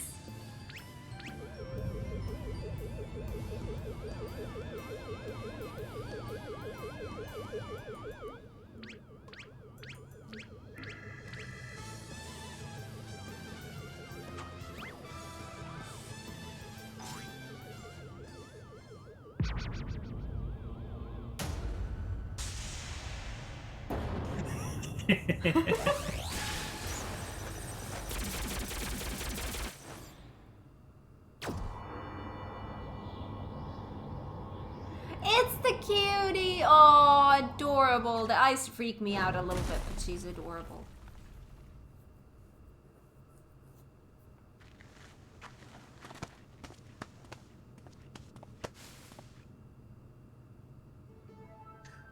Speaker 1: It's the cutie. Oh, adorable. The eyes freak me out a little bit, but she's adorable.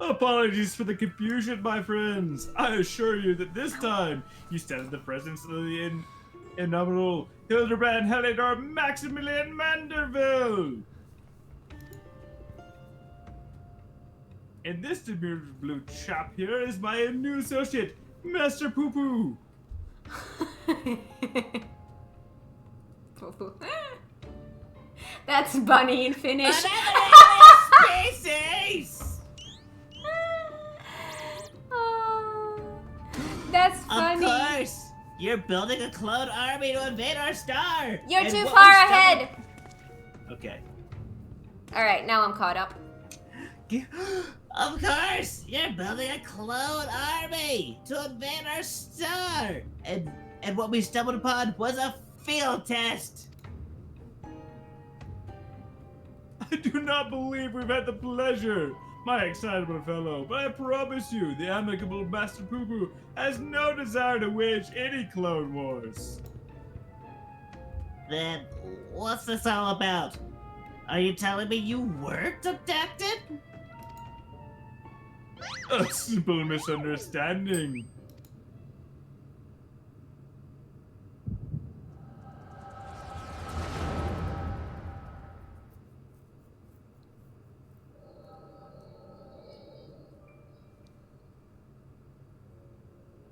Speaker 5: Apologies for the confusion, my friends. I assure you that this time you stand in the presence of the innominable Hildibrand Helidor Maximilian Manderville. And this diminutive blue chap here is my new associate, Master Poo Poo.
Speaker 1: That's Bunny in Finnish.
Speaker 3: Species!
Speaker 1: Oh, that's funny.
Speaker 3: Of course! You're building a clone army to invade our star!
Speaker 1: You're
Speaker 3: And
Speaker 1: too
Speaker 3: what
Speaker 1: far
Speaker 3: we stumbled-
Speaker 1: ahead.
Speaker 2: Okay.
Speaker 1: Alright, now I'm caught up.
Speaker 3: Of course! You're building a clone army to invade our star! And what we stumbled upon was a field test!
Speaker 5: I do not believe we've had the pleasure, my excitable fellow, but I promise you, the amicable Master Poo Poo has no desire to wage any clone wars.
Speaker 3: Then, what's this all about? Are you telling me you weren't abducted?
Speaker 5: A simple misunderstanding.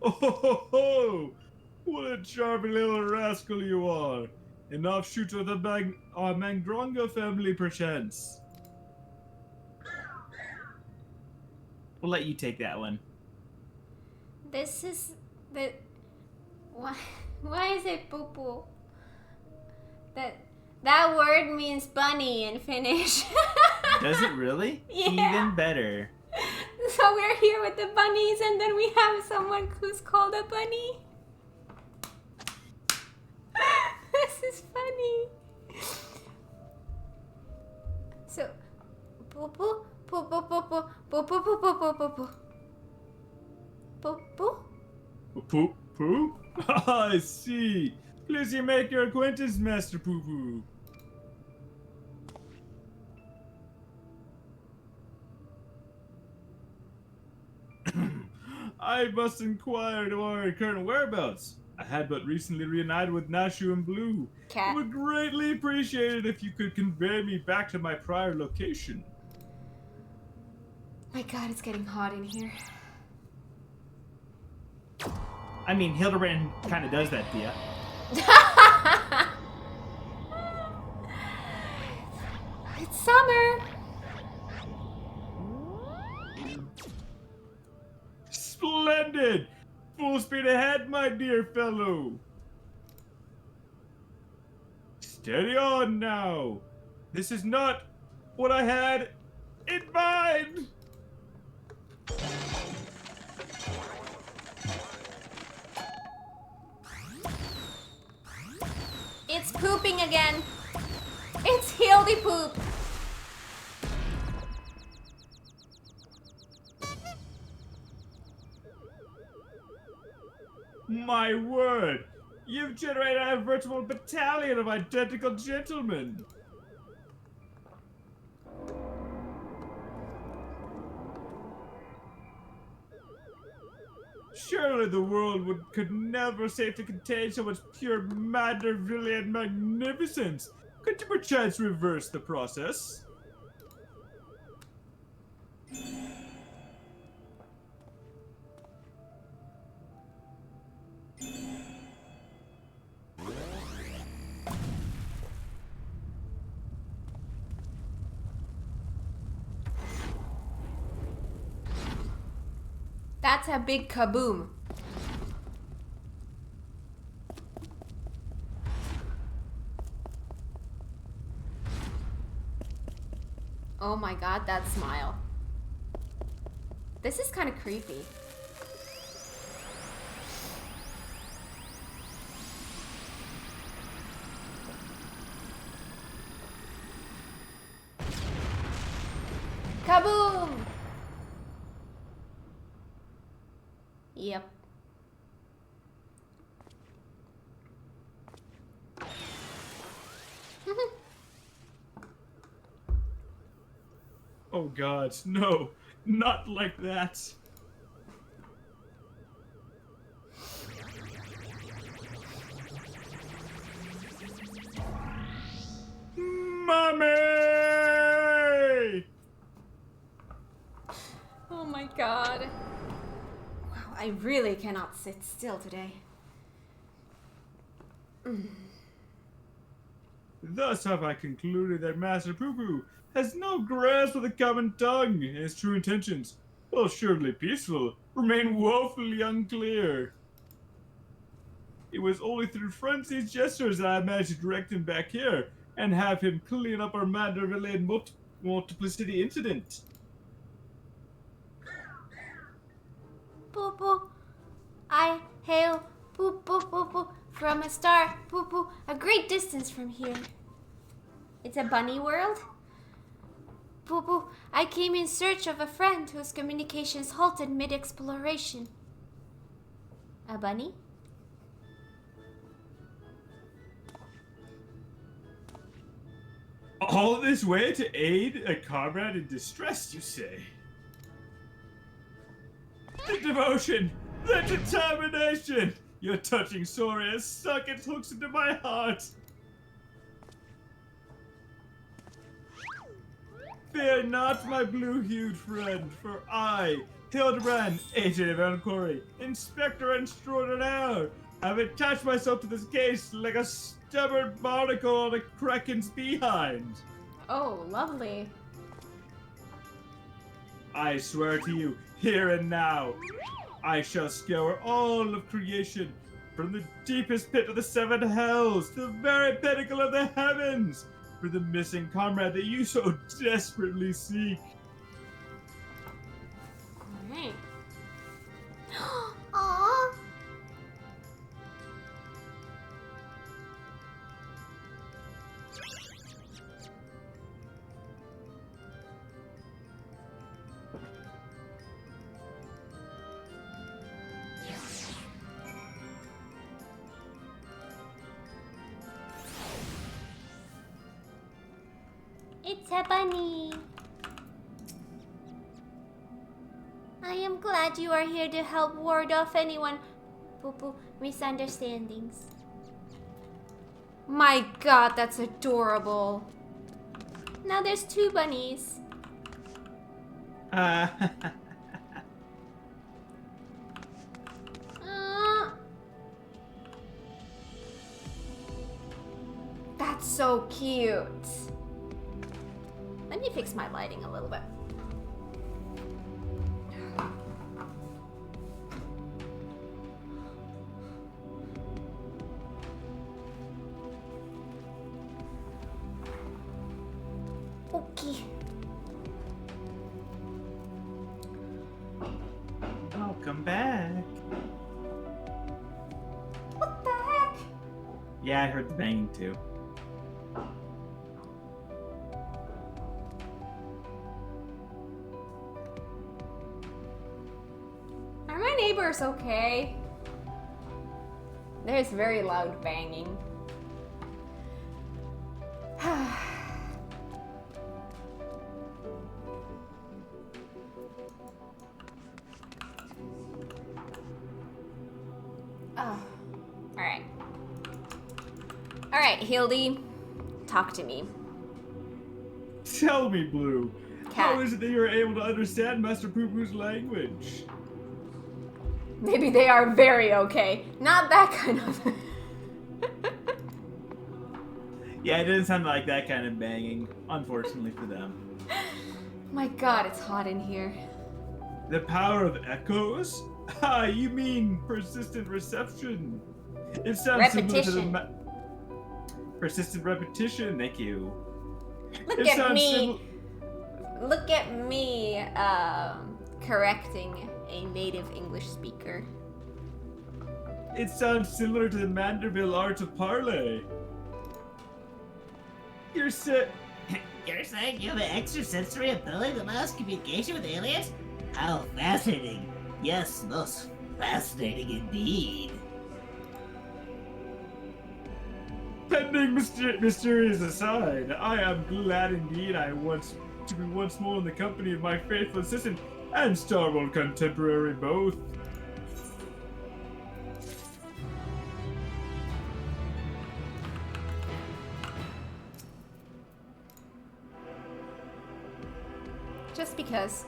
Speaker 5: Oh ho ho ho! What a charming little rascal you are! An offshoot of the Mangronga family, perchance.
Speaker 2: We'll let you take that one.
Speaker 1: This is the... Why is it poo-poo? That word means bunny in Finnish.
Speaker 2: Does it really?
Speaker 1: Yeah.
Speaker 2: Even better.
Speaker 1: So we're here with the bunnies and then we have someone who's called a bunny. This is funny. So, poo-poo, poo-poo-poo-poo, poo-poo-poo-poo-poo-poo. Poo-poo?
Speaker 5: Poo Poo? I see. Please you make your acquaintance, Master Poo Poo. I must inquire to our current whereabouts. I had but recently reunited with Nashu and Blue.
Speaker 1: Cat.
Speaker 5: I would greatly appreciate it if you could convey me back to my prior location.
Speaker 1: My god, it's getting hot in here.
Speaker 2: I mean, Hildibrand kind of does that to you.
Speaker 1: It's summer.
Speaker 5: Splendid! Full speed ahead, my dear fellow! Steady on now! This is not what I had in mind!
Speaker 1: It's pooping again. It's Hildy poop.
Speaker 5: My word! You've generated a virtual battalion of identical gentlemen! Surely the world could never safely contain so much pure Mandervillian magnificence! Could you perchance reverse the process?
Speaker 1: That's a big kaboom. Oh my god, that smile. This is kind of creepy. Kaboom! Yep.
Speaker 5: Oh god, no, not like that. Mommy!
Speaker 1: Oh my god. Wow, I really cannot sit still today.
Speaker 5: Thus have I concluded that Master Poo-Poo has no grasp of the common tongue, and his true intentions, while assuredly peaceful, remain woefully unclear. It was only through Frenzy's gestures that I managed to direct him back here, and have him clean up our Mandervillian multiplicity incident.
Speaker 1: Poo poo. I hail poo poo poo poo from a star poo poo a great distance from here. It's a bunny world? Poo poo, I came in search of a friend whose communications halted mid-exploration. A bunny?
Speaker 5: All this way to aid a comrade in distress, you say? The devotion! The determination! Your touching story has sunk its hooks into my heart! Fear not, my blue-hued friend, for I, Hildibrand, agent of Inquiry, Inspector Extraordinaire, have attached myself to this case like a stubborn barnacle on a kraken's behind.
Speaker 1: Oh, lovely.
Speaker 5: I swear to you, here and now, I shall scour all of creation, from the deepest pit of the seven hells to the very pinnacle of the heavens, for the missing comrade that you so desperately seek.
Speaker 1: Alright. Aww. It's a bunny. I am glad you are here to help ward off anyone poo-poo misunderstandings. My god, that's adorable. Now there's two bunnies. Uh, that's so cute. Let me fix my lighting a little bit. Okay.
Speaker 2: Welcome back.
Speaker 1: What the heck?
Speaker 2: Yeah, I heard the banging too.
Speaker 1: Are my neighbors okay? There's very loud banging. Oh. Alright. Alright, Hildy. Talk to me.
Speaker 5: Tell me, Blue.
Speaker 1: Cat.
Speaker 5: How is it that you're able to understand Master Poo Poo's language?
Speaker 1: Maybe they are very okay. Not that kind of...
Speaker 2: Yeah, it didn't sound like that kind of banging, unfortunately for them.
Speaker 1: My god, it's hot in here.
Speaker 5: The power of echoes? Ah, you mean persistent reception. It sounds similar to the
Speaker 1: Repetition.
Speaker 5: persistent repetition, thank you.
Speaker 1: Look
Speaker 5: It
Speaker 1: at
Speaker 5: sounds
Speaker 1: me. Look at me correcting a native English speaker.
Speaker 5: It sounds similar to the Manderville art of parley. You're sick.
Speaker 3: You're saying you have an extrasensory ability that allows communication with aliens? How fascinating. Yes, most fascinating indeed.
Speaker 5: Pending mysterious aside, I am glad indeed to be once more in the company of my faithful assistant and Star World contemporary both.
Speaker 1: Just because.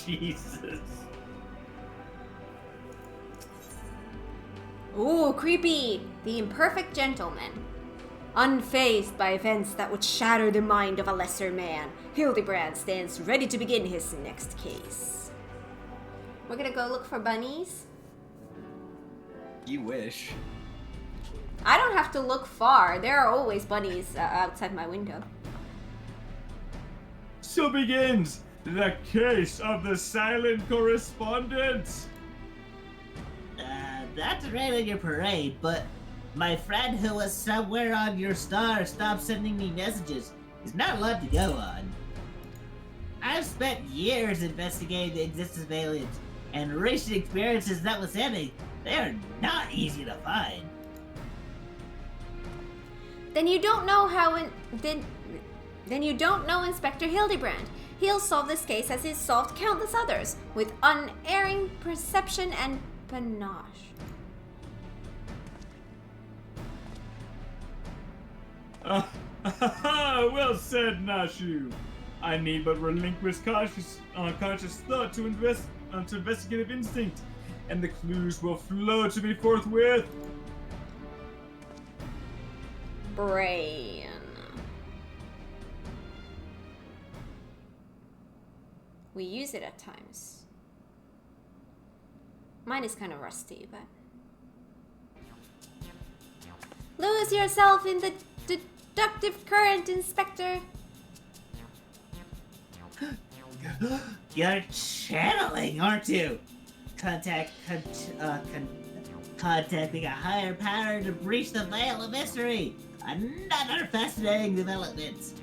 Speaker 2: Jesus.
Speaker 1: Ooh, creepy! The imperfect gentleman. Unfazed by events that would shatter the mind of a lesser man, Hildibrand stands ready to begin his next case. We're gonna go look for bunnies.
Speaker 2: You wish.
Speaker 1: I don't have to look far. There are always bunnies outside my window.
Speaker 5: So begins the case of the silent correspondent.
Speaker 3: Not to rain on your parade, but my friend who was somewhere on your star stopped sending me messages. He's not allowed to go on. I've spent years investigating the existence of aliens, and recent experiences notwithstanding, they are not easy to find.
Speaker 1: Then you don't know then you don't know Inspector Hildibrand. He'll solve this case as he's solved countless others, with unerring perception and panache.
Speaker 5: Well said, Nashu. I need but relinquish conscious thought to investigative instinct, and the clues will flow to me forthwith.
Speaker 1: Brain. We use it at times. Mine is kind of rusty, but... Lose yourself in the deductive current, Inspector.
Speaker 3: You're channeling, aren't you? Contacting a higher power to breach the veil of mystery. Another fascinating development.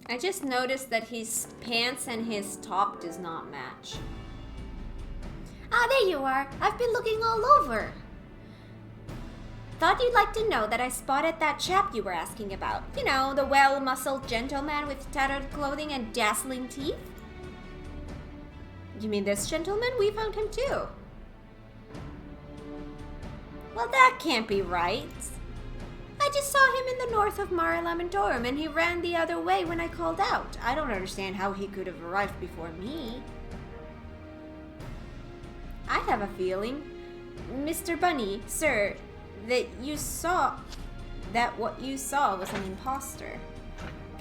Speaker 1: I just noticed that his pants and his top does not match. Ah, there you are. I've been looking all over. Thought you'd like to know that I spotted that chap you were asking about. You know, the well-muscled gentleman with tattered clothing and dazzling teeth? You mean this gentleman? We found him too. Well, that can't be right. I just saw him in the north of Mare Lamentorum, and he ran the other way when I called out. I don't understand how he could have arrived before me. I have a feeling, Mr. Bunny, sir, that what you saw was an imposter.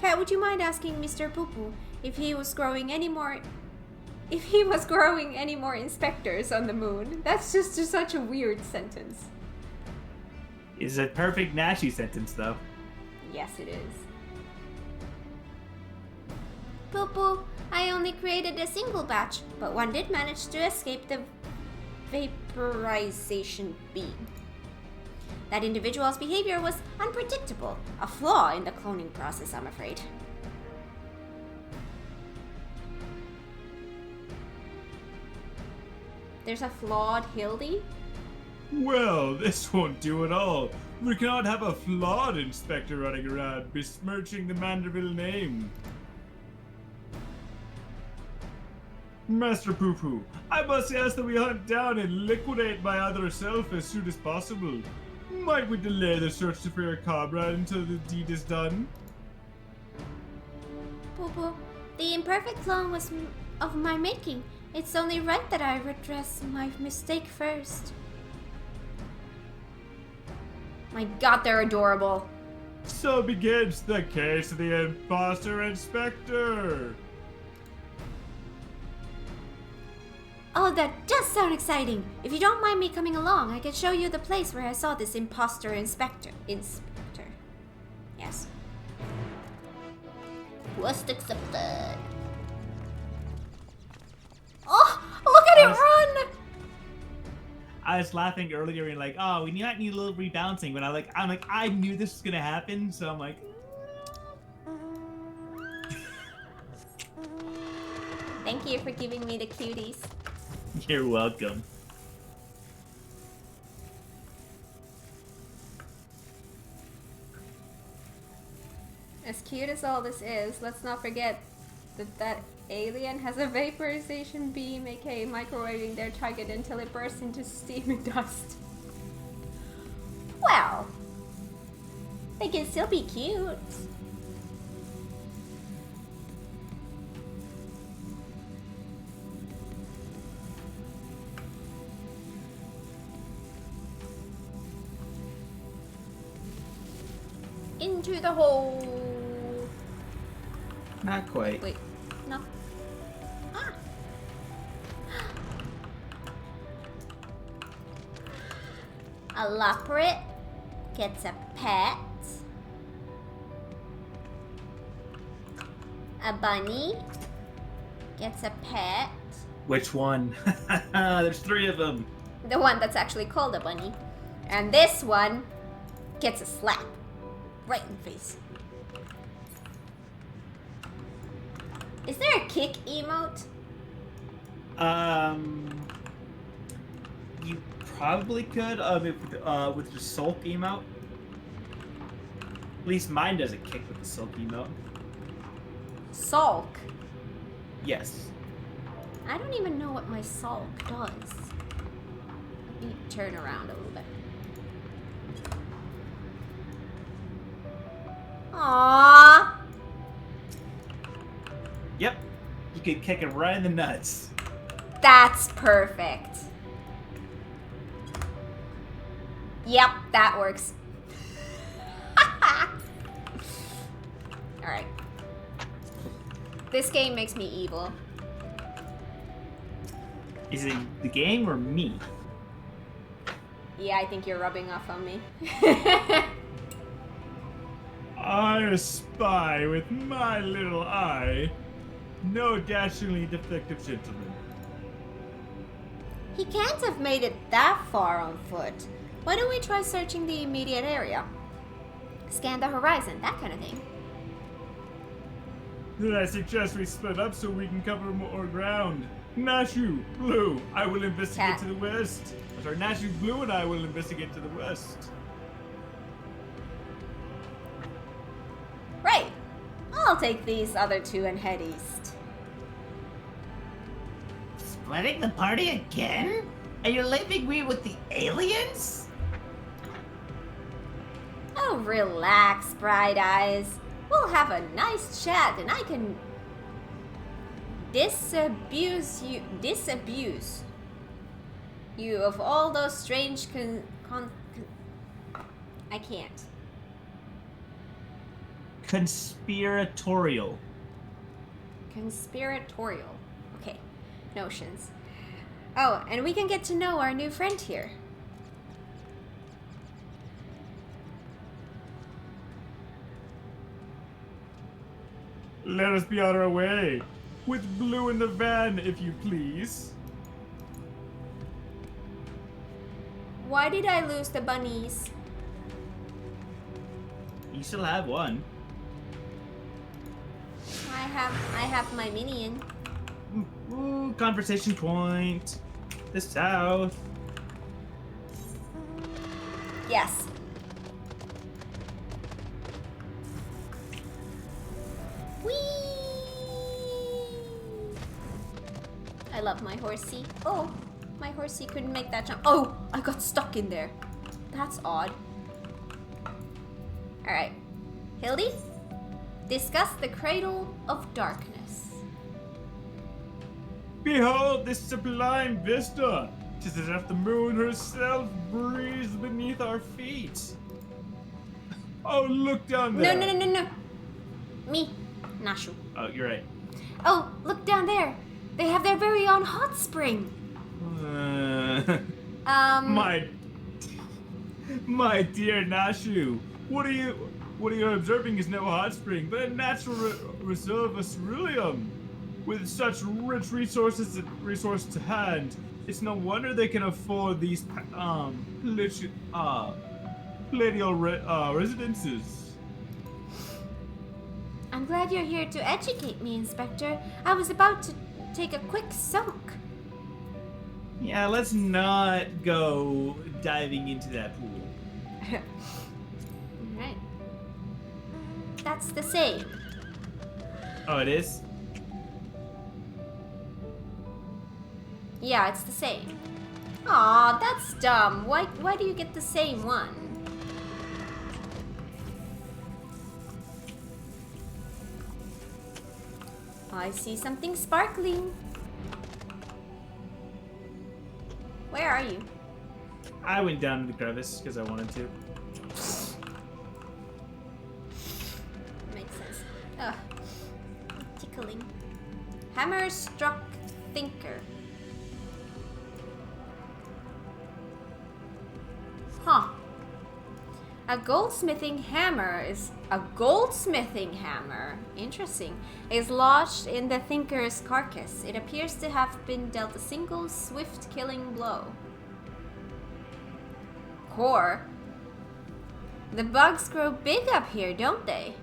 Speaker 1: Cat, would you mind asking Mr. Poo Poo if he was growing any more inspectors on the moon? That's just such a weird sentence.
Speaker 2: It's a perfect Nashi sentence, though.
Speaker 1: Yes, it is. Poo Poo, I only created a single batch, but one did manage to escape the vaporization beam. That individual's behavior was unpredictable, a flaw in the cloning process, I'm afraid. There's a flawed Hildy?
Speaker 5: Well, this won't do at all. We cannot have a flawed inspector running around besmirching the Manderville name. Master Poo-Poo, I must ask that we hunt down and liquidate my other self as soon as possible. Might we delay the search for your comrade until the deed is done?
Speaker 1: Poo-Poo, the imperfect clone was of my making. It's only right that I redress my mistake first. My god, they're adorable.
Speaker 5: So begins the case of the imposter inspector.
Speaker 1: Oh, that does sound exciting. If you don't mind me coming along, I can show you the place where I saw this imposter inspector. Yes. Quest accepted. Oh, look at it run!
Speaker 2: I was laughing earlier and like, oh, we might need a little rebouncing. When I'm like, I knew this was gonna happen, so I'm like.
Speaker 1: Thank you for giving me the cuties.
Speaker 2: You're welcome.
Speaker 1: As cute as all this is, let's not forget that alien has a vaporization beam, aka microwaving their target until it bursts into steam and dust. Well, they can still be cute. Into the hole.
Speaker 2: Not quite.
Speaker 1: Wait, no. Ah. A Lockrit gets a pet. A bunny gets a pet.
Speaker 2: Which one? There's 3 of them.
Speaker 1: The one that's actually called a bunny. And this one gets a slap. Right in the face. Is there a kick emote?
Speaker 2: You probably could with the sulk emote. At least mine does a kick with the sulk emote.
Speaker 1: Sulk?
Speaker 2: Yes.
Speaker 1: I don't even know what my sulk does. Let me turn around a little bit. Aww.
Speaker 2: Yep. You could kick him right in the nuts.
Speaker 1: That's perfect. Yep, that works. Alright. This game makes me evil.
Speaker 2: Is it the game or me?
Speaker 1: Yeah, I think you're rubbing off on me.
Speaker 5: I spy with my little eye no dashingly defective gentleman.
Speaker 1: He can't have made it that far on foot. Why don't we try searching the immediate area? Scan the horizon, that kind of thing.
Speaker 5: Then I suggest we split up so we can cover more ground. Nashu, Blue, I will investigate
Speaker 1: Cat.
Speaker 5: to the west. Sorry, Nashu, Blue, and I will investigate to the west.
Speaker 1: Right. I'll take these other 2 and head east.
Speaker 3: Splitting the party again? And you're leaving me with the aliens?
Speaker 1: Oh, relax, Bright Eyes. We'll have a nice chat and I can disabuse you of all those strange I can't.
Speaker 2: Conspiratorial.
Speaker 1: Conspiratorial. Okay. Notions. Oh, and we can get to know our new friend here.
Speaker 5: Let us be on our way. With Blue in the van, if you please.
Speaker 1: Why did I lose the bunnies?
Speaker 2: You still have one.
Speaker 1: I have my minion.
Speaker 2: Ooh, conversation point. The south.
Speaker 1: Yes. Whee! I love my horsey. Oh, my horsey couldn't make that jump. Oh, I got stuck in there. That's odd. Alright. Hildy? Discuss the Cradle of Darkness.
Speaker 5: Behold this sublime vista! 'Tis as if the moon herself breathes beneath our feet. Oh, look down there!
Speaker 1: No. Me. Nashu.
Speaker 2: Oh, you're right.
Speaker 1: Oh, look down there. They have their very own hot spring.
Speaker 5: My dear Nashu, what are you observing is no hot spring, but a natural reserve of ceruleum. With such rich resources to hand, it's no wonder they can afford these palatial residences.
Speaker 1: I'm glad you're here to educate me, Inspector. I was about to take a quick soak.
Speaker 2: Yeah, let's not go diving into that pool.
Speaker 1: Alright. That's the same.
Speaker 2: Oh, it is?
Speaker 1: Yeah, it's the same. Aw, that's dumb. Why do you get the same one? I see something sparkling. Where are you?
Speaker 2: I went down to the crevice because I wanted to.
Speaker 1: Makes sense. Ugh. Tickling. Hammer struck thinker. Huh. A goldsmithing hammer. Interesting. Is lodged in the thinker's carcass. It appears to have been dealt a single swift killing blow. Core. The bugs grow big up here, don't they?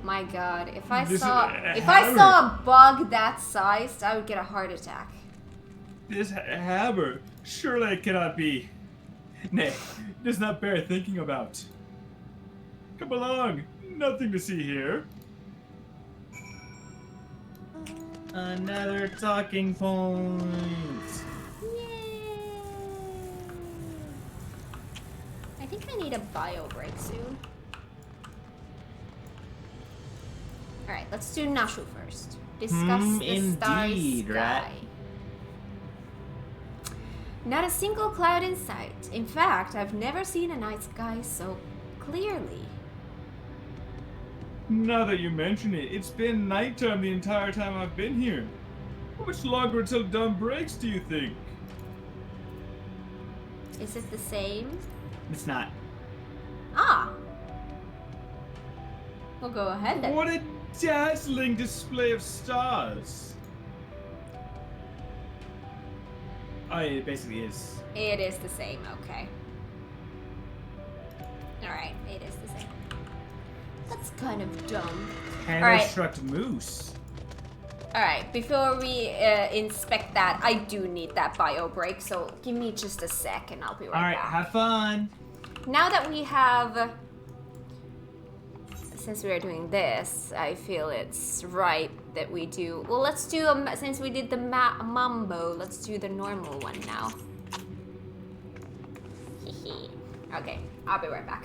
Speaker 1: My God, if I saw a bug that sized, I would get a heart attack.
Speaker 5: This hammer, surely it cannot be. Nay, it does not bear thinking about. Come along, nothing to see here.
Speaker 2: Another talking point.
Speaker 1: Yay! I think I need a bio break soon. Alright, let's do Nashu first. Discuss the starry
Speaker 2: indeed,
Speaker 1: sky.
Speaker 2: right?
Speaker 1: Not a single cloud in sight. In fact, I've never seen a night sky so clearly.
Speaker 5: Now that you mention it, it's been nighttime the entire time I've been here. How much longer until dawn breaks, do you think?
Speaker 1: Is it the same?
Speaker 2: It's not.
Speaker 1: Ah! We'll go ahead then.
Speaker 5: What a dazzling display of stars!
Speaker 2: Oh, it basically is.
Speaker 1: It is the same, okay. Alright, it is the same. That's kind of dumb.
Speaker 2: Hammer
Speaker 1: Alright.
Speaker 2: struck moose.
Speaker 1: Alright, before we inspect that, I do need that bio break, so give me just a sec and I'll be right
Speaker 2: Alright,
Speaker 1: back.
Speaker 2: have fun.
Speaker 1: Now that we have... Since we are doing this, I feel it's right that we do... Well, let's do... since we did the mambo, let's do the normal one now. Okay, I'll be right back.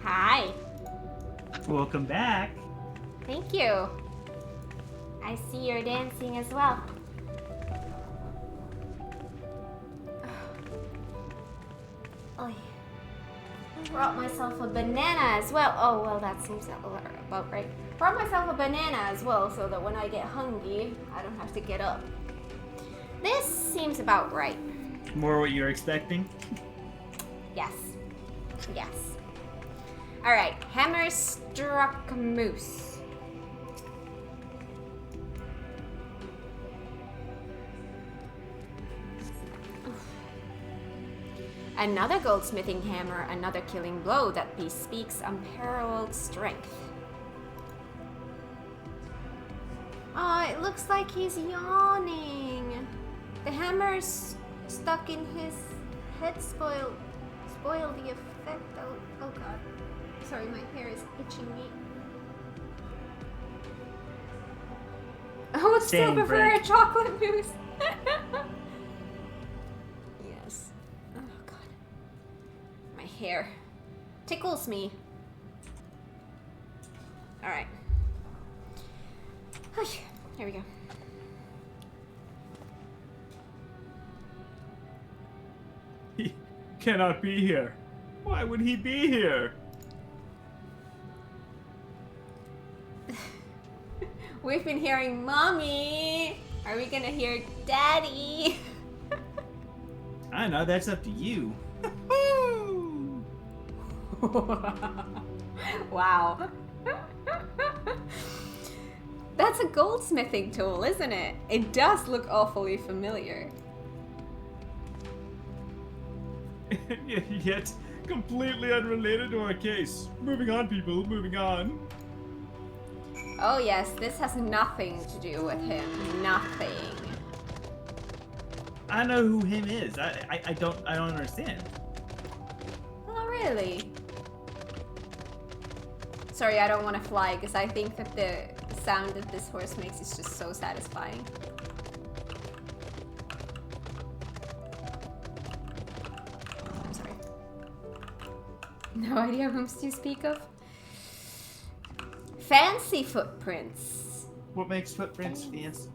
Speaker 1: Hi.
Speaker 2: Welcome back.
Speaker 1: Thank you. I see you're dancing as well. Oh, brought myself a banana as well. Oh, well, that seems about right. Brought myself a banana as well so that when I get hungry, I don't have to get up. This seems about right.
Speaker 2: More what you're expecting?
Speaker 1: Yes. Yes. Alright, hammer struck moose. Another goldsmithing hammer, another killing blow that bespeaks unparalleled strength. Oh, it looks like he's yawning. The hammer's stuck in his head, spoil the effect. Oh god. Sorry, my hair is itching me. I would still
Speaker 2: Same,
Speaker 1: prefer
Speaker 2: Brent.
Speaker 1: a chocolate mousse. Yes. Oh god. My hair tickles me. Alright. Here we go.
Speaker 5: He cannot be here. Why would he be here?
Speaker 1: We've been hearing mommy. Are we gonna hear daddy?
Speaker 2: I don't know, that's up to you.
Speaker 1: Wow. That's a goldsmithing tool, isn't it? It does look awfully familiar.
Speaker 5: Yet completely unrelated to our case. Moving on, people, moving on.
Speaker 1: Oh yes, this has nothing to do with him. Nothing.
Speaker 2: I know who him is. I don't understand.
Speaker 1: Oh really? Sorry, I don't want to fly because I think that the sound that this horse makes is just so satisfying. I'm sorry. No idea whom you speak of. Fancy footprints.
Speaker 2: What makes footprints fancy?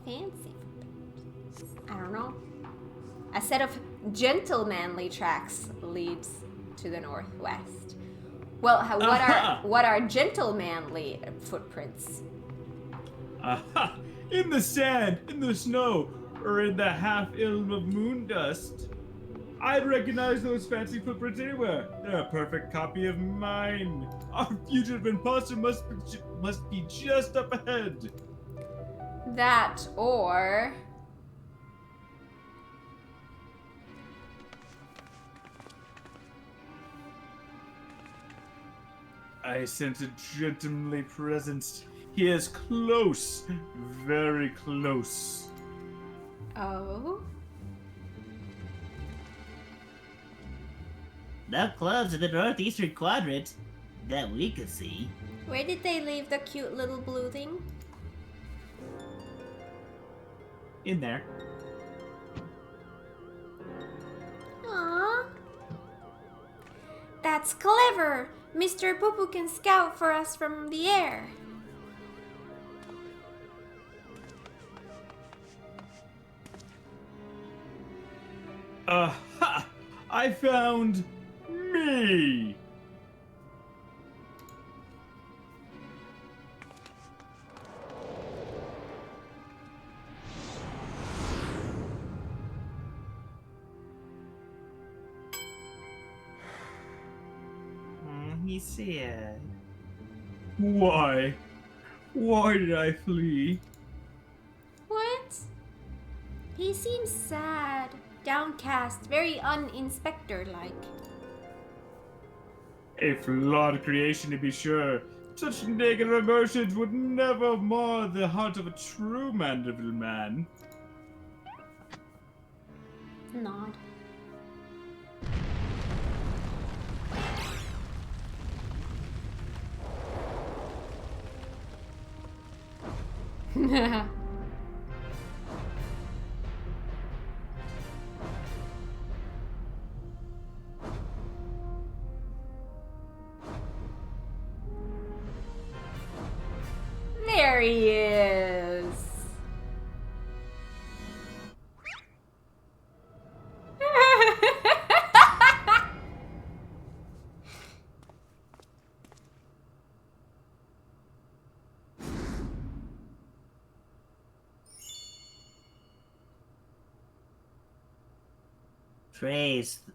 Speaker 1: Fancy footprints. I don't know. A set of gentlemanly tracks leads to the northwest. Well, what are gentlemanly footprints?
Speaker 5: Aha! In the sand, in the snow, or in the half-ilm of moon dust. I'd recognize those fancy footprints anywhere. They're a perfect copy of mine. Our fugitive imposter must be just up ahead.
Speaker 1: That or
Speaker 5: I sense a gentlemanly presence. He is close, very close.
Speaker 1: oh.
Speaker 3: No clubs in the northeastern quadrant that we could see.
Speaker 1: Where did they leave the cute little blue thing?
Speaker 2: In there.
Speaker 1: Aww. That's clever. Mr. Poo-Poo can scout for us from the air.
Speaker 5: Aha! I found me!
Speaker 2: He said.
Speaker 5: Why? Why did I flee?
Speaker 1: What? He seems sad, downcast, very un-inspector-like.
Speaker 5: A flawed creation, to be sure. Such negative emotions would never mar the heart of a true Mandeville man.
Speaker 1: Nod. There he is.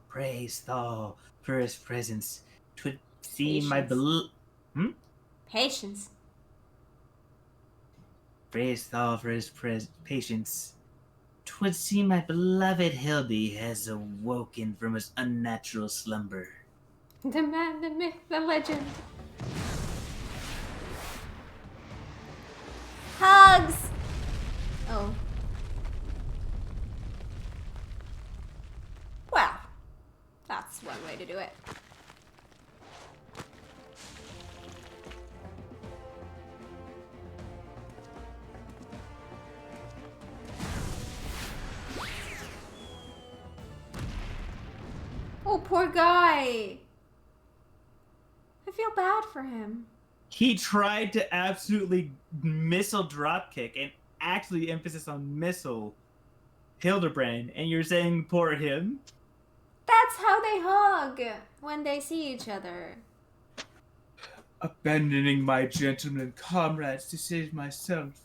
Speaker 3: Praise Thor for his presence. 'Twould seem my
Speaker 1: Patience.
Speaker 3: Hmm?
Speaker 1: Patience.
Speaker 3: Praise Thor for his patience. 'Twould seem my beloved Hildy has awoken from his unnatural slumber.
Speaker 1: The man, the myth, the legend. Hugs! Oh. Well, that's one way to do it. Oh, poor guy. I feel bad for him.
Speaker 2: He tried to absolutely missile dropkick and actually emphasis on missile Hildibrand, and you're saying poor him?
Speaker 1: That's how they hug when they see each other.
Speaker 2: Abandoning my gentlemen comrades to save myself.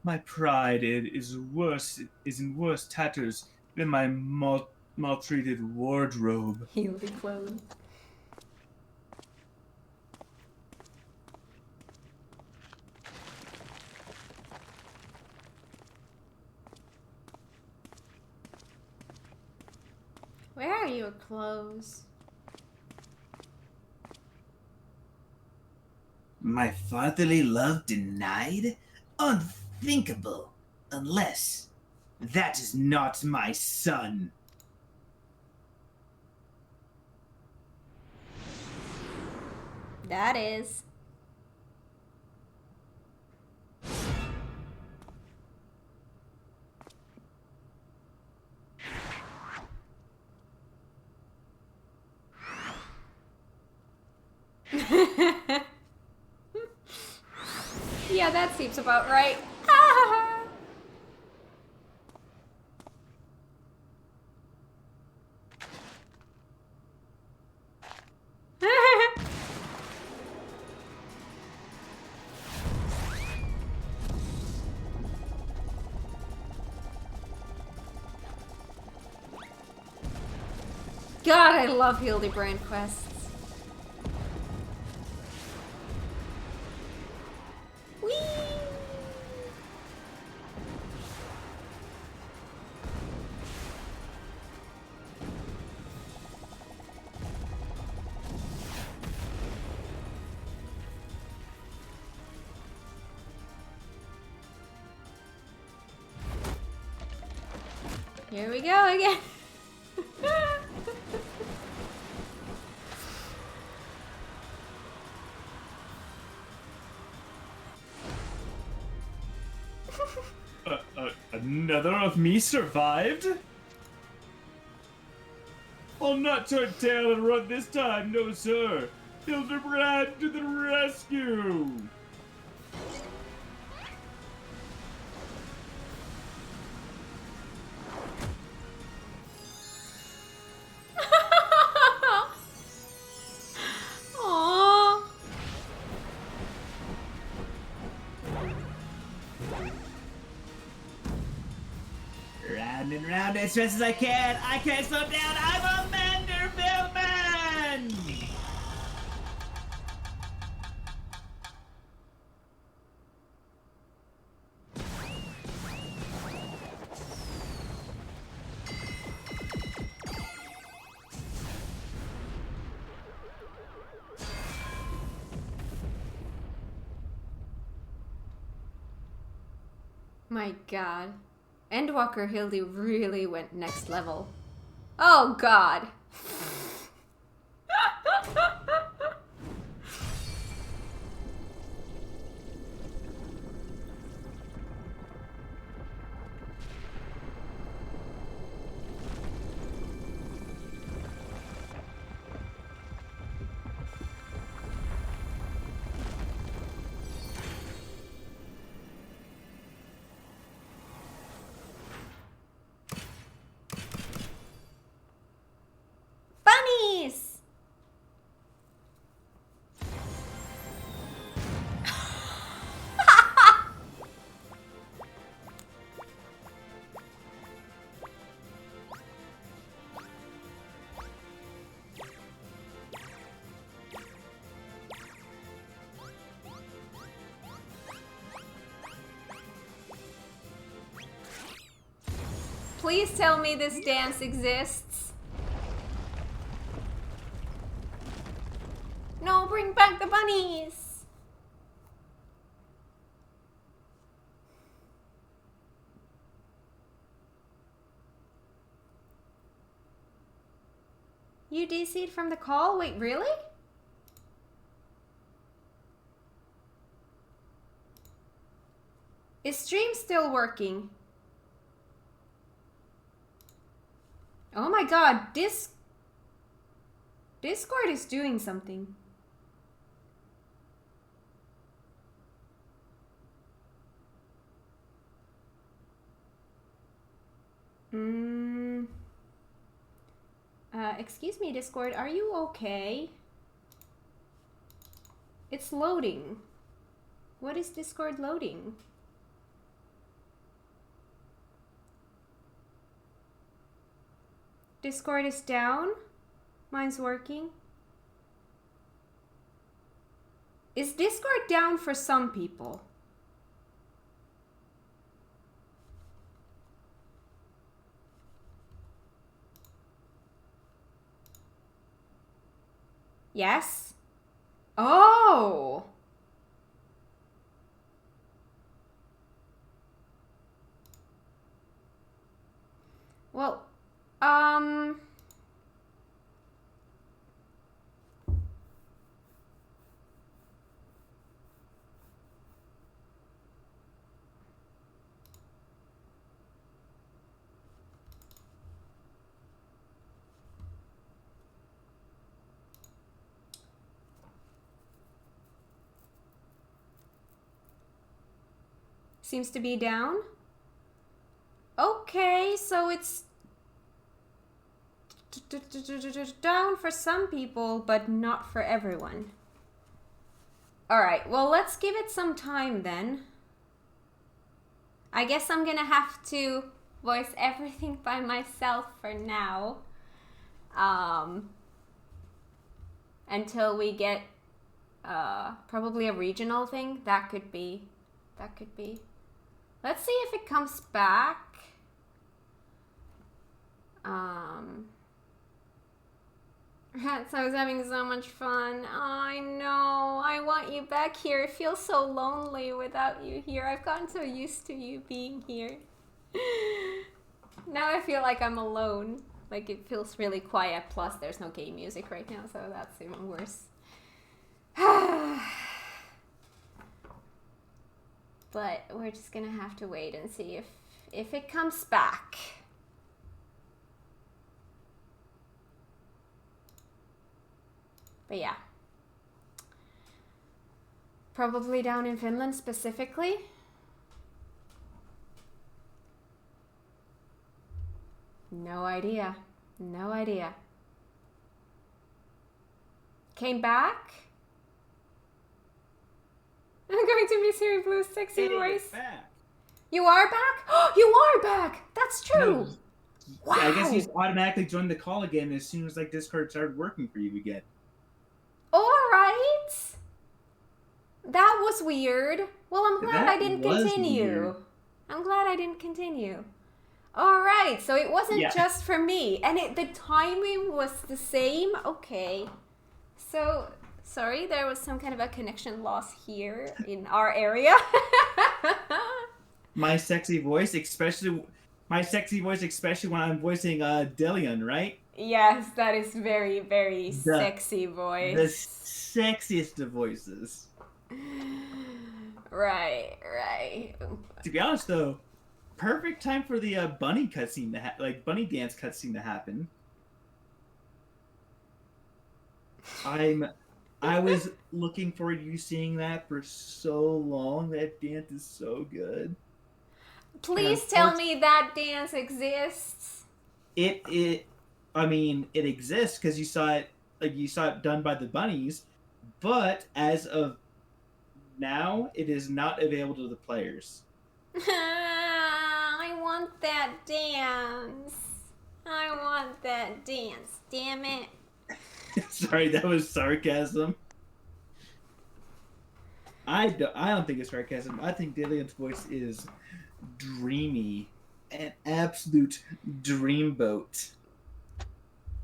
Speaker 2: My pride is in worse tatters than my maltreated wardrobe.
Speaker 1: Heal the clothes. Where are your clothes?
Speaker 3: My fatherly love denied? Unthinkable. Unless that is not my son.
Speaker 1: That is. Yeah, that seems about right. God, I love Hildibrand quests. Whee! Here we go again.
Speaker 2: Another of me survived? I'll not turn tail and run this time, no sir. Hildibrand to the rescue!
Speaker 1: Aww.
Speaker 3: Round and round as fast as I can. I can't slow down. I'm a Manderville man!
Speaker 1: My god. Endwalker Hildy really went next level. Oh god. Please tell me this dance exists. No, bring back the bunnies. You DC'd from the call? Wait, really? Is stream still working? Oh my god, Discord is doing something. Excuse me, Discord, are you okay? It's loading. What is Discord loading? Discord is down. Mine's working. Is Discord down for some people? Yes? Oh! Well, seems to be down. Okay, so it's down for some people, but not for everyone. Alright, well, let's give it some time then. I guess I'm gonna have to voice everything by myself for now. Until we get probably a regional thing. That could be. Let's see if it comes back. So I was having so much fun. Oh, I know. I want you back here. It feels so lonely without you here. I've gotten so used to you being here. Now I feel like I'm alone. Like, it feels really quiet. Plus, there's no game music right now, so that's even worse. But we're just gonna have to wait and see if it comes back. But yeah. Probably down in Finland specifically. No idea. No idea. Came back? I'm going to miss hearing Blue's sexy voice.
Speaker 2: Back.
Speaker 1: You are back? Oh, you are back! That's true!
Speaker 2: No,
Speaker 1: Wow!
Speaker 2: I guess he's automatically joined the call again as soon as like Discord started working for you again.
Speaker 1: Alright! That was weird. Well, I'm glad I didn't continue.
Speaker 2: Weird.
Speaker 1: I'm glad I didn't continue. Alright, so it wasn't just for me. And the timing was the same? Okay. So, sorry, there was some kind of a connection loss here in our area.
Speaker 2: My sexy voice, especially when I'm voicing Delion, right?
Speaker 1: Yes, that is very, very sexy voice.
Speaker 2: The sexiest of voices.
Speaker 1: Right.
Speaker 2: To be honest, though, perfect time for the bunny cutscene to bunny dance cutscene to happen. I was looking forward to you seeing that for so long. That dance is so good.
Speaker 1: Please tell me that dance exists.
Speaker 2: It exists because you saw it done by the bunnies, but as of now, it is not available to the players.
Speaker 1: I want that dance. Damn it.
Speaker 2: Sorry, that was sarcasm. I don't think it's sarcasm. I think Dillian's voice is dreamy. an absolute dreamboat.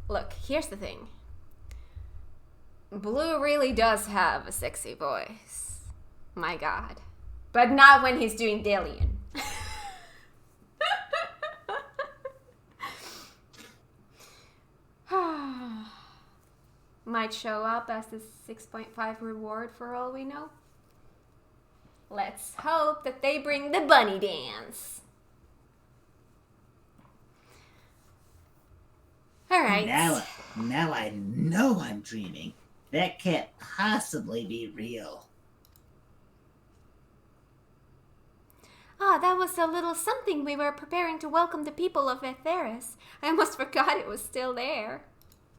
Speaker 1: Look, here's the thing. Blue really does have a sexy voice. My god. But not when he's doing Dillion. Might show up as the 6.5 reward for all we know. Let's hope that they bring the bunny dance. Alright.
Speaker 3: Now I know I'm dreaming. That can't possibly be real.
Speaker 1: Ah, that was a little something we were preparing to welcome the people of Etheris. I almost forgot it was still there.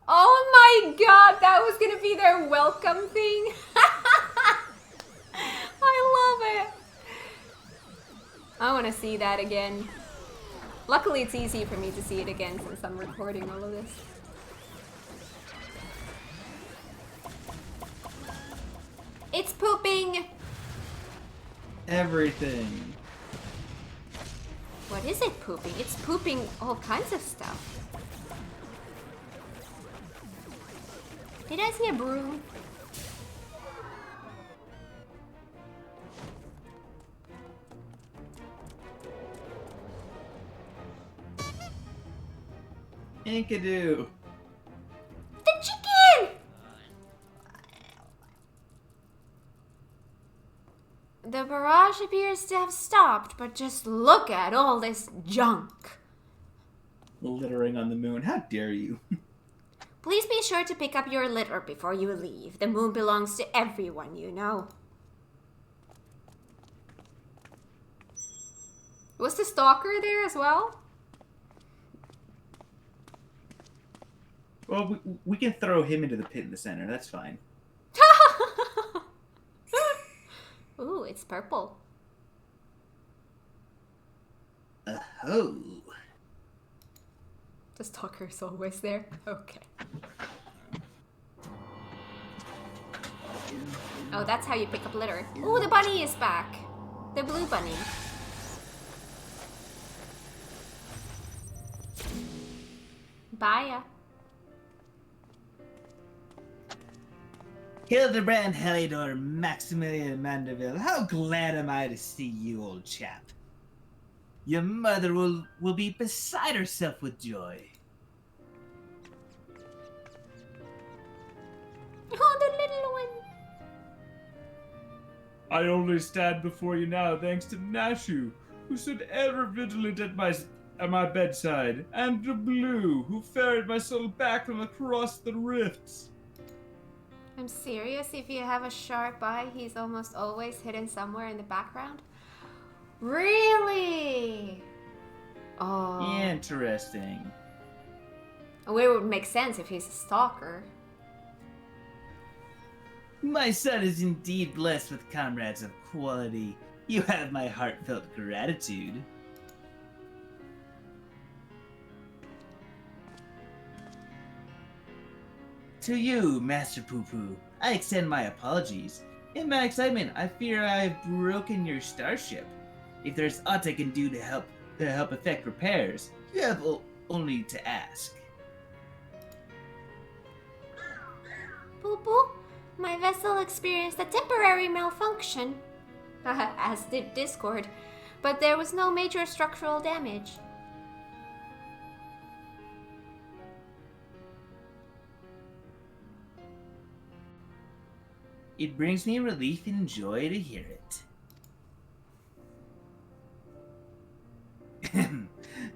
Speaker 1: Oh my god, that was gonna be their welcome thing. I love it. I want to see that again. Luckily, it's easy for me to see it again since I'm recording all of this. It's pooping!
Speaker 2: Everything.
Speaker 1: What is it pooping? It's pooping all kinds of stuff. Did I see a broom?
Speaker 2: Inkadoo.
Speaker 1: The chicken! The barrage appears to have stopped, but just look at all this junk.
Speaker 2: Littering on the moon. How dare you?
Speaker 1: Please be sure to pick up your litter before you leave. The moon belongs to everyone, you know. Was the stalker there as well?
Speaker 2: Well, we can throw him into the pit in the center. That's fine.
Speaker 1: Ooh, it's purple.
Speaker 3: Oh.
Speaker 1: The stalker's always there. Okay. Oh, that's how you pick up litter. Ooh, the bunny is back. The blue bunny. Bye.
Speaker 3: Hildibrand, Helidor, Maximilian Mandeville, how glad am I to see you, old chap. Your mother will be beside herself with joy.
Speaker 1: Oh, the little one.
Speaker 5: I only stand before you now thanks to Nashu, who stood ever vigilant at my bedside, and the Blue, who ferried my soul back from across the rifts.
Speaker 1: I'm serious. If you have a sharp eye, he's almost always hidden somewhere in the background. Really? Oh.
Speaker 2: Interesting.
Speaker 1: Well, it would make sense if he's a stalker.
Speaker 3: My son is indeed blessed with comrades of quality. You have my heartfelt gratitude. To you, Master Poo-Poo, I extend my apologies. In my excitement, I fear I have broken your starship. If there's aught I can do to help effect repairs, you have only to ask.
Speaker 1: Poo-poo, my vessel experienced a temporary malfunction, as did Discord, but there was no major structural damage.
Speaker 3: It brings me relief and joy to hear it.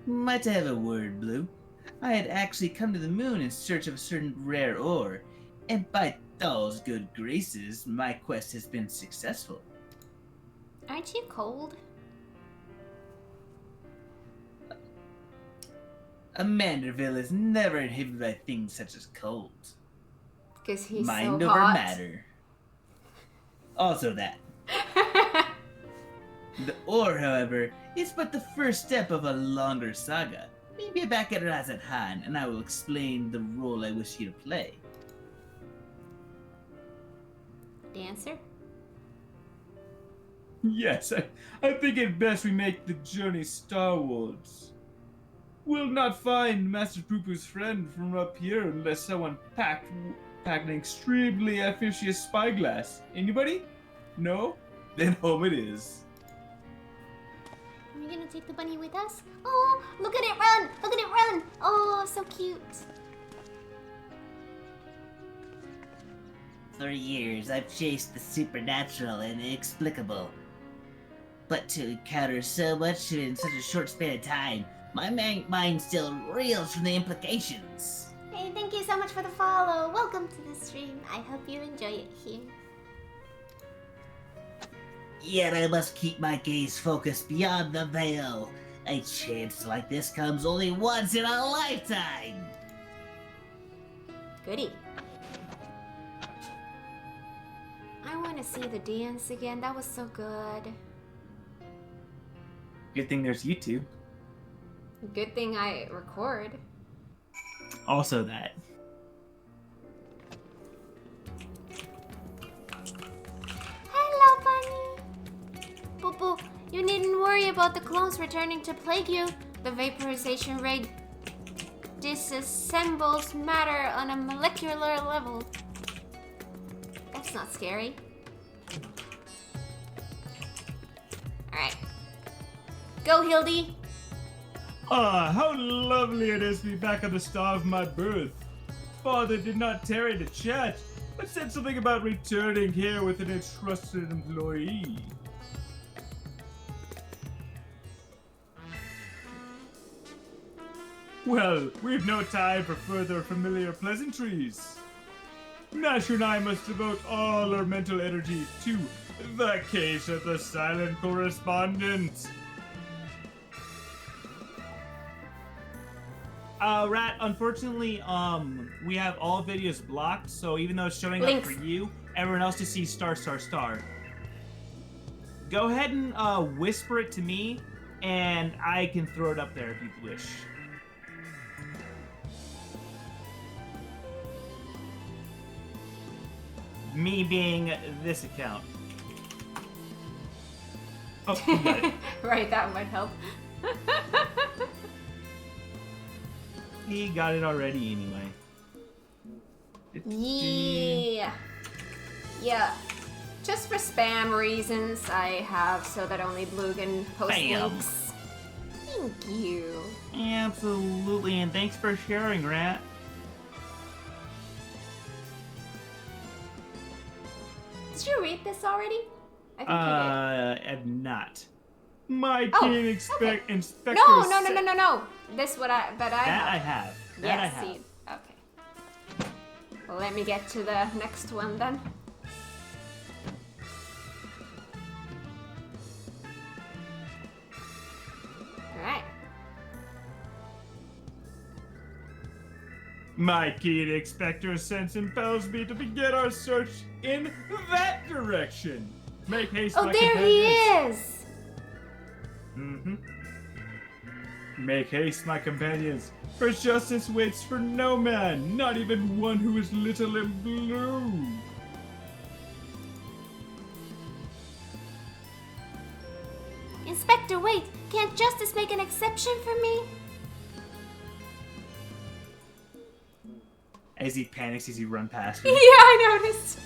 Speaker 3: Might I have a word, Blue? I had actually come to the moon in search of a certain rare ore, and by Thal's good graces, my quest has been successful.
Speaker 1: Aren't you cold?
Speaker 3: A Manderville is never inhibited by things such as cold.
Speaker 1: Because he's
Speaker 3: Mind
Speaker 1: so
Speaker 3: over
Speaker 1: hot.
Speaker 3: matter. Also that. The ore, however, is but the first step of a longer saga. Meet me back at Razathan, and I will explain the role I wish you to play.
Speaker 1: Dancer?
Speaker 5: Yes, I think it best we make the journey starwards. We'll not find Master Poo-Poo's friend from up here unless someone packed an extremely efficacious spyglass. Anybody? No? Then home it is.
Speaker 1: Are we gonna take the bunny with us? Oh, look at it run! Look at it run! Oh, so cute.
Speaker 3: For years, I've chased the supernatural and inexplicable. But to encounter so much in such a short span of time, my mind still reels from the implications.
Speaker 1: Hey, thank you so much for the follow. Welcome to the stream. I hope you enjoy it here.
Speaker 3: Yet I must keep my gaze focused beyond the veil. A chance like this comes only once in a lifetime.
Speaker 1: Goody. I want to see the dance again. That was so good.
Speaker 2: Good thing there's YouTube.
Speaker 1: Good thing I record.
Speaker 2: Also that.
Speaker 1: Hello, bunny. Boo boo, you needn't worry about the clones returning to plague you. The vaporization rate disassembles matter on a molecular level. That's not scary. Alright. Go, Hildy.
Speaker 5: Ah, how lovely it is to be back on the star of my birth. Father did not tarry to chat, but said something about returning here with an entrusted employee. Well, we've no time for further familiar pleasantries. Nash and I must devote all our mental energy to the case of the silent correspondent. Rat, unfortunately, we have all videos blocked, so even though it's showing
Speaker 1: Links.
Speaker 5: up for you, everyone else just sees star, star, star. Go ahead and whisper it to me, and I can throw it up there if you wish. Me being this account. Oh, you got it.
Speaker 1: Right, that might help.
Speaker 5: He got it already anyway.
Speaker 1: Yeah. Yeah. Just for spam reasons, I have so that only Blue can post
Speaker 3: Bam.
Speaker 1: links. Thank you.
Speaker 5: Absolutely, and thanks for sharing, Rat.
Speaker 1: Did you read this already? I think
Speaker 5: I've not. My
Speaker 1: Oh,
Speaker 5: keen
Speaker 1: okay.
Speaker 5: inspector.
Speaker 1: you did. No. This what I
Speaker 5: That
Speaker 1: have.
Speaker 5: I have. That
Speaker 1: Yes,
Speaker 5: I have.
Speaker 1: see. Okay. Well, let me get to the next one then. Alright.
Speaker 5: My keen inspector sense impels me to begin our search in that direction. Make haste,
Speaker 1: Oh,
Speaker 5: my
Speaker 1: there he
Speaker 5: companions.
Speaker 1: is!
Speaker 5: Mm-hmm. Make haste, my companions, for justice waits for no man, not even one who is little and blue.
Speaker 1: Inspector, wait! Can't justice make an exception for me?
Speaker 2: As he panics as you run past
Speaker 1: Yeah,
Speaker 2: me.
Speaker 1: I noticed.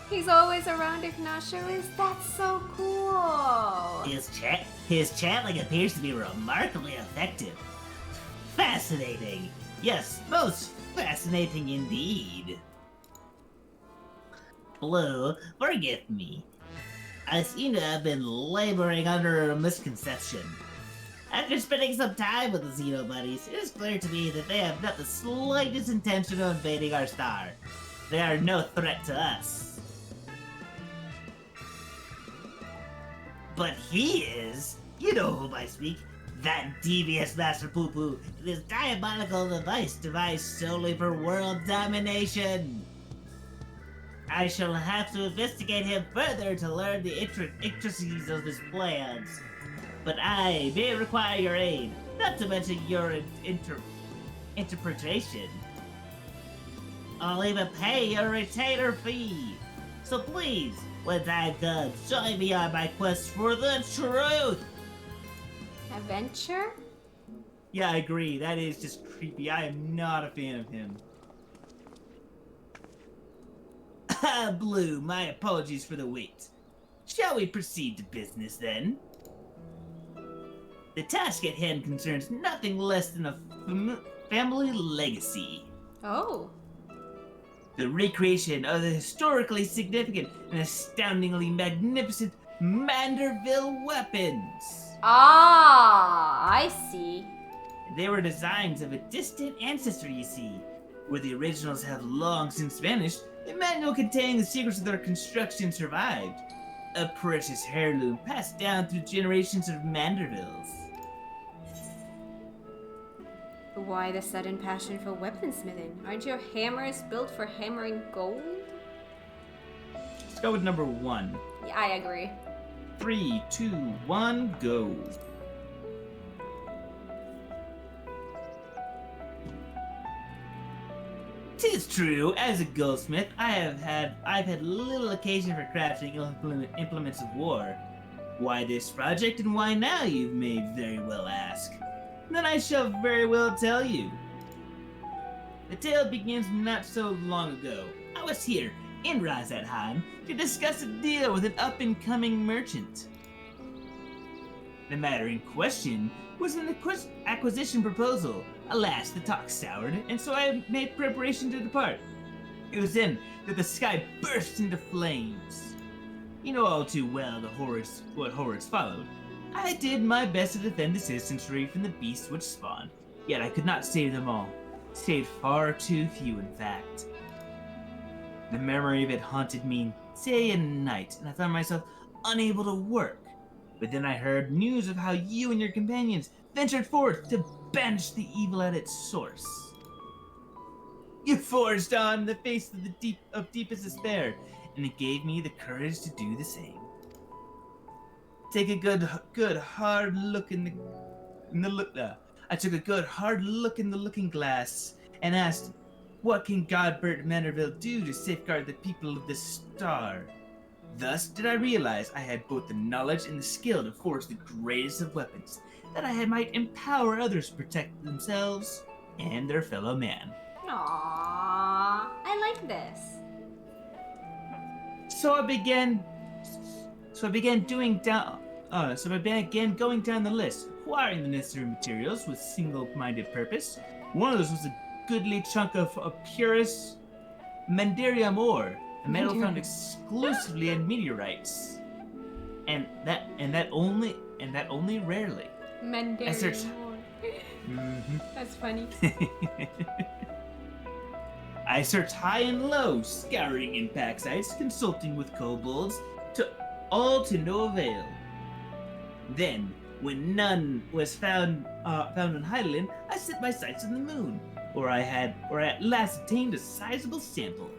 Speaker 1: He's always around Ignacio. Is that so cool?
Speaker 3: His channeling appears to be remarkably effective. Fascinating. Yes, most fascinating indeed. Blue, forgive me. I seem to have been laboring under a misconception. After spending some time with the Xeno buddies, it is clear to me that they have not the slightest intention of invading our star. They are no threat to us. But he is, you know whom I speak, that devious Master Poo-Poo, this diabolical device devised solely for world domination. I shall have to investigate him further to learn the intricacies of his plans. But I may require your aid, not to mention your interpretation. I'll even pay a retainer fee. So please, let's join me on my quest for the truth.
Speaker 1: Adventure?
Speaker 2: Yeah, I agree. That is just creepy. I am not a fan of him.
Speaker 3: Blue, my apologies for the wait. Shall we proceed to business then? The task at hand concerns nothing less than a family legacy.
Speaker 1: Oh.
Speaker 3: The recreation of the historically significant and astoundingly magnificent Manderville weapons.
Speaker 1: Ah, I see.
Speaker 3: They were designs of a distant ancestor, you see. Where the originals have long since vanished, the manual containing the secrets of their construction survived. A precious heirloom passed down through generations of Mandervilles.
Speaker 1: Why the sudden passion for weaponsmithing? Aren't your hammers built for hammering gold?
Speaker 2: Let's go with number 1.
Speaker 1: Yeah, I agree.
Speaker 2: 3, 2, 1, go.
Speaker 3: Tis true, as a goldsmith, I've had little occasion for crafting implements of war. Why this project and why now, you may very well ask. Then I shall very well tell you. The tale begins not so long ago. I was here, in Razatheim, to discuss a deal with an up-and-coming merchant. The matter in question was an acquisition proposal. Alas, the talk soured, and so I made preparation to depart. It was then that the sky burst into flames. You know all too well what horrors followed. I did my best to defend the citizenry from the beasts which spawned, yet I could not save them all. Saved far too few, in fact. The memory of it haunted me day and night, and I found myself unable to work. But then I heard news of how you and your companions ventured forth to banish the evil at its source. You forged on the face of the deepest despair, and it gave me the courage to do the same. Take a good hard look in the look. I took a good hard look in the looking glass and asked, "What can Godbert Manderville do to safeguard the people of this star?" Thus did I realize I had both the knowledge and the skill to forge the greatest of weapons, that I might empower others to protect themselves and their fellow man.
Speaker 1: Aww, I like this.
Speaker 3: So I began going down the list, acquiring the necessary materials with single-minded purpose. One of those was a goodly chunk of purest Mandarium ore, a metal found exclusively in meteorites, and that only rarely.
Speaker 1: Mandarian
Speaker 3: searched-
Speaker 1: ore. That's funny.
Speaker 3: I searched high and low, scouring impact sites, consulting with kobolds, all to no avail. Then, when none was found on Hydaelyn, I set my sights on the moon, where I at last obtained a sizable sample.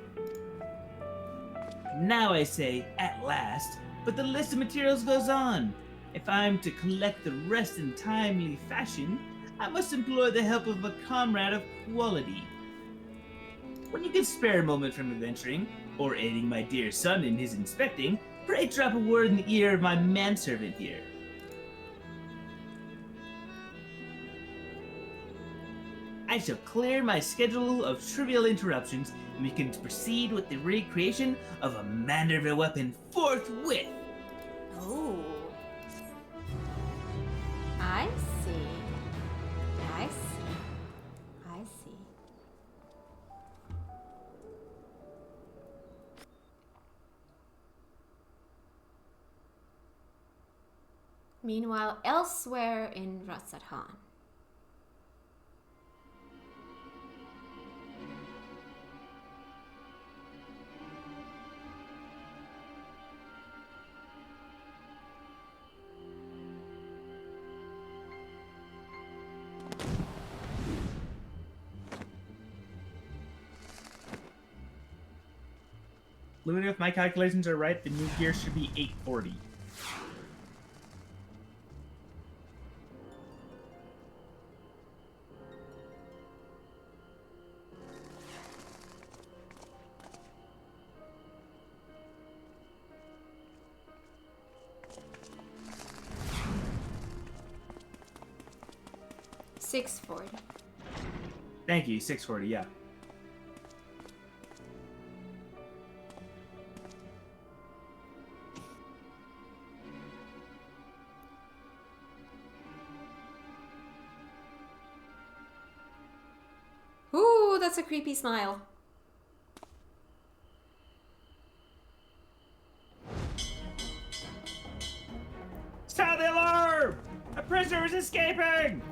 Speaker 3: Now I say, at last, but the list of materials goes on. If I'm to collect the rest in timely fashion, I must employ the help of a comrade of quality. When you can spare a moment from adventuring, or aiding my dear son in his inspecting, pray drop a word in the ear of my manservant here. I shall clear my schedule of trivial interruptions, and we can proceed with the recreation of a Manderville weapon forthwith.
Speaker 1: Oh. I see. I see. I see. Meanwhile, elsewhere in Razatheim.
Speaker 2: Luna, if my calculations are right, the new gear should be 840.
Speaker 1: 640.
Speaker 2: Thank you, 640, yeah.
Speaker 1: Ooh, that's a creepy smile.
Speaker 2: Sound the alarm! A prisoner is escaping!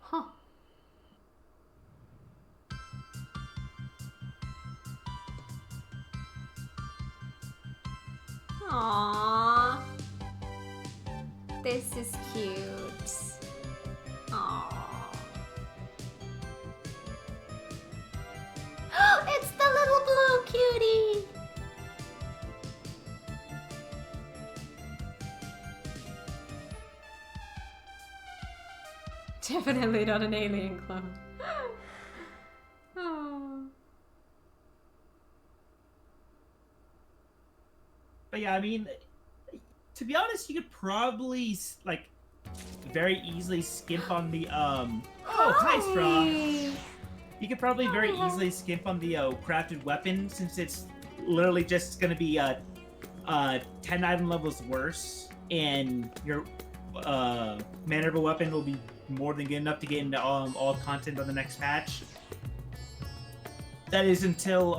Speaker 1: Huh. Aww. This is cute. Aww. It's the little blue cutie! Definitely not an alien clone. Oh.
Speaker 2: But yeah, I mean, to be honest, you could probably, like, very easily skimp on the, Oh, hi, Straw! You could probably very easily skimp on the, crafted weapon, since it's literally just gonna be, 10 item levels worse, and your, maneuver weapon will be more than good enough to get into, all content on the next patch. That is until,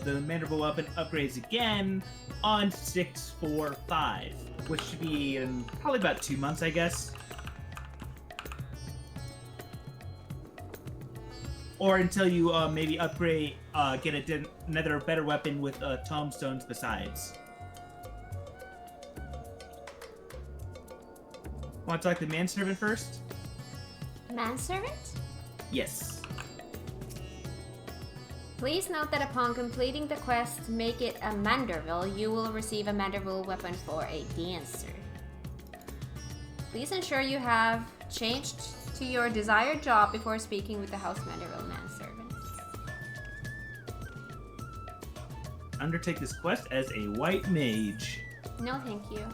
Speaker 2: the maneuver weapon upgrades again on 645, which should be in probably about 2 months, I guess. Or until you maybe upgrade, get another better weapon with tombstones besides. Want to talk to the manservant first?
Speaker 1: Manservant?
Speaker 2: Yes.
Speaker 1: Please note that upon completing the quest, make it a Manderville, you will receive a Manderville weapon for a dancer. Please ensure you have changed to your desired job before speaking with the House Manderville manservant.
Speaker 2: Undertake this quest as a white mage.
Speaker 1: No, thank you.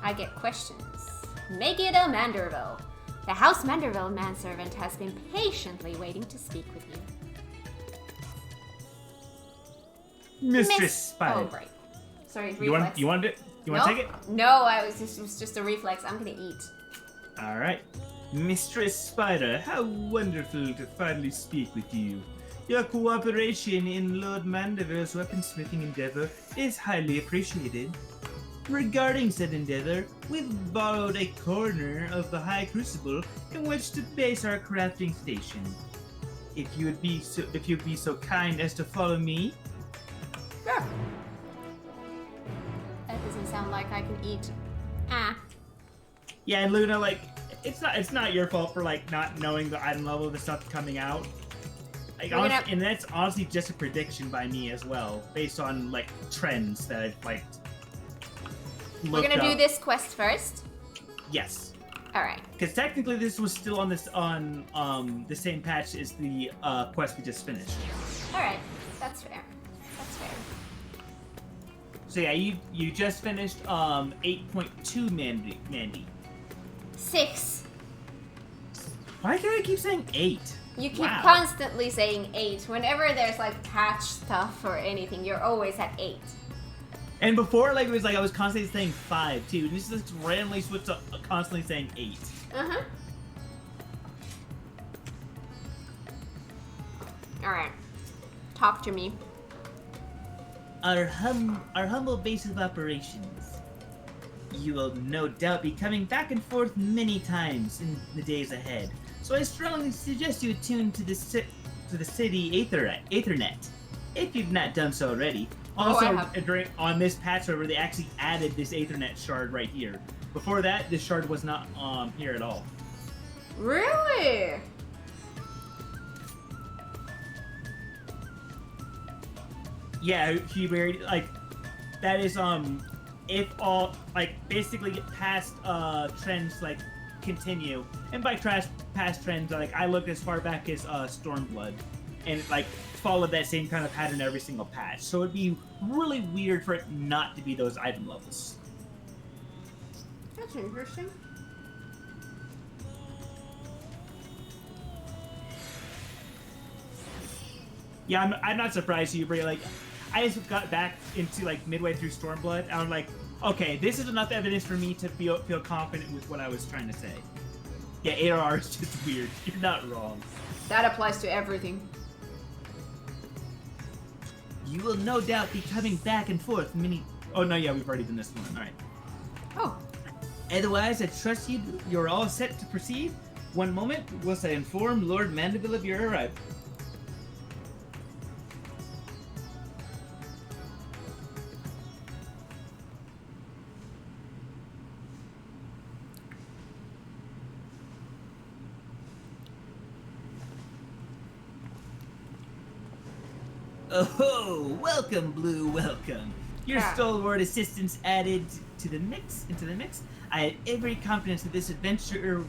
Speaker 1: I get questions. Make it a Manderville. The House Manderville manservant has been patiently waiting to speak with you.
Speaker 2: Mistress Spider.
Speaker 1: Oh, right. Sorry,
Speaker 2: You want
Speaker 1: reflex.
Speaker 2: you want it? You want to take it?
Speaker 1: No, it was just a reflex. I'm gonna eat.
Speaker 2: All right. Mistress Spider, how wonderful to finally speak with you. Your cooperation in Lord Manderville's weaponsmithing endeavor is highly appreciated. Regarding said endeavor, we've borrowed a corner of the High Crucible in which to base our crafting station. If you'd be so kind as to follow me.
Speaker 1: Sure. That doesn't sound like I can eat. Ah.
Speaker 2: Yeah, and Luna, like, it's not your fault for like not knowing the item level of the stuff coming out. Like, and that's honestly just a prediction by me as well, based on like trends that I've like.
Speaker 1: We're gonna do this quest first.
Speaker 2: Yes.
Speaker 1: All right.
Speaker 2: Because technically, this was still on the same patch as the quest we just finished.
Speaker 1: All right. That's fair. That's fair.
Speaker 2: So yeah, you just finished 8.2 Mandy.
Speaker 1: 6.
Speaker 2: Why do I keep saying 8?
Speaker 1: You keep
Speaker 2: Wow.
Speaker 1: constantly saying 8. Whenever there's like patch stuff or anything, you're always at 8.
Speaker 2: And before, like, it was like I was constantly saying 5 too. And this just randomly switched to constantly saying 8.
Speaker 1: Uh-huh. Alright. Talk to me.
Speaker 2: Our humble base of operations. You will no doubt be coming back and forth many times in the days ahead. So I strongly suggest you attune to the city Ethernet, if you've not done so already. Also, on this patch server, they actually added this Ethernet shard right here. Before that, this shard was not here at all.
Speaker 1: Really?
Speaker 2: Yeah, Hildibrand, like, that is, if all, like, basically get past, trends, like, continue, and by past trends, like I looked as far back as Stormblood, and like followed that same kind of pattern every single patch. So it'd be really weird for it not to be those item levels.
Speaker 1: That's interesting.
Speaker 2: Yeah, I'm not surprised you, Brie. Like, I just got back into like midway through Stormblood, and I'm like, okay, this is enough evidence for me to feel confident with what I was trying to say. Yeah, ARR is just weird. You're not wrong.
Speaker 1: That applies to everything.
Speaker 2: You will no doubt be coming back and forth many. Oh no, yeah, we've already done this one. All right.
Speaker 1: Oh,
Speaker 2: Otherwise, I trust you're all set to proceed. One moment, whilst I inform Lord Mandeville of your arrival. Oh, welcome, Blue, welcome. Your
Speaker 1: Yeah.
Speaker 2: stalwart assistance added to the mix. I have every confidence that this adventure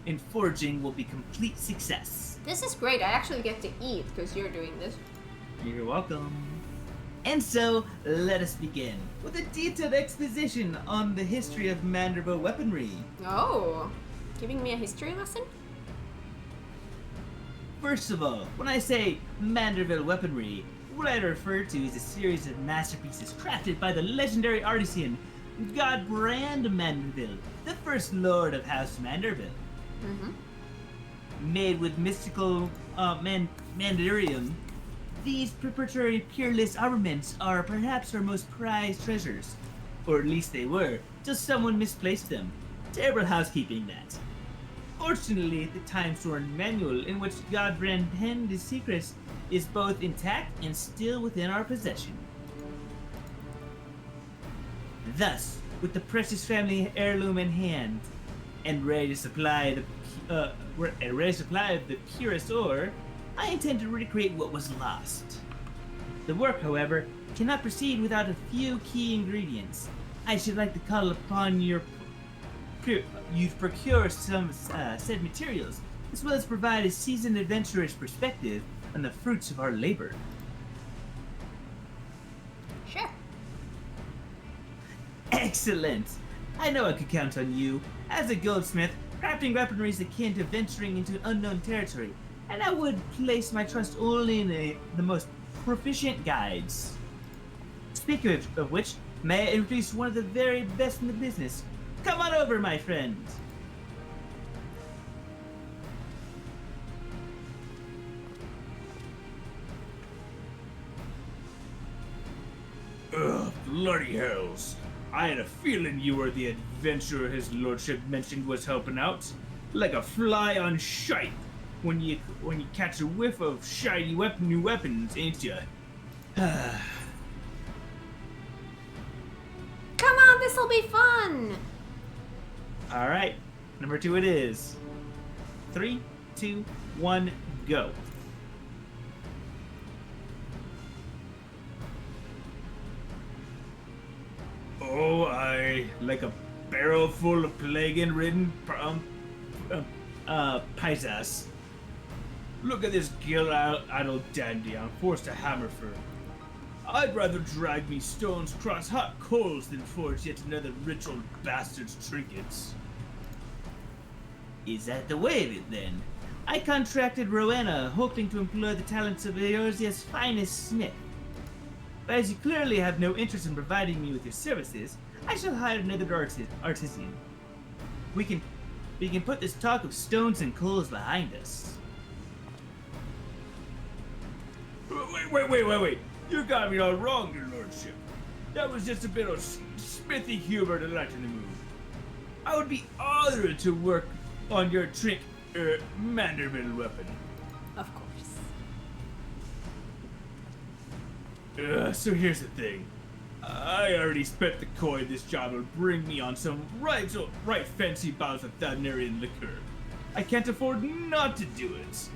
Speaker 2: in forging will be complete success.
Speaker 1: this is great. I actually get to eat because you're doing this.
Speaker 2: You're welcome. And so, let us begin with a detailed exposition on the history of Manderville weaponry.
Speaker 1: Oh, giving me a history lesson?
Speaker 2: First of all, when I say Manderville weaponry, what I refer to is a series of masterpieces crafted by the legendary artisan Godbrand Manderville, the first lord of House Manderville.
Speaker 1: Mm-hmm.
Speaker 2: Made with mystical mandarium, these proprietary peerless armaments are perhaps our most prized treasures. Or at least they were, till someone misplaced them. Terrible housekeeping, that. Fortunately, the time-worn manual in which Godbrand penned his secrets is both intact and still within our possession. Thus, with the precious family heirloom in hand, and ready to supply of the purest ore, I intend to recreate what was lost. The work, however, cannot proceed without a few key ingredients. I should like to call upon you to procure some said materials, as well as provide a seasoned adventurer's perspective on the fruits of our labor.
Speaker 1: Sure.
Speaker 2: Excellent! I know I could count on you. As a goldsmith, crafting weaponry is akin to venturing into unknown territory, and I would place my trust only in the most proficient guides. Speaking of which, may I introduce one of the very best in the business? Come on over, my friend!
Speaker 5: Ugh, bloody hells. I had a feeling you were the adventurer his lordship mentioned was helping out. Like a fly on shite when you catch a whiff of shiny new weapons, ain't ya?
Speaker 1: Come on, this'll be fun!
Speaker 2: Alright, number 2 it is. 3, 2, 1, go.
Speaker 5: Oh, I like a barrel full of plague-ridden paisas. Look at this gill-idle dandy I'm forced to hammer for. I'd rather drag me stones across hot coals than forge yet another rich old bastard's trinkets.
Speaker 2: Is that the way of it, then? I contracted Rowena, hoping to employ the talents of Eorzea's finest smith. But as you clearly have no interest in providing me with your services, I shall hire another artisan. We can put this talk of stones and coals behind us.
Speaker 5: Wait. You got me all wrong, your lordship. That was just a bit of smithy humor to lighten the mood. I would be honored to work on your Manderville weapon.
Speaker 1: Of course.
Speaker 5: So here's the thing. I already spent the coin this job will bring me on some right fancy bottles of Thanarian liquor. I can't afford not to do it.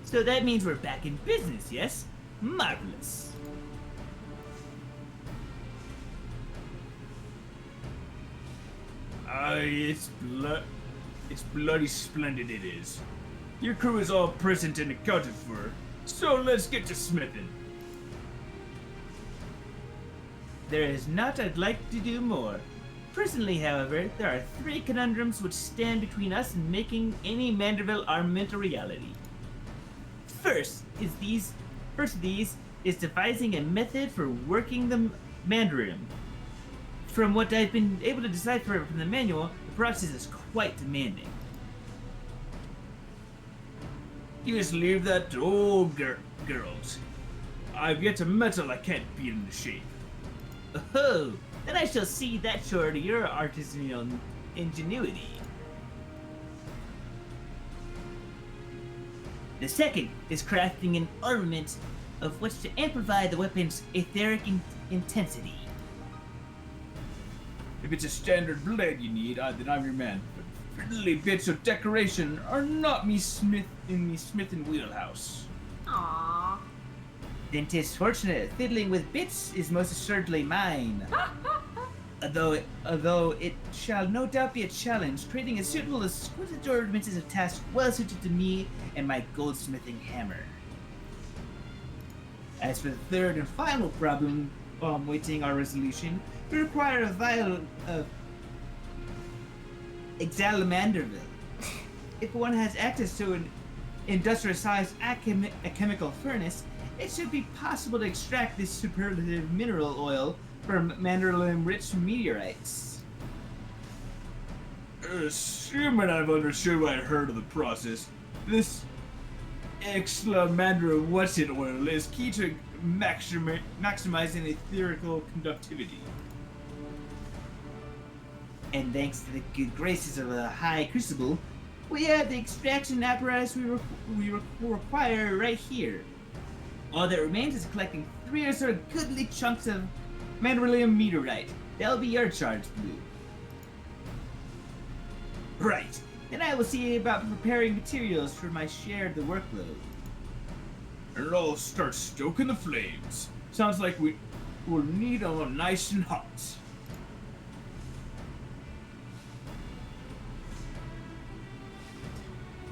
Speaker 2: So that means we're back in business, yes? Marvelous.
Speaker 5: It's bloody splendid it is. Your crew is all present and accounted for, so let's get to smithing.
Speaker 3: There is naught I'd like to do more. Presently, however, there are 3 conundrums which stand between us and making any Manderville armament a reality. First of these is devising a method for working the Mandarin. From what I've been able to decipher from the manual, the process is quite demanding.
Speaker 5: You just leave that to old girls. I've yet to metal I can't beat into shape.
Speaker 3: Oh, then I shall see that shore to your artisanal ingenuity. The second is crafting an armament of which to amplify the weapon's etheric intensity.
Speaker 5: If it's a standard blade you need, then I'm your man. But fiddly bits of decoration are not me smith and wheelhouse.
Speaker 1: Aww.
Speaker 3: Then 'tis fortunate fiddling with bits is most assuredly mine. Although it shall no doubt be a challenge, creating a suitable exquisite ornament is a task well suited to me and my goldsmithing hammer. As for the third and final problem waiting our resolution, we require a vial of Exalamanderville. If one has access to an industrial-sized a chemical furnace, it should be possible to extract this superlative mineral oil from Manderlin-rich meteorites.
Speaker 5: Assuming I've understood what I heard of the process, this Exlamandra what's-it oil is key to maximizing etherical conductivity.
Speaker 3: And thanks to the good graces of a high crucible, we have the extraction apparatus we require right here. All that remains is collecting 3 or so goodly chunks of Manderlin meteorite. That'll be your charge, Blue. Right. Then I will see about preparing materials for my share of the workload.
Speaker 5: And I'll start stoking the flames. Sounds like we will need them nice and hot.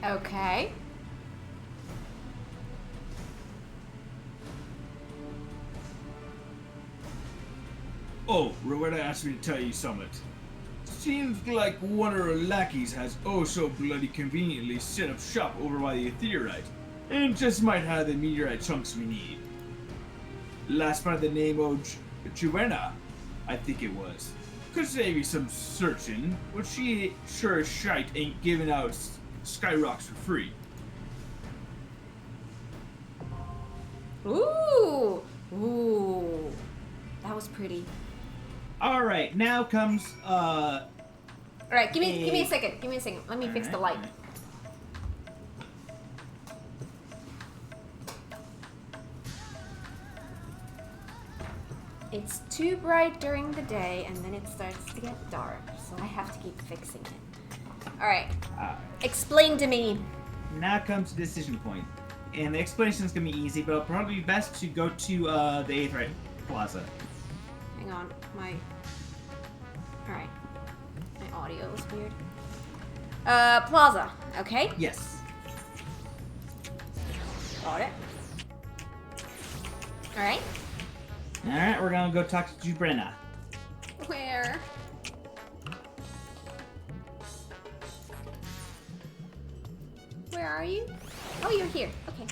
Speaker 1: Okay.
Speaker 5: Oh, Rowena asked me to tell you something. Seems like one of her lackeys has oh so bloody conveniently set up shop over by the Ethereite, and just might have the meteorite chunks we need. Last by the name of Joanna, I think it was. Could save you some searching, but she sure as shite ain't giving out skyrocks for free.
Speaker 1: Ooh. Ooh. That was pretty.
Speaker 3: All right, now comes
Speaker 1: All right, give me a second. Give me a second. Let me fix the light. It's too bright during the day, and then it starts to get dark, so I have to keep fixing it. All right. Explain to me.
Speaker 3: Now comes the decision point. And the explanation is going to be easy, but it'll probably be best to go to the Aetherite Plaza.
Speaker 1: Hang on, Alright. My audio is weird. Plaza, okay?
Speaker 3: Yes.
Speaker 1: Got it. Alright.
Speaker 3: Alright, we're going to go talk to Brenna.
Speaker 1: Where? Where are you? Oh, you're here. Okay.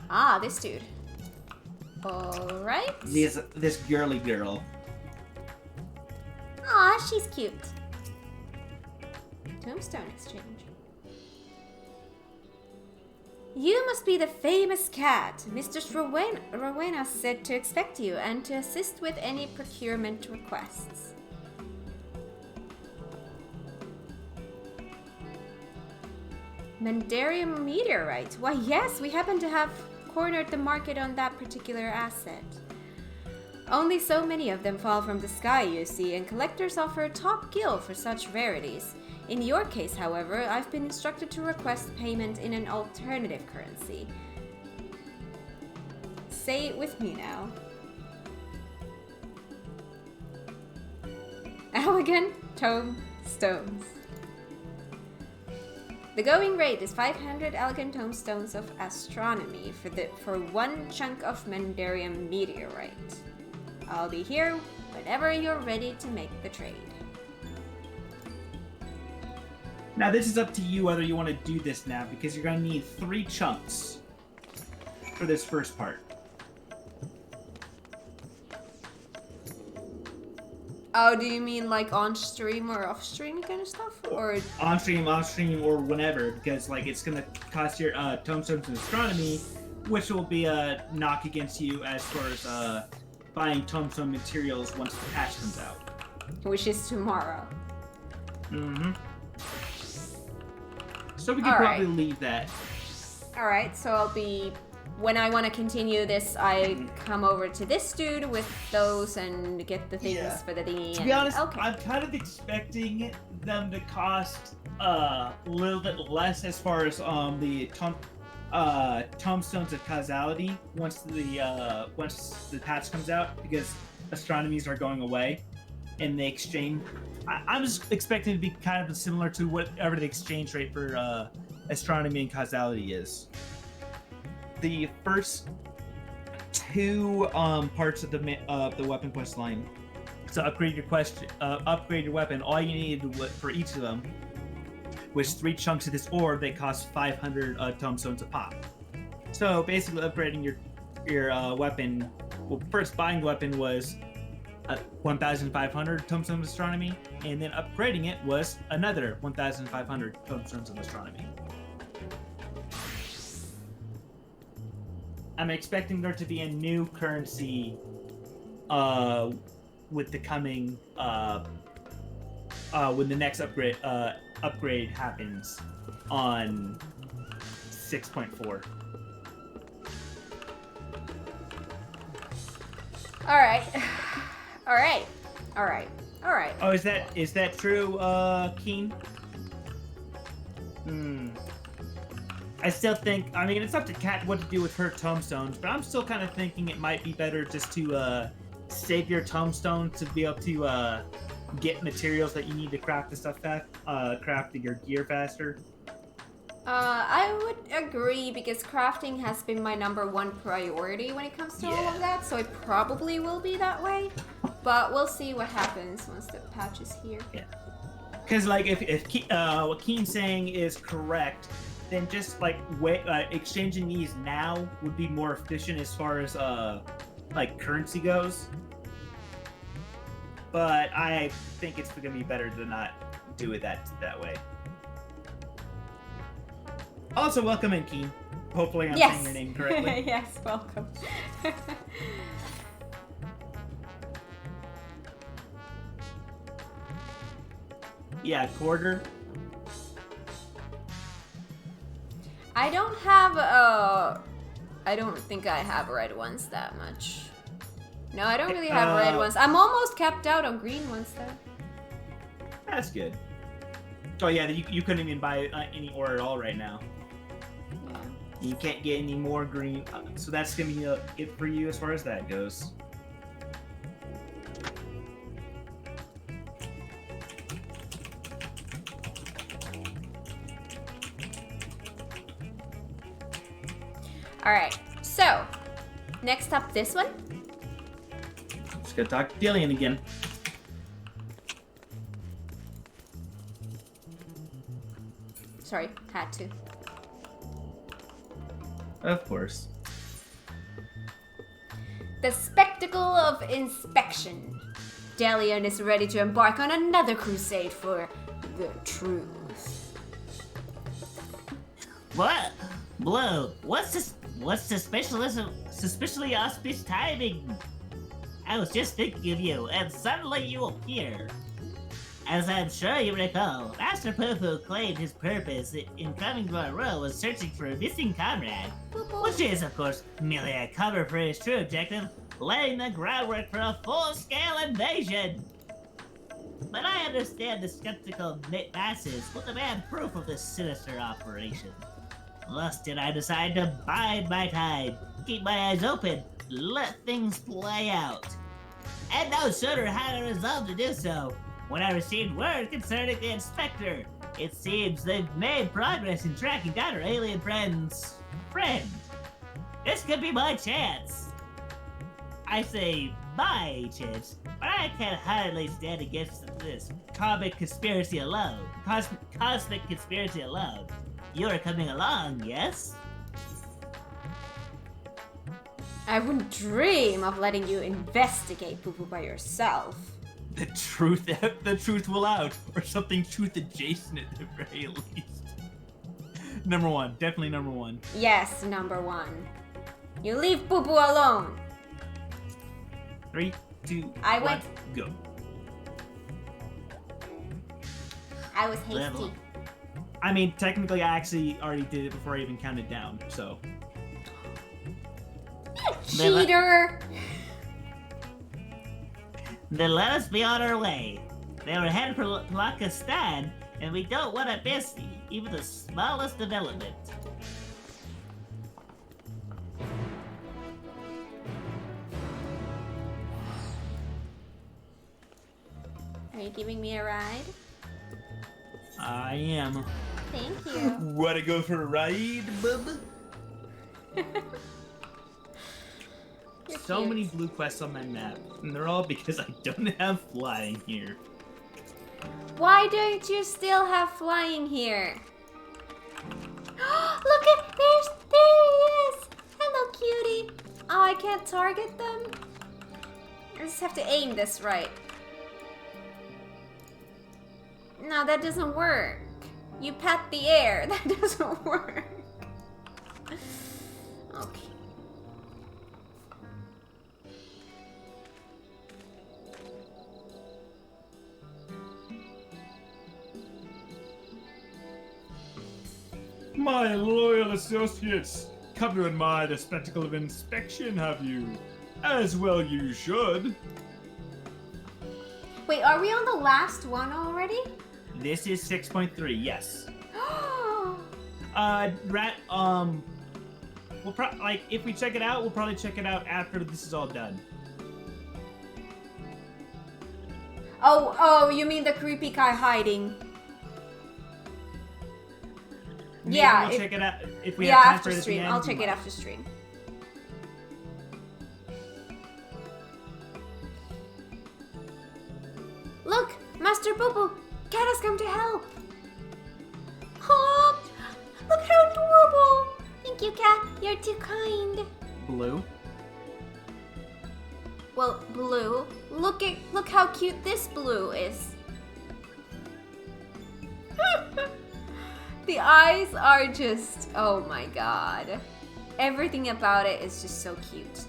Speaker 1: Ah, this dude. Alright.
Speaker 3: This girly girl.
Speaker 1: Aw, she's cute. Tombstone exchange. You must be the famous cat. Mistress Rowena said to expect you and to assist with any procurement requests. Mandarium meteorite. Why, yes, we happen to have cornered the market on that particular asset. Only so many of them fall from the sky, you see, and collectors offer a top gill for such rarities. In your case, however, I've been instructed to request payment in an alternative currency. Say it with me now. elegant tomestones. The going rate is 500 elegant tomestones of astronomy for one chunk of Mandarium meteorite. I'll be here whenever you're ready to make the trade.
Speaker 2: Now this is up to you whether you want to do this now, because you're going to need 3 chunks for this first part.
Speaker 1: Oh, do you mean like on stream or off stream kind of stuff, or
Speaker 2: On stream, off stream, or whenever, because like it's gonna cost your tomestones in astronomy, which will be a knock against you as far as buying tombstone materials once the patch comes out.
Speaker 1: which is tomorrow?
Speaker 2: Mm-hmm. So we can
Speaker 1: All
Speaker 2: probably
Speaker 1: right.
Speaker 2: leave that.
Speaker 1: All right, so I'll be when I want to continue this. I come over to this dude with those and get the things
Speaker 2: Yeah.
Speaker 1: for the thingy.
Speaker 2: To be honest,
Speaker 1: okay.
Speaker 2: I'm kind of expecting them to cost a little bit less as far as the tombstones of causality once the patch comes out, because astronomies are going away, and the exchange. I'm just expecting it to be kind of similar to whatever the exchange rate for astronomy and causality is. The first 2 parts of the weapon quest line. To upgrade your weapon, all you need for each of them was 3 chunks of this ore that cost 500 tomestones a pop. So basically, upgrading your weapon. Well, first buying the weapon was 1,500 tomestones of astronomy, and then upgrading it was another 1,500 tomestones of astronomy. I'm expecting there to be a new currency with the coming when the next upgrade happens on 6.4.
Speaker 1: All right. All right. All right. All right.
Speaker 2: Oh, is that true, Keen? I still think, I mean, it's up to Kat what to do with her tombstones, but I'm still kind of thinking it might be better just to save your tombstones to be able to get materials that you need to craft the stuff craft your gear faster.
Speaker 1: I would agree, because crafting has been my #1 priority when it comes to all of that, so it probably will be that way. But we'll see what happens once the patch is here.
Speaker 2: Yeah. Because like if what Keen's saying is correct, then just like exchanging these now would be more efficient as far as like currency goes. But I think it's gonna be better to not do it that way. Also, welcome in, Keen. Hopefully I'm saying your name correctly.
Speaker 1: Yes, welcome.
Speaker 2: Yeah, quarter.
Speaker 1: I don't have I don't think I have red ones that much. No, I don't really have red ones. I'm almost capped out on green ones though.
Speaker 2: That's good. Oh yeah, you couldn't even buy any ore at all right now.
Speaker 1: Yeah.
Speaker 2: You can't get any more green, so that's gonna be it for you as far as that goes.
Speaker 1: Alright, so next up this one.
Speaker 2: Just gotta talk to Dillian again.
Speaker 1: Sorry, had to.
Speaker 2: Of course.
Speaker 1: The spectacle of inspection. Delian is ready to embark on another crusade for the truth.
Speaker 3: What? Blue, what's this? What's suspiciously auspicious timing? I was just thinking of you, and suddenly you appear. As I'm sure you recall, Master Popo claimed his purpose in coming to our world was searching for a missing comrade, which is, of course, merely a cover for his true objective, laying the groundwork for a full-scale invasion. But I understand the skeptical masses will demand proof of this sinister operation. Thus did I decide to bide my time, keep my eyes open, let things play out. And no sooner had I resolved to do so, when I received word concerning the inspector. It seems they've made progress in tracking down our alien friend's friend. This could be my chance. I say my chance, but I can hardly stand against this cosmic conspiracy alone. Cosmic conspiracy alone. You're coming along, yes?
Speaker 1: I wouldn't dream of letting you investigate Poo Poo by yourself.
Speaker 6: The truth will out, or something truth adjacent at the very least. Number one, definitely number one.
Speaker 1: Yes, number one. You leave Poo Poo alone.
Speaker 6: 3, 2,
Speaker 1: I
Speaker 6: 1,
Speaker 1: went.
Speaker 6: go.
Speaker 1: I was hasty.
Speaker 3: Level.
Speaker 6: I mean, technically, I actually already did it before I even counted down, so.
Speaker 1: Cheater!
Speaker 3: Then let us be on our way. They were headed for Pakistan, and we don't want to miss even the smallest development.
Speaker 1: Are you giving me a ride?
Speaker 6: I am.
Speaker 1: Thank you.
Speaker 6: Wanna go for a ride, bub?
Speaker 1: You're
Speaker 6: So
Speaker 1: cute.
Speaker 6: many blue quests on my map, and they're all because I don't have flying here.
Speaker 1: Why don't you still have flying here? Look at there he is! Hello, cutie. Oh, I can't target them. I just have to aim this right. No, that doesn't work. You pat the air. That doesn't work. Okay.
Speaker 5: My loyal associates, come to admire the spectacle of inspection, have you? As well you should.
Speaker 1: Wait, are we on the last one already?
Speaker 6: This is 6.3, yes. We'll like if we check it out, we'll probably check it out after this is all done.
Speaker 1: Oh, you mean the creepy guy hiding?
Speaker 6: Maybe
Speaker 1: Yeah,
Speaker 6: we'll
Speaker 1: if-
Speaker 6: check it out if we
Speaker 1: Yeah,
Speaker 6: have time
Speaker 1: after
Speaker 6: for it at the
Speaker 1: stream.
Speaker 6: end,
Speaker 1: I'll
Speaker 6: we
Speaker 1: check it
Speaker 6: might.
Speaker 1: after stream. Look, Master Boo Boo, Cat has come to help. Oh, look how adorable. Thank you, Cat. You're too kind.
Speaker 6: Blue.
Speaker 1: Well, Blue, look how cute this Blue is. The eyes are just, oh my god. Everything about it is just so cute.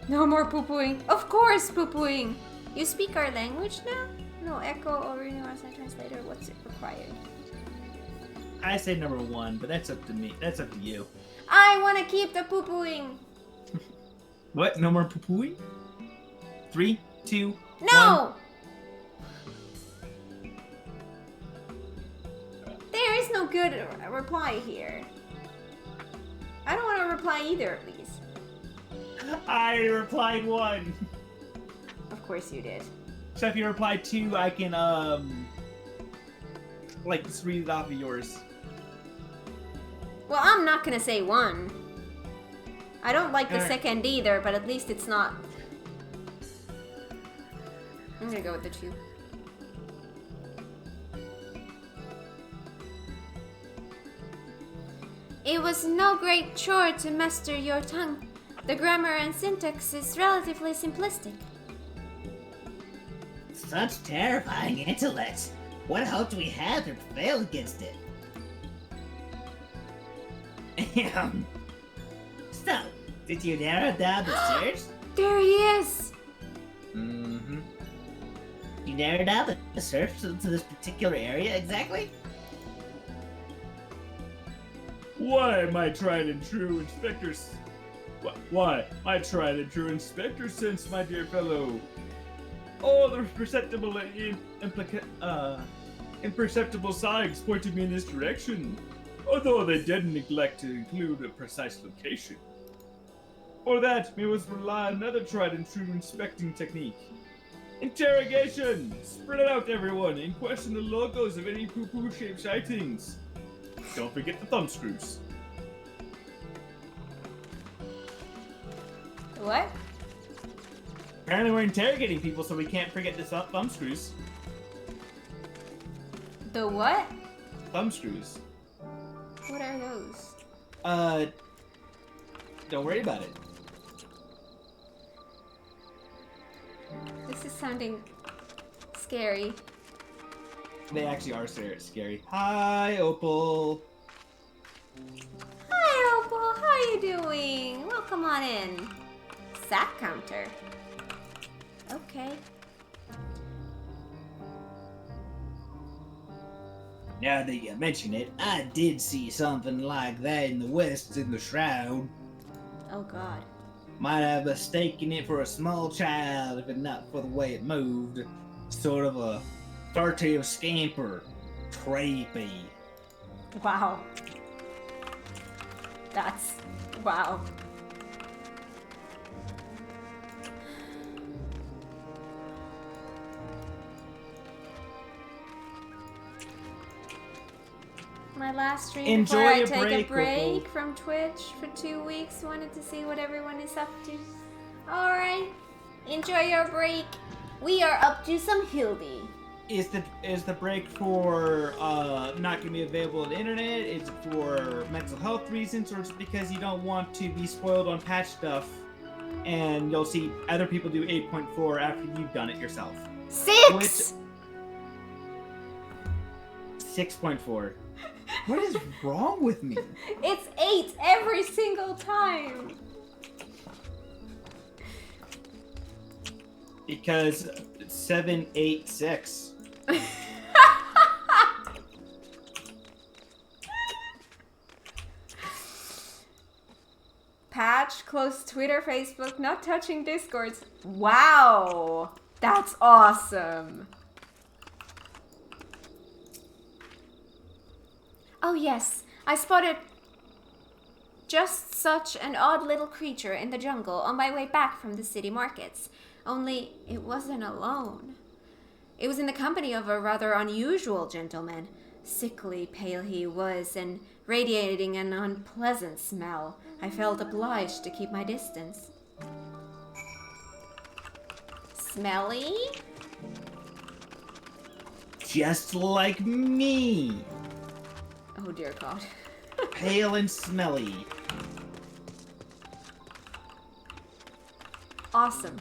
Speaker 1: No more poo-pooing. Of course, poo-pooing. You speak our language now? No echo or renew as a translator. What's it required?
Speaker 6: I say number one, but that's up to me. That's up to you.
Speaker 1: I want to keep the poo-pooing.
Speaker 6: What? No more poo-pooing? 3, 2,
Speaker 1: No! There is no good reply here. I don't want to reply either of these.
Speaker 6: 1. I replied 1.
Speaker 1: Of course you did.
Speaker 6: So if you reply 2, I can like just read it off of yours.
Speaker 1: Well, I'm not gonna say 1. I don't like the
Speaker 6: Alright.
Speaker 1: second either, but at least it's not. I'm gonna go with the 2. It was no great chore to master your tongue. The grammar and syntax is relatively simplistic.
Speaker 3: Such terrifying intellect. What hope do we have to prevail against it? So, did you narrow down the search?
Speaker 1: There he is!
Speaker 6: Mm-hmm.
Speaker 3: You narrowed down the search to this particular area exactly?
Speaker 5: Why, my tried and true inspectors? Why, my tried and true inspector sense, my dear fellow? All the perceptible and imperceptible signs pointed me in this direction, although they didn't neglect to include a precise location. Or that we must rely on another tried and true inspecting technique. Interrogation! Spread it out, everyone, and question the logos of any poo-poo shaped sightings. Don't forget the thumb screws.
Speaker 1: What?
Speaker 6: Apparently we're interrogating people, so we can't forget the thumb screws.
Speaker 1: The what?
Speaker 6: Thumb screws.
Speaker 1: What are those?
Speaker 6: Don't worry about it.
Speaker 1: This is sounding scary.
Speaker 6: They actually are scary. Hi, Opal.
Speaker 1: Hi, Opal. How you doing? Welcome on in. Sack counter. Okay.
Speaker 3: Now that you mention it, I did see something like that in the west in the shroud.
Speaker 1: Oh, God.
Speaker 3: Might have mistaken it for a small child if it not for the way it moved. Sort of a furtive scamper. Creepy.
Speaker 1: Wow. That's... wow. My last stream
Speaker 6: Enjoy
Speaker 1: before I
Speaker 6: your
Speaker 1: take
Speaker 6: break,
Speaker 1: a break
Speaker 6: Opal.
Speaker 1: from Twitch for 2 weeks. Wanted to see what everyone is up to. Alright. Enjoy your break. We are up to some Hildy.
Speaker 6: Is the break for not gonna be available on the internet? Is it for mental health reasons, or just because you don't want to be spoiled on patch stuff and you'll see other people do 8.4 after you've done it yourself?
Speaker 1: 6!
Speaker 6: 6.4. What is wrong with me?
Speaker 1: It's 8 every single time.
Speaker 6: Because 7, 8, 6.
Speaker 1: Patch, close Twitter, Facebook, not touching Discords. Wow, that's awesome. Oh yes, I spotted just such an odd little creature in the jungle on my way back from the city markets. Only it wasn't alone. It was in the company of a rather unusual gentleman. Sickly pale he was, and radiating an unpleasant smell. I felt obliged to keep my distance. Smelly?
Speaker 3: Just like me.
Speaker 1: Oh dear God.
Speaker 3: Pale and smelly.
Speaker 1: Awesome.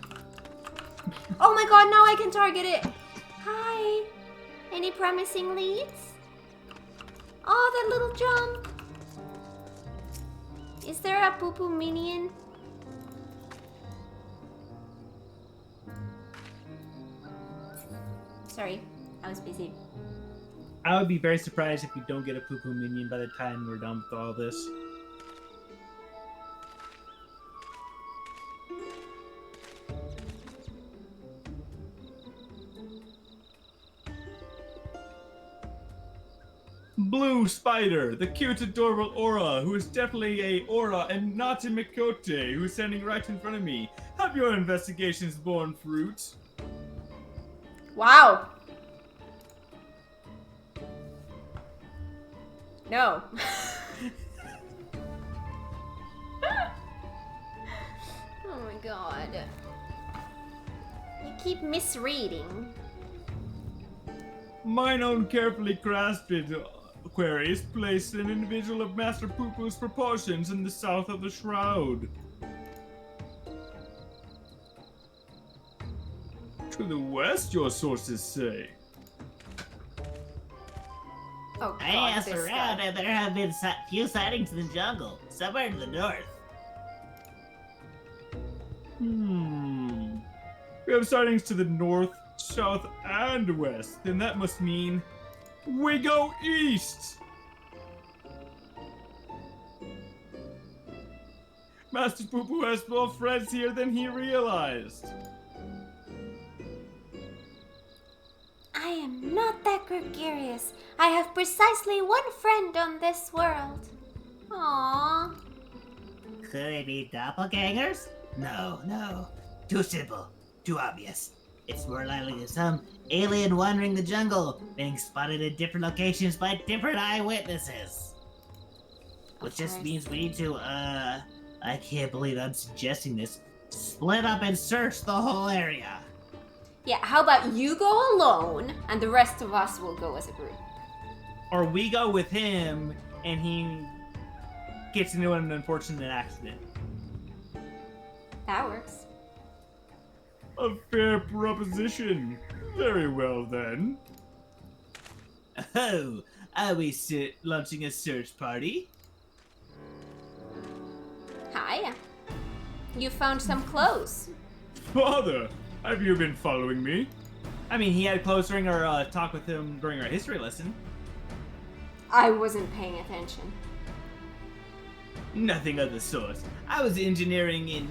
Speaker 1: Oh my God, now I can target it. Hi. Any promising leads? Oh, that little jump. Is there a poo-poo minion? Sorry, I was busy.
Speaker 6: I would be very surprised if we don't get a poo-poo minion by the time we're done with all this. Blue Spider, the cute adorable Aura, who is definitely a Aura and not a Mikote, who's standing right in front of me. Have your investigations borne fruit?
Speaker 1: Wow. No. Oh my God. You keep misreading.
Speaker 5: Mine own carefully crafted query is placed an individual of Master Poo-Poo's proportions in the south of the shroud. To the west, your sources say.
Speaker 1: Oh God,
Speaker 3: I asked
Speaker 1: this
Speaker 3: around
Speaker 1: guy.
Speaker 3: and there have been few sightings in the jungle, somewhere to the north.
Speaker 5: We have sightings to the north, south, and west. Then that must mean we go east. Master Poo-Poo has more friends here than he realized.
Speaker 1: I am not that gregarious. I have precisely one friend on this world. Aww.
Speaker 3: Could they be doppelgangers? No. Too simple. Too obvious. It's more likely than some alien wandering the jungle, being spotted in different locations by different eyewitnesses. Which just means we need to, I can't believe I'm suggesting this, split up and search the whole area.
Speaker 1: Yeah, how about you go alone and the rest of us will go as a group?
Speaker 6: Or we go with him and he gets into an unfortunate accident.
Speaker 1: That works.
Speaker 5: A fair proposition. Very well then.
Speaker 3: Oh, are we launching a search party?
Speaker 1: Hi. You found some clothes.
Speaker 5: Father, have you been following me?
Speaker 6: I mean, he had close during our talk with him during our history lesson.
Speaker 1: I wasn't paying attention.
Speaker 6: Nothing of the sort. I was engineering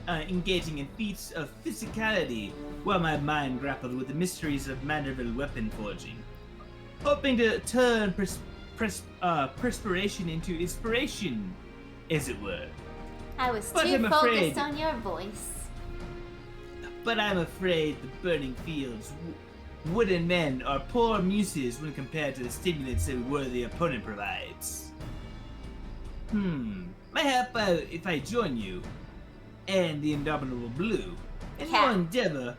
Speaker 6: engaging in feats of physicality while my mind grappled with the mysteries of Manderville weapon forging, hoping to turn perspiration into inspiration, as it were.
Speaker 1: I was
Speaker 6: But
Speaker 1: too
Speaker 6: I'm
Speaker 1: focused
Speaker 6: afraid-
Speaker 1: on your voice.
Speaker 6: But I'm afraid the burning fields, wooden men are poor muses when compared to the stimulants a worthy opponent provides. Mayhap if I join you and the Indomitable Blue in
Speaker 1: Cat.
Speaker 6: your endeavor,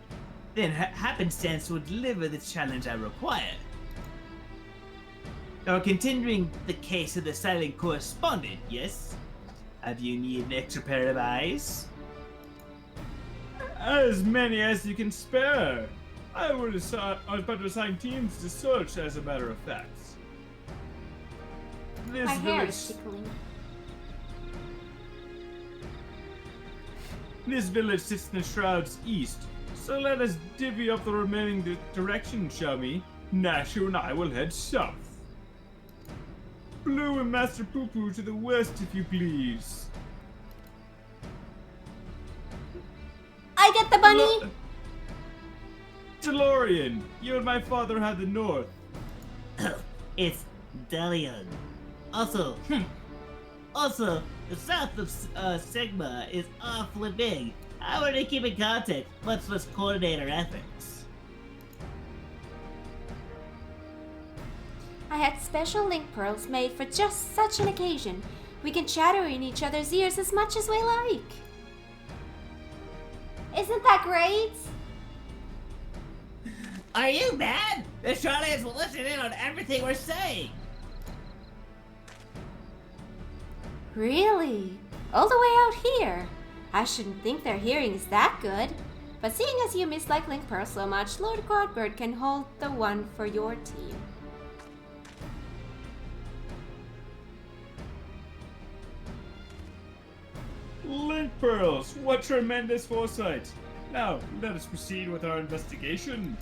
Speaker 6: then happenstance will deliver the challenge I require. Now, continuing the case of the silent correspondent, yes? Have you need an extra pair of eyes?
Speaker 5: As many as you can spare. I was about to assign teams to search, as a matter of fact. This
Speaker 1: My hair
Speaker 5: village,
Speaker 1: is tickling.
Speaker 5: this village sits in the shrouds east, so let us divvy up the remaining direction, shall we? Nashu and I will head south. Blue and Master Poo Poo to the west, if you please.
Speaker 1: I get the bunny!
Speaker 5: DeLorean, you and my father have the north.
Speaker 3: It's Delion. Also, the south of Sigma is awfully big. How are they keeping contact, much less coordinate our efforts?
Speaker 1: I had special link pearls made for just such an occasion. We can chatter in each other's ears as much as we like. Isn't that great?
Speaker 3: Are you mad? The Charlians will listen in on everything we're saying.
Speaker 1: Really? All the way out here? I shouldn't think their hearing is that good. But seeing as you mislike Link Pearl so much, Lord Godbird can hold the one for your team.
Speaker 5: Link pearls, what tremendous foresight. Now, let us proceed with our investigation.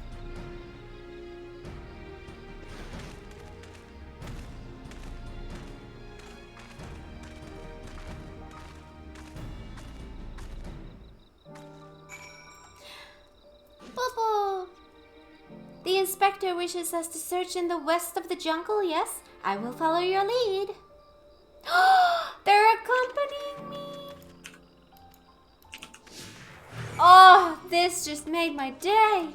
Speaker 1: Bobo! The inspector wishes us to search in the west of the jungle, yes? I will follow your lead. They're accompanying me! Oh, this just made my day!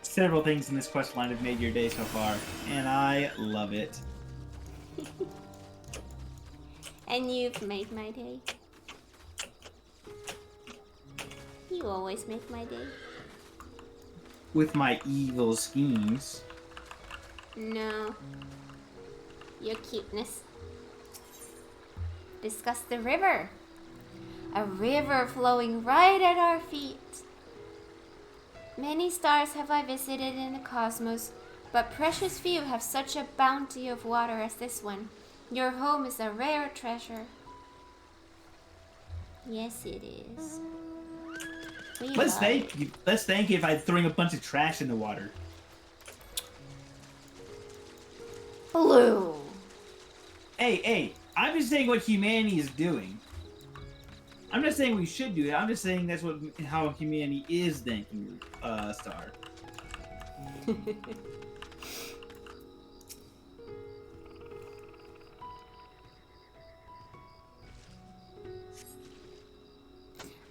Speaker 6: Several things in this quest line have made your day so far, and I love it.
Speaker 1: And you've made my day. You always make my day.
Speaker 6: With my evil schemes.
Speaker 1: No. Your cuteness. Discuss the river. A river flowing right at our feet. Many stars have I visited in the cosmos, but precious few have such a bounty of water as this one. Your home is a rare treasure. Yes, it is. We
Speaker 6: Let's
Speaker 1: love
Speaker 6: thank
Speaker 1: it.
Speaker 6: you. Let's thank you if I throwing a bunch of trash in the water.
Speaker 1: Blue.
Speaker 6: Hey, I'm just saying what humanity is doing. I'm not saying we should do it. I'm just saying that's how humanity is thanking Star.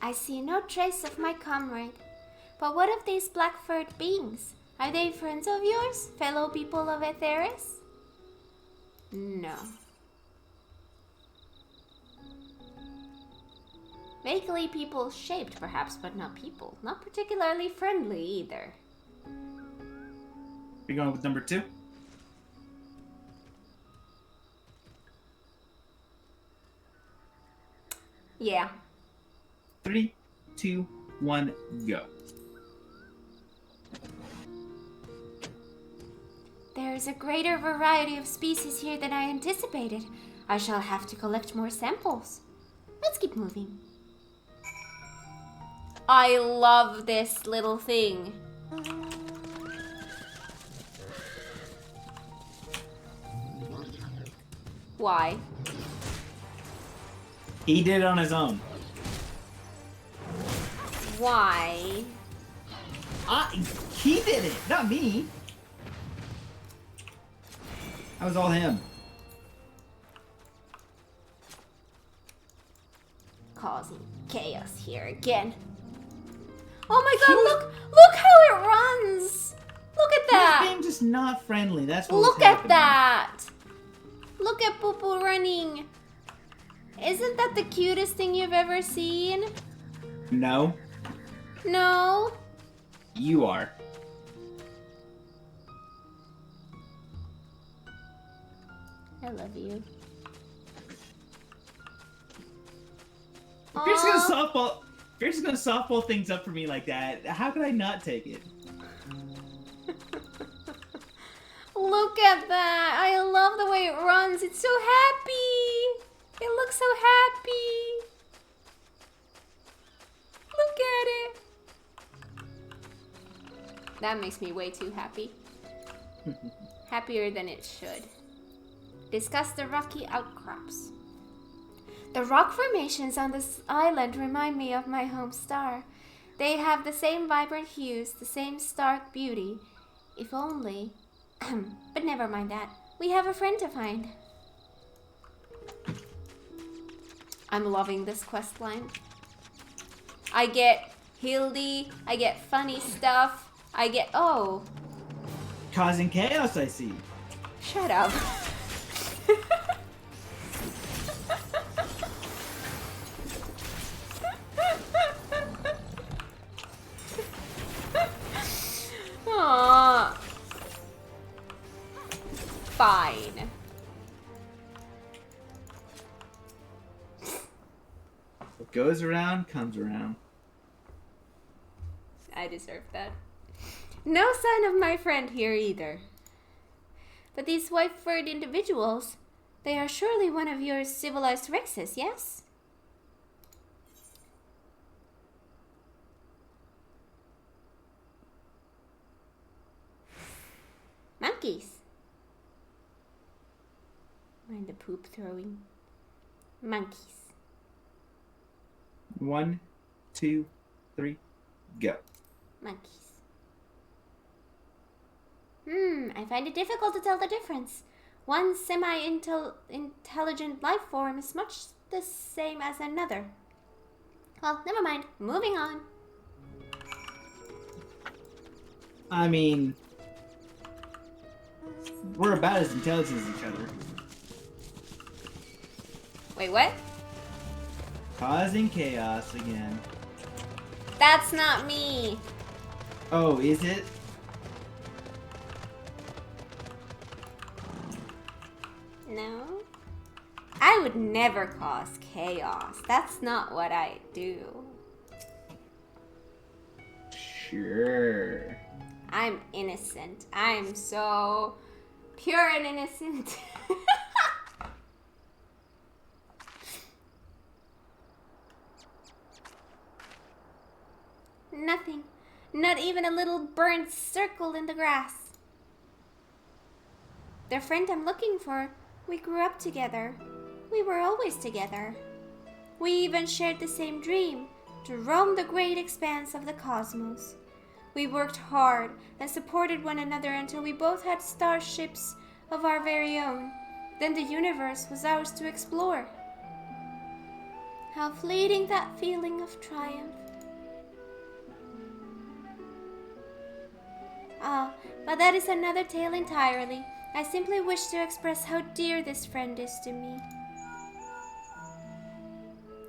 Speaker 1: I see no trace of my comrade. But what of these black-furred beings? Are they friends of yours, fellow people of Etheris? No. Vaguely people-shaped, perhaps, but not people. Not particularly friendly, either.
Speaker 2: We going with number 2?
Speaker 1: Yeah.
Speaker 2: 3, 2, 1, go.
Speaker 1: There is a greater variety of species here than I anticipated. I shall have to collect more samples. Let's keep moving. I love this little thing. Why?
Speaker 6: He did it on his own.
Speaker 1: Why?
Speaker 6: He did it, not me. That was all him.
Speaker 1: Causing chaos here again. Oh my god, look how it runs! Look at
Speaker 6: He was
Speaker 1: that!
Speaker 6: being just not friendly, that's what
Speaker 1: Look
Speaker 6: was
Speaker 1: at
Speaker 6: happening.
Speaker 1: that! Look at Poo Poo running. Isn't that the cutest thing you've ever seen?
Speaker 6: No,
Speaker 1: No?
Speaker 6: you are.
Speaker 1: I love you.
Speaker 6: If you're just
Speaker 1: Aw.
Speaker 6: gonna softball things up for me like that, how could I not take it?
Speaker 1: Look at that! I love the way it runs. It's so happy. It looks so happy. Look at it. That makes me way too happy. Happier than it should. Discuss the rocky outcrops. The rock formations on this island remind me of my home star. They have the same vibrant hues, the same stark beauty. If only... But never mind that. We have a friend to find. I'm loving this quest line. I get Hildy, I get funny stuff, I get... Oh,
Speaker 6: Causing chaos, I see.
Speaker 1: shut up. Aw. Fine.
Speaker 6: What goes around comes around.
Speaker 1: I deserve that. No sign of my friend here either. But these white-furred individuals, they are surely one of your civilized races, yes? Monkeys. Mind the poop throwing. Monkeys.
Speaker 6: 1, 2, 3, go.
Speaker 1: Monkeys. I find it difficult to tell the difference. One semi-intelligent life form is much the same as another. Well, never mind. Moving on.
Speaker 6: I mean, we're about as intelligent as each other.
Speaker 1: Wait, what?
Speaker 6: Causing chaos again.
Speaker 1: That's not me.
Speaker 6: Oh, is it?
Speaker 1: No. I would never cause chaos. That's not what I do.
Speaker 6: Sure.
Speaker 1: I'm innocent. I'm so pure and innocent. Nothing. Not even a little burnt circle in the grass. The friend I'm looking for, we grew up together. We were always together. We even shared the same dream, to roam the great expanse of the cosmos. We worked hard and supported one another until we both had starships of our very own. Then the universe was ours to explore. How fleeting that feeling of triumph. Ah, but that is another tale entirely. I simply wish to express how dear this friend is to me.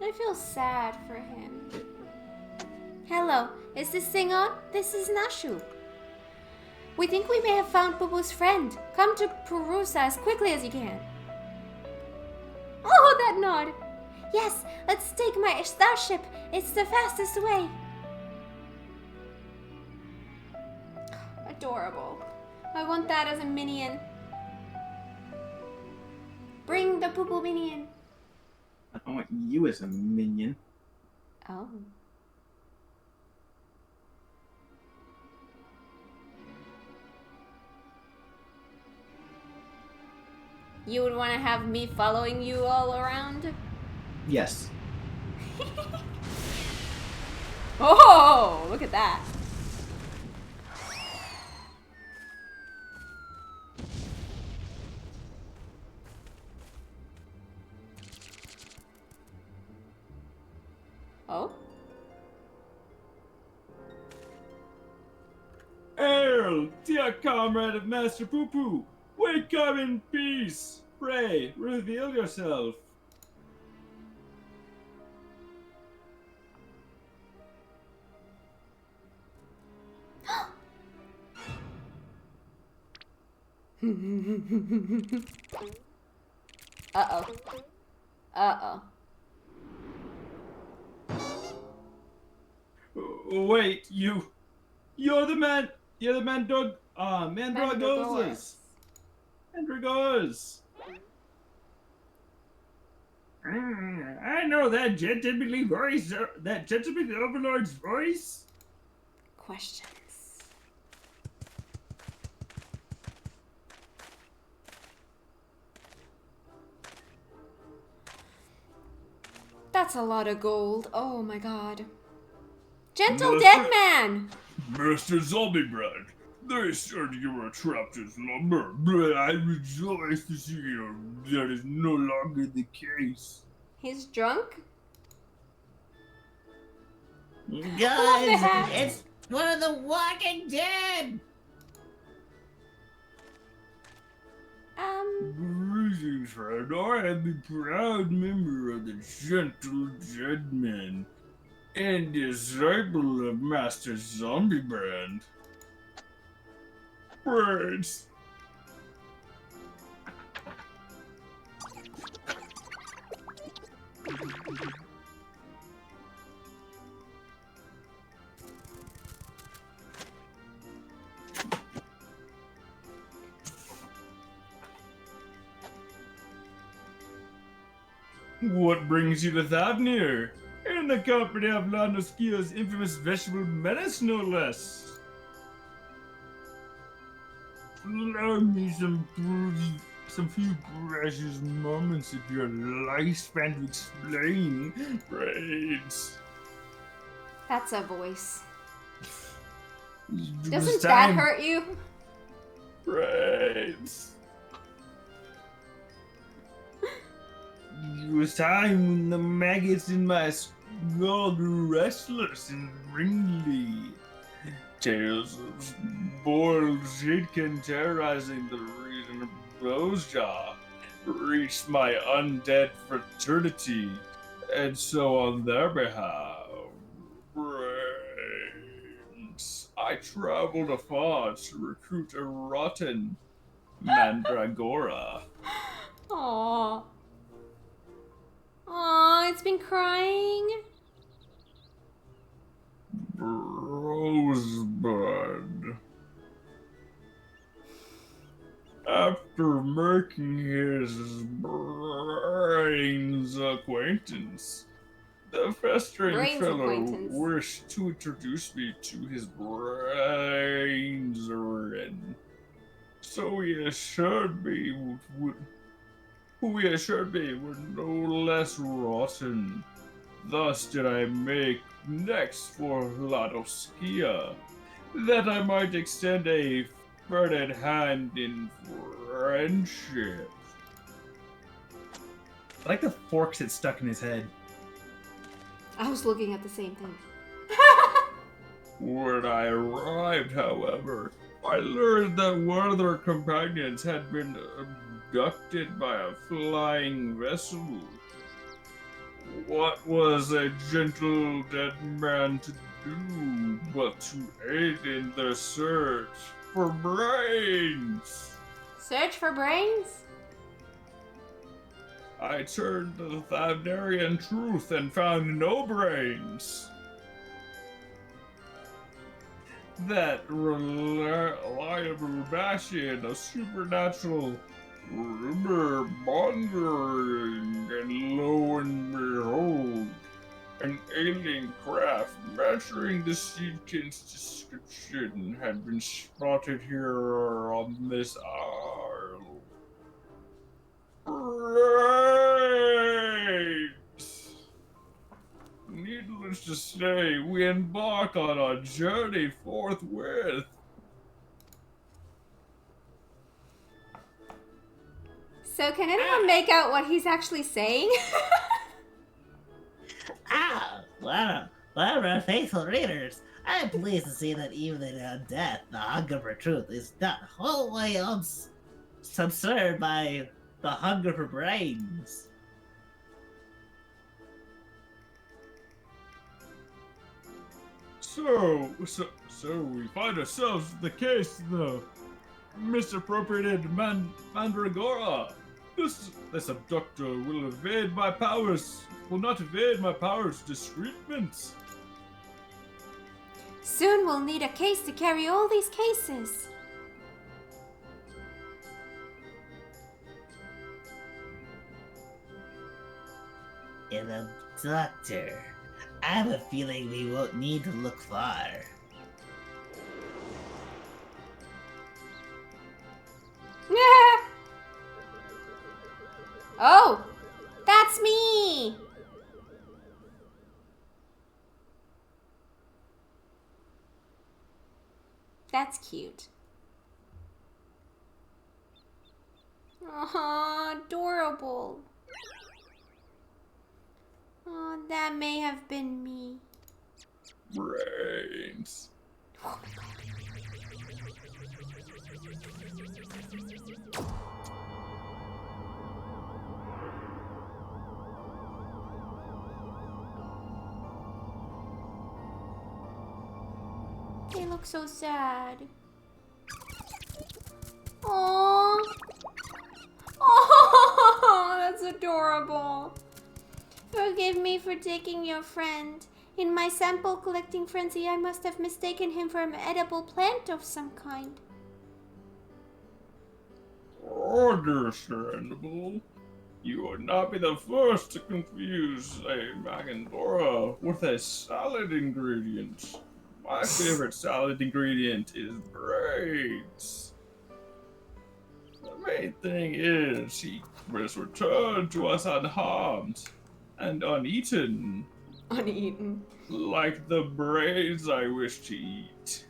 Speaker 1: I feel sad for him. Hello, is this thing on? This is Nashu. We think we may have found Bubu's friend. Come to Purusa as quickly as you can. Oh, that nod. Yes, let's take my starship. It's the fastest way. Adorable. I want that as a minion. Bring the Bubu minion.
Speaker 6: I want you as a minion.
Speaker 1: Oh. You would want to have me following you all around?
Speaker 6: Yes.
Speaker 1: Oh, look at that. Oh?
Speaker 5: Hail, dear comrade of Master Poo-Poo, wake up in peace. Pray, reveal yourself.
Speaker 1: Uh-oh. Uh-oh.
Speaker 5: Wait, you're the man Mandragoras. Mandragoras. I know that gentlemanly voice, that gentleman overlord's voice.
Speaker 1: Questions. That's a lot of gold. Oh my god. Gentle dead man!
Speaker 5: Master Zombiebrand, they said you were trapped in slumber, but I rejoice to see that is no longer the case.
Speaker 1: He's drunk?
Speaker 3: Guys,
Speaker 1: that.
Speaker 3: it's one of the Walking Dead.
Speaker 5: Greetings, friend. I am the proud member of the Gentle Dead Men and disciple of Master Zombiebrand. Brains. What brings you to Thavnir? In the company of Landoskia's infamous vegetable menace, no less. Allow me some few precious moments of your lifespan to explain, Braids.
Speaker 1: That's a voice.
Speaker 5: It was
Speaker 1: Doesn't that
Speaker 5: time-
Speaker 1: hurt you?
Speaker 5: Braids. It was time when the maggots in my skull grew restless and wrinkly. Tales of boiled chicken terrorizing the region of Bojaw reached my undead fraternity, and so on their behalf, brains, I traveled afar to recruit a rotten Mandragora.
Speaker 1: Aww. Aww, it's been crying.
Speaker 5: Rosebud. After making his brain's acquaintance, the festering
Speaker 1: Brains
Speaker 5: fellow
Speaker 1: acquaintance.
Speaker 5: wished to introduce me to his brains. So he assured me who he assured me were no less rotten. Thus did I make next for Ladoskia, that I might extend a furtive hand in friendship.
Speaker 2: I like the forks that stuck in his head.
Speaker 1: I was looking at the same thing.
Speaker 5: When I arrived, however, I learned that one of their companions had been abducted by a flying vessel. What was a gentle dead man to do but to aid in the search for brains?
Speaker 1: Search for brains?
Speaker 5: I turned to the Thavnarian truth and found no brains. That reliable bastion of supernatural rumor mongering, and lo and behold, an alien craft matching the Seedkin's description had been spotted here on this isle. Right. Needless to say, we embark on our journey forthwith.
Speaker 1: So can anyone make out what he's actually saying?
Speaker 3: Well, our faithful readers, I'm pleased to see that even in death, the hunger for truth is not wholly subserved by the hunger for brains.
Speaker 5: So we find ourselves in the case of the misappropriated Mandragora. This abductor will not evade my powers' discreetment.
Speaker 1: Soon we'll need a case to carry all these cases.
Speaker 3: An abductor. I have a feeling we won't need to look far.
Speaker 1: Oh, that's me. That's cute. Aw, adorable. Oh, that may have been me.
Speaker 5: Brains.
Speaker 1: They look so sad. Aww. Oh, that's adorable. Forgive me for taking your friend. In my sample collecting frenzy, I must have mistaken him for an edible plant of some kind.
Speaker 5: Understandable. You would not be the first to confuse a Magandora with a salad ingredient. My favorite salad ingredient is brains. The main thing is he was returned to us unharmed and uneaten.
Speaker 1: Uneaten.
Speaker 5: Like the brains I wish to eat.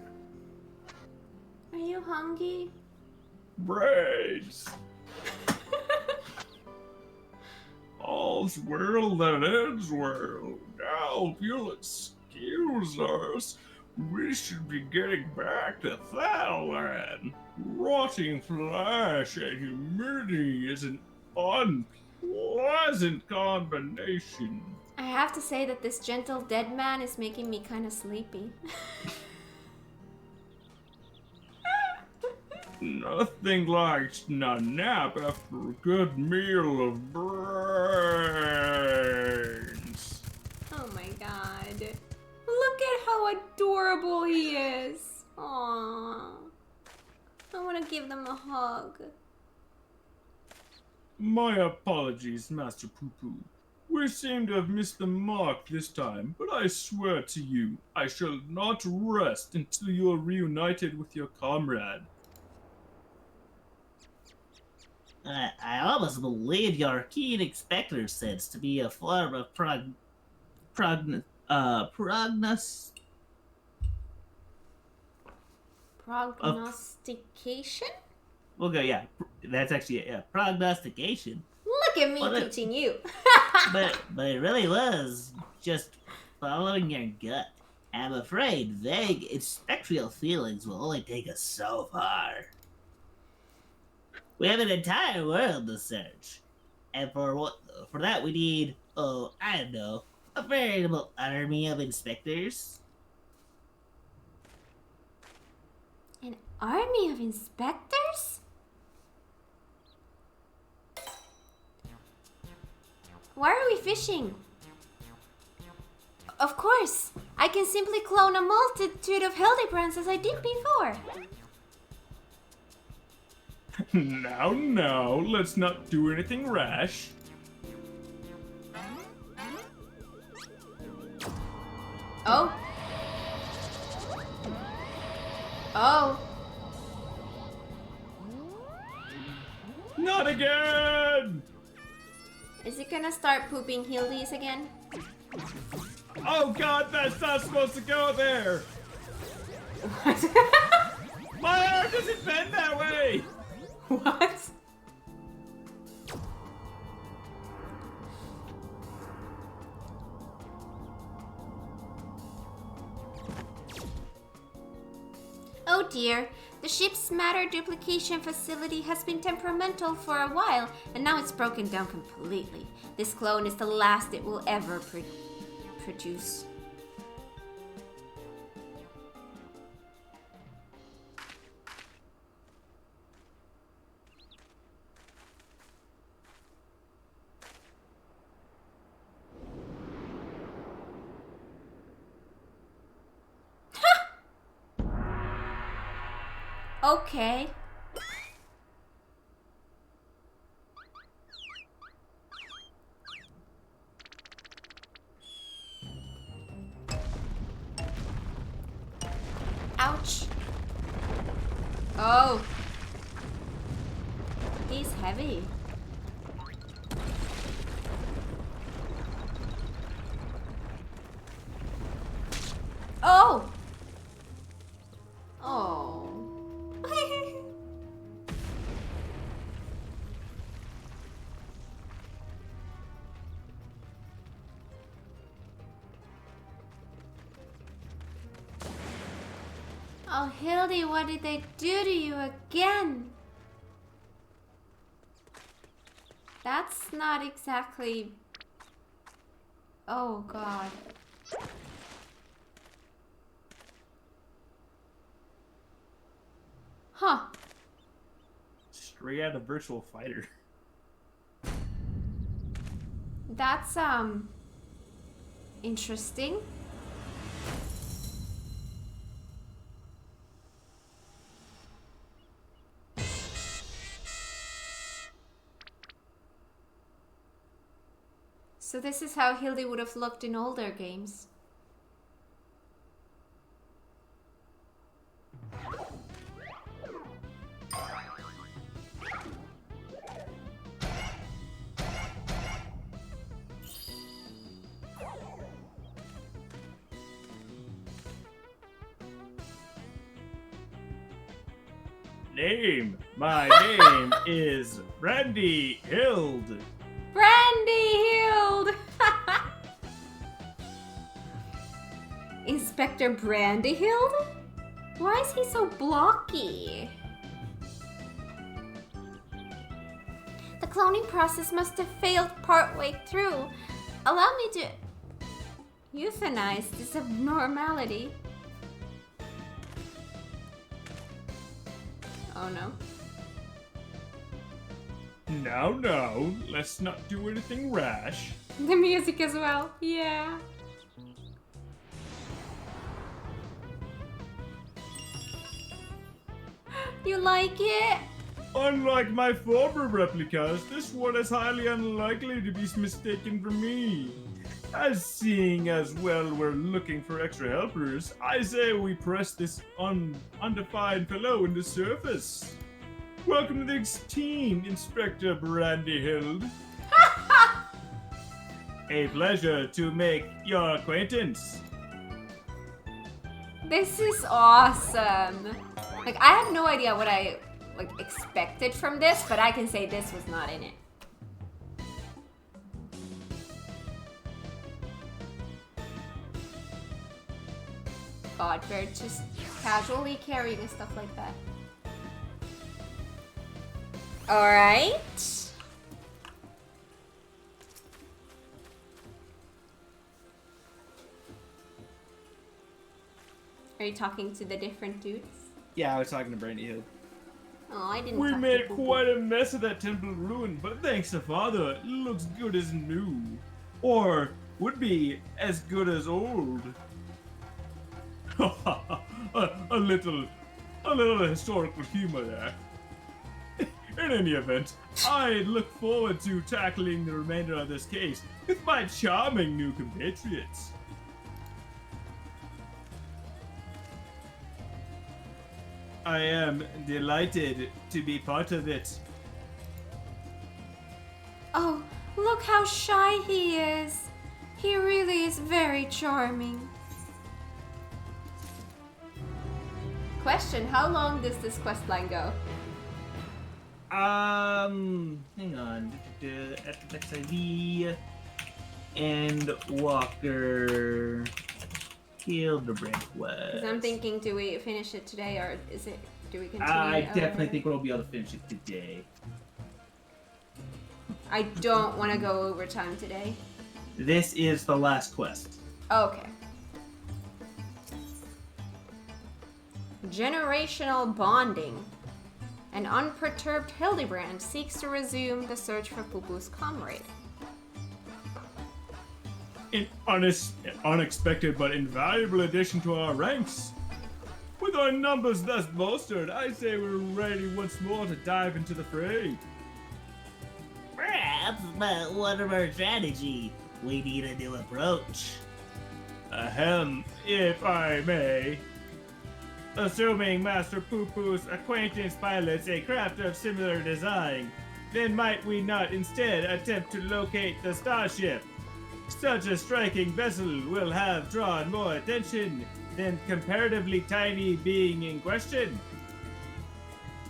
Speaker 1: Are you hungry?
Speaker 5: Brains. All's well that ends well. Now, if you'll excuse us, we should be getting back to Thailand. Rotting flesh and humidity is an unpleasant combination.
Speaker 1: I have to say that this gentle dead man is making me kind of sleepy.
Speaker 5: Nothing like a nap after a good meal of brains.
Speaker 1: Oh my god. Look at how adorable he is. Aww. I want to give them a hug.
Speaker 5: My apologies, Master Poo Poo. We seem to have missed the mark this time, but I swear to you, I shall not rest until you are reunited with your comrade.
Speaker 3: I almost believe your keen expector sense to be a form of prognostication? We'll go, yeah. That's actually it, yeah. Prognostication.
Speaker 1: Look at me
Speaker 3: Well,
Speaker 1: teaching you.
Speaker 3: But it really was just following your gut. I'm afraid vague spectral feelings will only take us so far. We have an entire world to search. And for that we need, I don't know, a veritable army of inspectors.
Speaker 1: An army of inspectors? Why are we fishing? Of course! I can simply clone a multitude of Hildibrands as I did before.
Speaker 5: Now, let's not do anything rash.
Speaker 1: Oh. Oh.
Speaker 5: Not again!
Speaker 1: Is it gonna start pooping Hildies again?
Speaker 5: Oh god, that's not supposed to go there! My arm doesn't bend that way!
Speaker 1: What? Oh dear, the ship's matter duplication facility has been temperamental for a while, and now it's broken down completely. This clone is the last it will ever produce. Okay. Ouch. Oh. He's heavy. Oh. Oh. Oh, Hildy, what did they do to you again? That's not exactly... Oh, God. Huh.
Speaker 5: Straight out of Virtual Fighter.
Speaker 1: That's, interesting. So this is how Hildy would have looked in older games.
Speaker 5: Name. My name is Brandy Hild.
Speaker 1: Brandy Hild! Inspector Brandy Hild? Why is he so blocky? The cloning process must have failed partway through. Allow me to euthanize this abnormality. Oh no.
Speaker 5: Now, let's not do anything rash.
Speaker 1: The music as well, yeah. You like it?
Speaker 5: Unlike my former replicas, this one is highly unlikely to be mistaken for me. As seeing as well we're looking for extra helpers, I say we press this undefined fellow into surface. Welcome to the team, Inspector Brandy Hild. A pleasure to make your acquaintance.
Speaker 1: This is awesome. Like, I have no idea what I expected from this, but I can say this was not in it. god, we're just casually carrying stuff like that. Alright. Are you talking to the different dudes?
Speaker 6: Yeah, I was talking to Brandy Hill.
Speaker 1: Oh, I didn't
Speaker 5: We
Speaker 1: talk
Speaker 5: made
Speaker 1: to Poo-Poo.
Speaker 5: quite a mess of that temple ruin, but thanks to Father, it looks good as new. Or would be as good as old. a little historical humor there. In any event, I look forward to tackling the remainder of this case with my charming new compatriots. I am delighted to be part of it.
Speaker 1: Oh, look how shy he is. He really is very charming. Question, how long does this quest line go?
Speaker 6: Hang on. XIV Endwalker Hildibrand quest.
Speaker 1: Because I'm thinking, do we finish it today or do we continue?
Speaker 6: I
Speaker 1: it
Speaker 6: definitely
Speaker 1: over?
Speaker 6: think we'll be able to finish it today.
Speaker 1: I don't want to go overtime today.
Speaker 6: This is the last quest.
Speaker 1: Okay. Generational bonding. An unperturbed Hildibrand seeks to resume the search for Poo-Poo's comrade.
Speaker 5: An unexpected but invaluable addition to our ranks. With our numbers thus bolstered, I say we're ready once more to dive into the fray.
Speaker 3: Perhaps, but what of our strategy? We need a new approach.
Speaker 5: Ahem, if I may. Assuming Master Poo-Poo's acquaintance pilots a craft of similar design, then might we not instead attempt to locate the starship? Such a striking vessel will have drawn more attention than comparatively tiny being in question.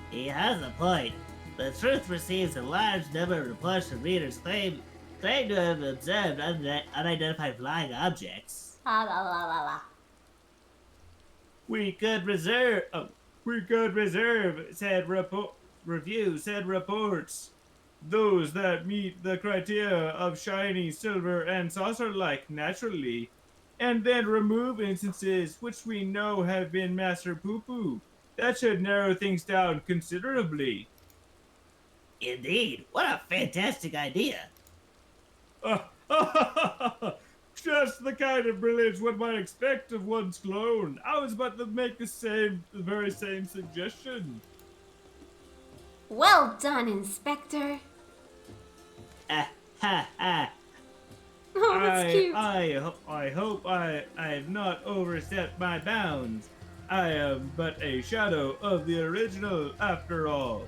Speaker 3: He has a point. The truth receives a large number of reports from readers claim to have observed unidentified flying objects.
Speaker 5: We could reserve said reports, those that meet the criteria of shiny, silver, and saucer-like naturally, and then remove instances which we know have been Master Poo-Poo. That should narrow things down considerably.
Speaker 3: Indeed, what a fantastic idea!
Speaker 5: Just the kind of brilliance one might expect of one's clone. I was about to make the very same suggestion.
Speaker 1: Well done, Inspector.
Speaker 3: Ah ha ha!
Speaker 1: Oh, that's cute.
Speaker 5: I hope I have not overstepped my bounds. I am but a shadow of the original, after all.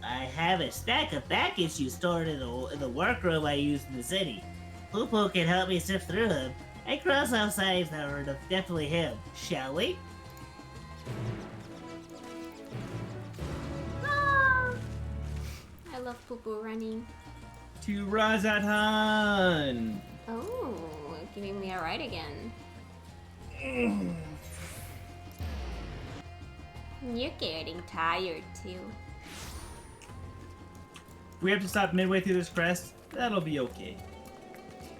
Speaker 3: I have a stack of back issues stored in the workroom I use in the city. Poo-Poo can help me sift through them and cross off signs that are definitely him. Shall we?
Speaker 1: Ah. I love Poo-Poo running.
Speaker 6: To Razatan!
Speaker 1: Oh, giving me a ride again. You're getting tired too.
Speaker 6: We have to stop midway through this quest. That'll be okay.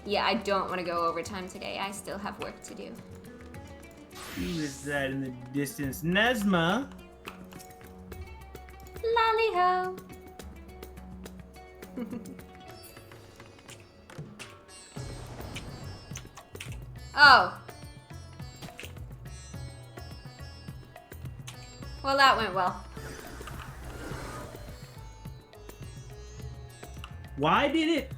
Speaker 1: Yeah, I don't want to go overtime today. I still have work to do.
Speaker 6: Who is that in the distance? Nesma?
Speaker 1: Lally-ho! Oh. Well, that went well.
Speaker 6: Why did it?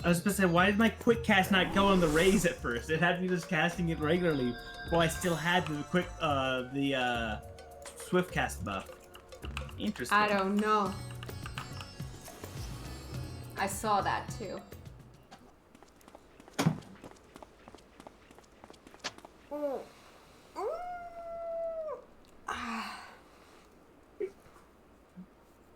Speaker 6: I was supposed to say, why did my quick cast not go on the raise at first? It had me just casting it regularly, while I still had the swift cast buff. Interesting.
Speaker 1: I don't know. I saw that too.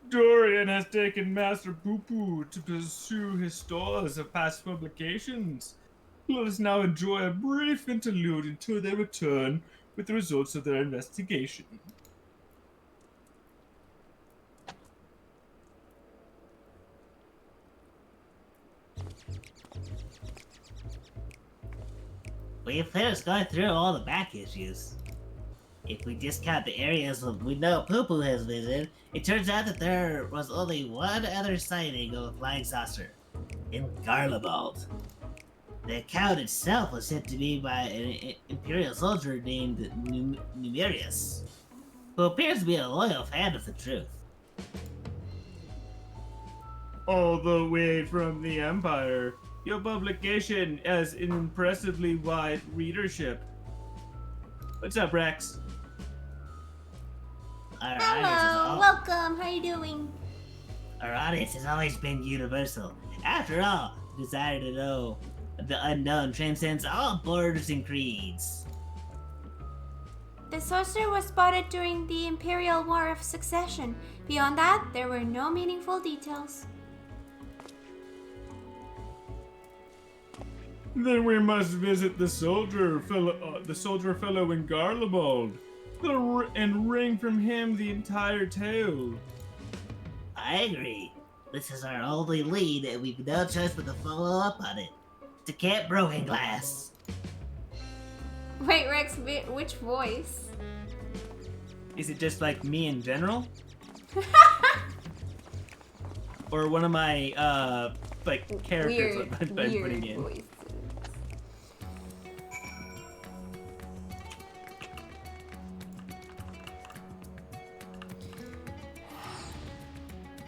Speaker 5: Dorian has taken Master Poo-Poo to pursue his stores of past publications. Let us now enjoy a brief interlude until they return with the results of their investigation.
Speaker 3: We finished going through all the back issues. If we discount the areas we know Poo-Poo has visited, it turns out that there was only one other sighting of a flying saucer, in Garlemald. The account itself was said to be by an Imperial soldier named Numerius, who appears to be a loyal fan of the truth.
Speaker 5: All the way from the Empire, your publication has an impressively wide readership. What's up, Rex?
Speaker 1: Hello, welcome. How you doing?
Speaker 3: Our audience has always been universal. After all, the desire to know the unknown transcends all borders and creeds.
Speaker 1: The sorcerer was spotted during the Imperial War of Succession. Beyond that, there were no meaningful details.
Speaker 5: Then we must visit the soldier fellow in Garlemald, and wring from him the entire tale.
Speaker 3: I agree. This is our only lead, and we've no choice but to follow up on it. To Camp Broken Glass.
Speaker 1: Wait, Rex, which voice?
Speaker 6: Is it just like me in general? Or one of my like characters I'm putting in?
Speaker 1: Voices.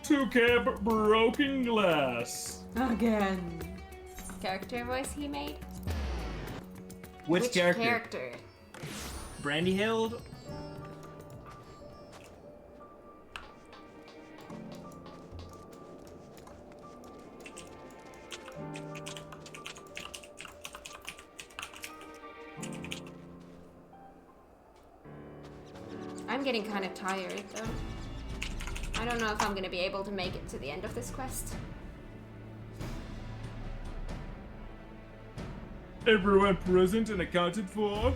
Speaker 5: To Camp Broken Glass.
Speaker 1: Again. Character voice he made?
Speaker 6: Which character? Brandy Hild?
Speaker 1: I'm getting kind of tired though. I don't know if I'm gonna be able to make it to the end of this quest.
Speaker 5: Everyone present and accounted for?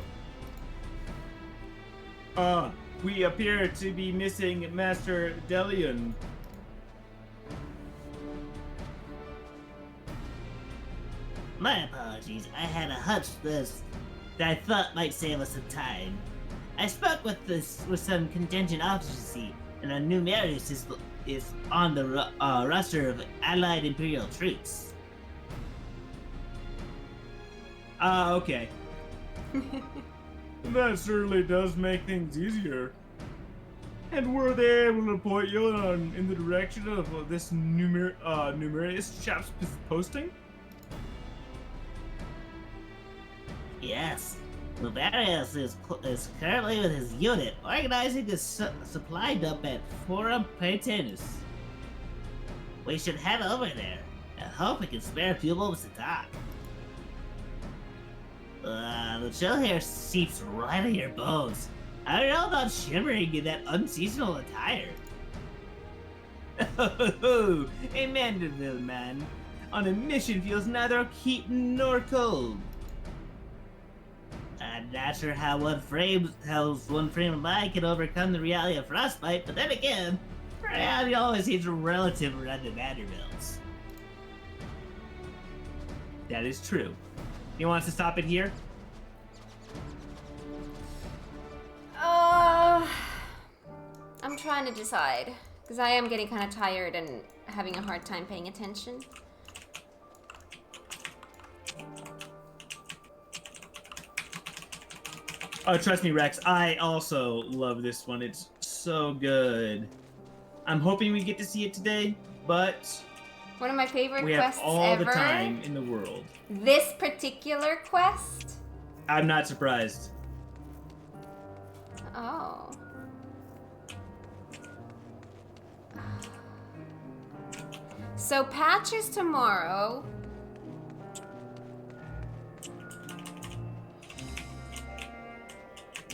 Speaker 6: We appear to be missing Master Delion.
Speaker 3: My apologies. I had a hunch this that I thought might save us some time. I spoke with some contingent officer, and a Numerius is on the roster of Allied Imperial troops.
Speaker 6: Okay.
Speaker 5: That certainly does make things easier. And were they able to point you in the direction of this Numerius chap's posting?
Speaker 3: Yes. Luvarius is currently with his unit organizing a supply dump at Forum Paetinus. We should head over there and hope we can spare a few moments to talk. The chill here seeps right in your bones. I don't know about shimmering in that unseasonal attire.
Speaker 6: A Mandeville man on a mission feels neither heat nor cold.
Speaker 3: I'm not sure how one frame of mind can overcome the reality of frostbite, but then again, reality always seems relative around the Vanderbilts.
Speaker 6: That is true. You want us to stop it here?
Speaker 1: I'm trying to decide, because I am getting kind of tired and having a hard time paying attention.
Speaker 6: Oh, trust me, Rex. I also love this one. It's so good. I'm hoping we get to see it today, but
Speaker 1: One of my favorite
Speaker 6: we have
Speaker 1: quests
Speaker 6: all
Speaker 1: ever.
Speaker 6: the time in the world.
Speaker 1: This particular quest?
Speaker 6: I'm not surprised.
Speaker 1: Oh. So patch is tomorrow.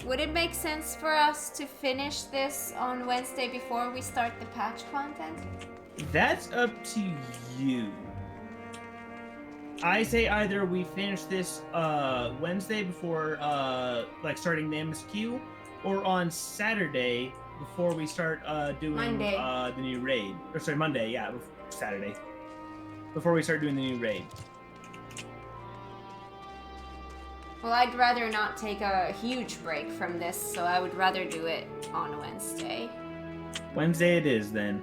Speaker 1: Would it make sense for us to finish this on Wednesday before we start the patch content?
Speaker 6: That's up to you.
Speaker 2: I say either we finish this Wednesday before like starting the MSQ, or on Saturday before we start doing
Speaker 1: Monday.
Speaker 2: The new raid. Or sorry, Monday, yeah, Saturday. Before we start doing the new raid.
Speaker 1: Well, I'd rather not take a huge break from this, so I would rather do it on Wednesday.
Speaker 2: Wednesday it is then.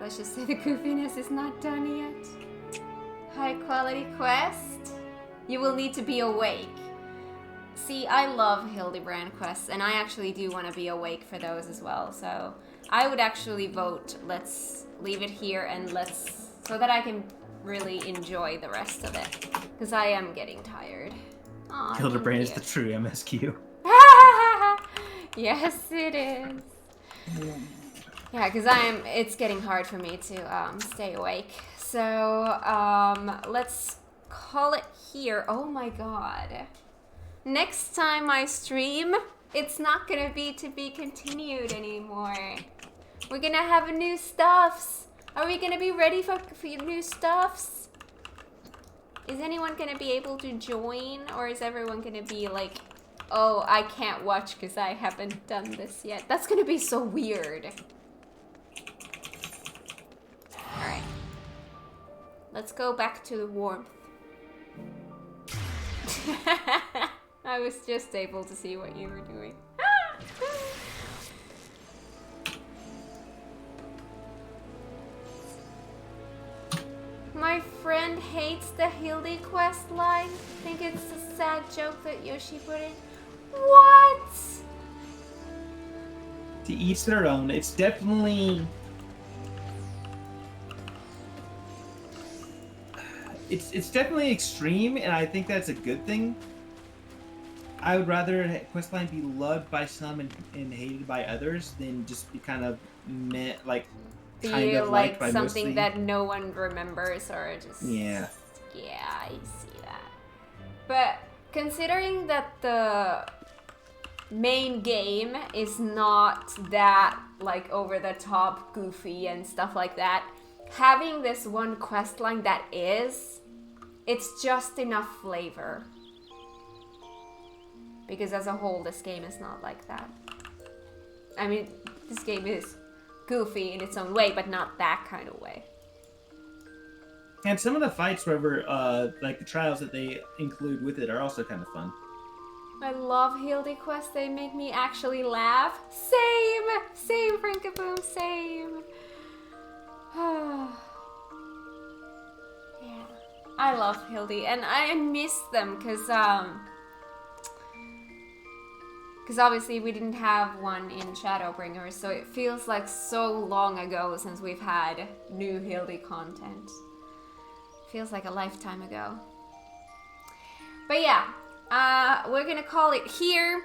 Speaker 1: Let's just say the goofiness is not done yet. High quality quest. You will need to be awake. See, I love Hildibrand quests, and I actually do want to be awake for those as well. So I would actually vote, let's leave it here and so that I can really enjoy the rest of it. Because I am getting tired. Aw,
Speaker 2: Hildibrand is
Speaker 1: thank
Speaker 2: the true MSQ.
Speaker 1: you. Yes, it is. Yeah, because it's getting hard for me to stay awake. So, let's call it here. Oh my god. Next time I stream, it's not gonna be to be continued anymore. We're gonna have new stuffs. Are we gonna be ready for new stuffs? Is anyone gonna be able to join, or is everyone gonna be like, oh, I can't watch because I haven't done this yet? That's gonna be so weird. Alright. Let's go back to the warmth. I was just able to see what you were doing. My friend hates the Hildy quest line. Think it's a sad joke that Yoshi put in. What?
Speaker 2: To each their own. It's definitely... It's definitely extreme, and I think that's a good thing. I would rather questline be loved by some and hated by others than just be kind of
Speaker 1: Be like
Speaker 2: by
Speaker 1: something
Speaker 2: mostly.
Speaker 1: that no one remembers, or just...
Speaker 2: Yeah.
Speaker 1: Yeah, I see that. But considering that the main game is not that like over the top goofy and stuff like that, having this one quest line that is, it's just enough flavor. Because as a whole, this game is not like that. I mean, this game is goofy in its own way, but not that kind of way.
Speaker 2: And some of the fights, wherever, like the trials that they include with it, are also kind of fun.
Speaker 1: I love Hildy quests. They make me actually laugh. Same, Frankaboom, same. Yeah, I love Hildy, and I miss them because obviously we didn't have one in Shadowbringers, so it feels like so long ago since we've had new Hildy content. Feels like a lifetime ago. But yeah, we're gonna call it here.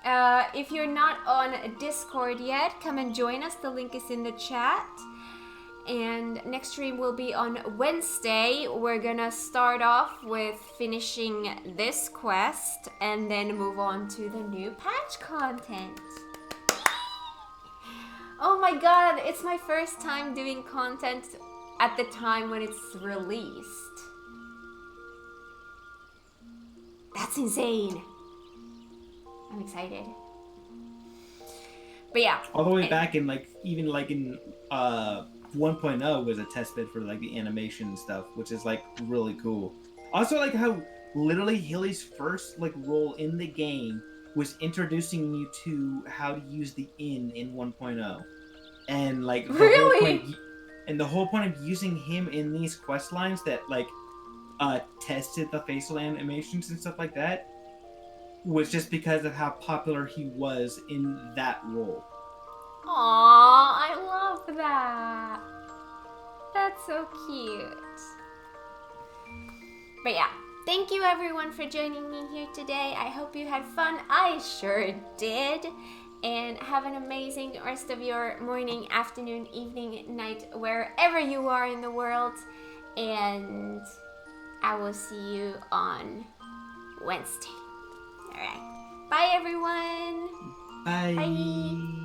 Speaker 1: If you're not on Discord yet, come and join us. The link is in the chat. And next stream will be on Wednesday. We're gonna start off with finishing this quest and then move on to the new patch content. Oh my god, it's my first time doing content at the time when it's released. That's insane. I'm excited. But yeah.
Speaker 2: All the way back in even in 1.0 was a test bed for like the animation and stuff, which is like really cool. Also like how literally Hilly's first like role in the game was introducing you to how to use the in 1.0. And like the whole point of using him in these quest lines that like tested the facial animations and stuff like that was just because of how popular he was in that role.
Speaker 1: Aww, I love that. That's so cute. But yeah, thank you everyone for joining me here today. I hope you had fun. I sure did. And have an amazing rest of your morning, afternoon, evening, night, wherever you are in the world. And I will see you on Wednesday. Alright. Bye everyone.
Speaker 2: Bye.
Speaker 1: Bye.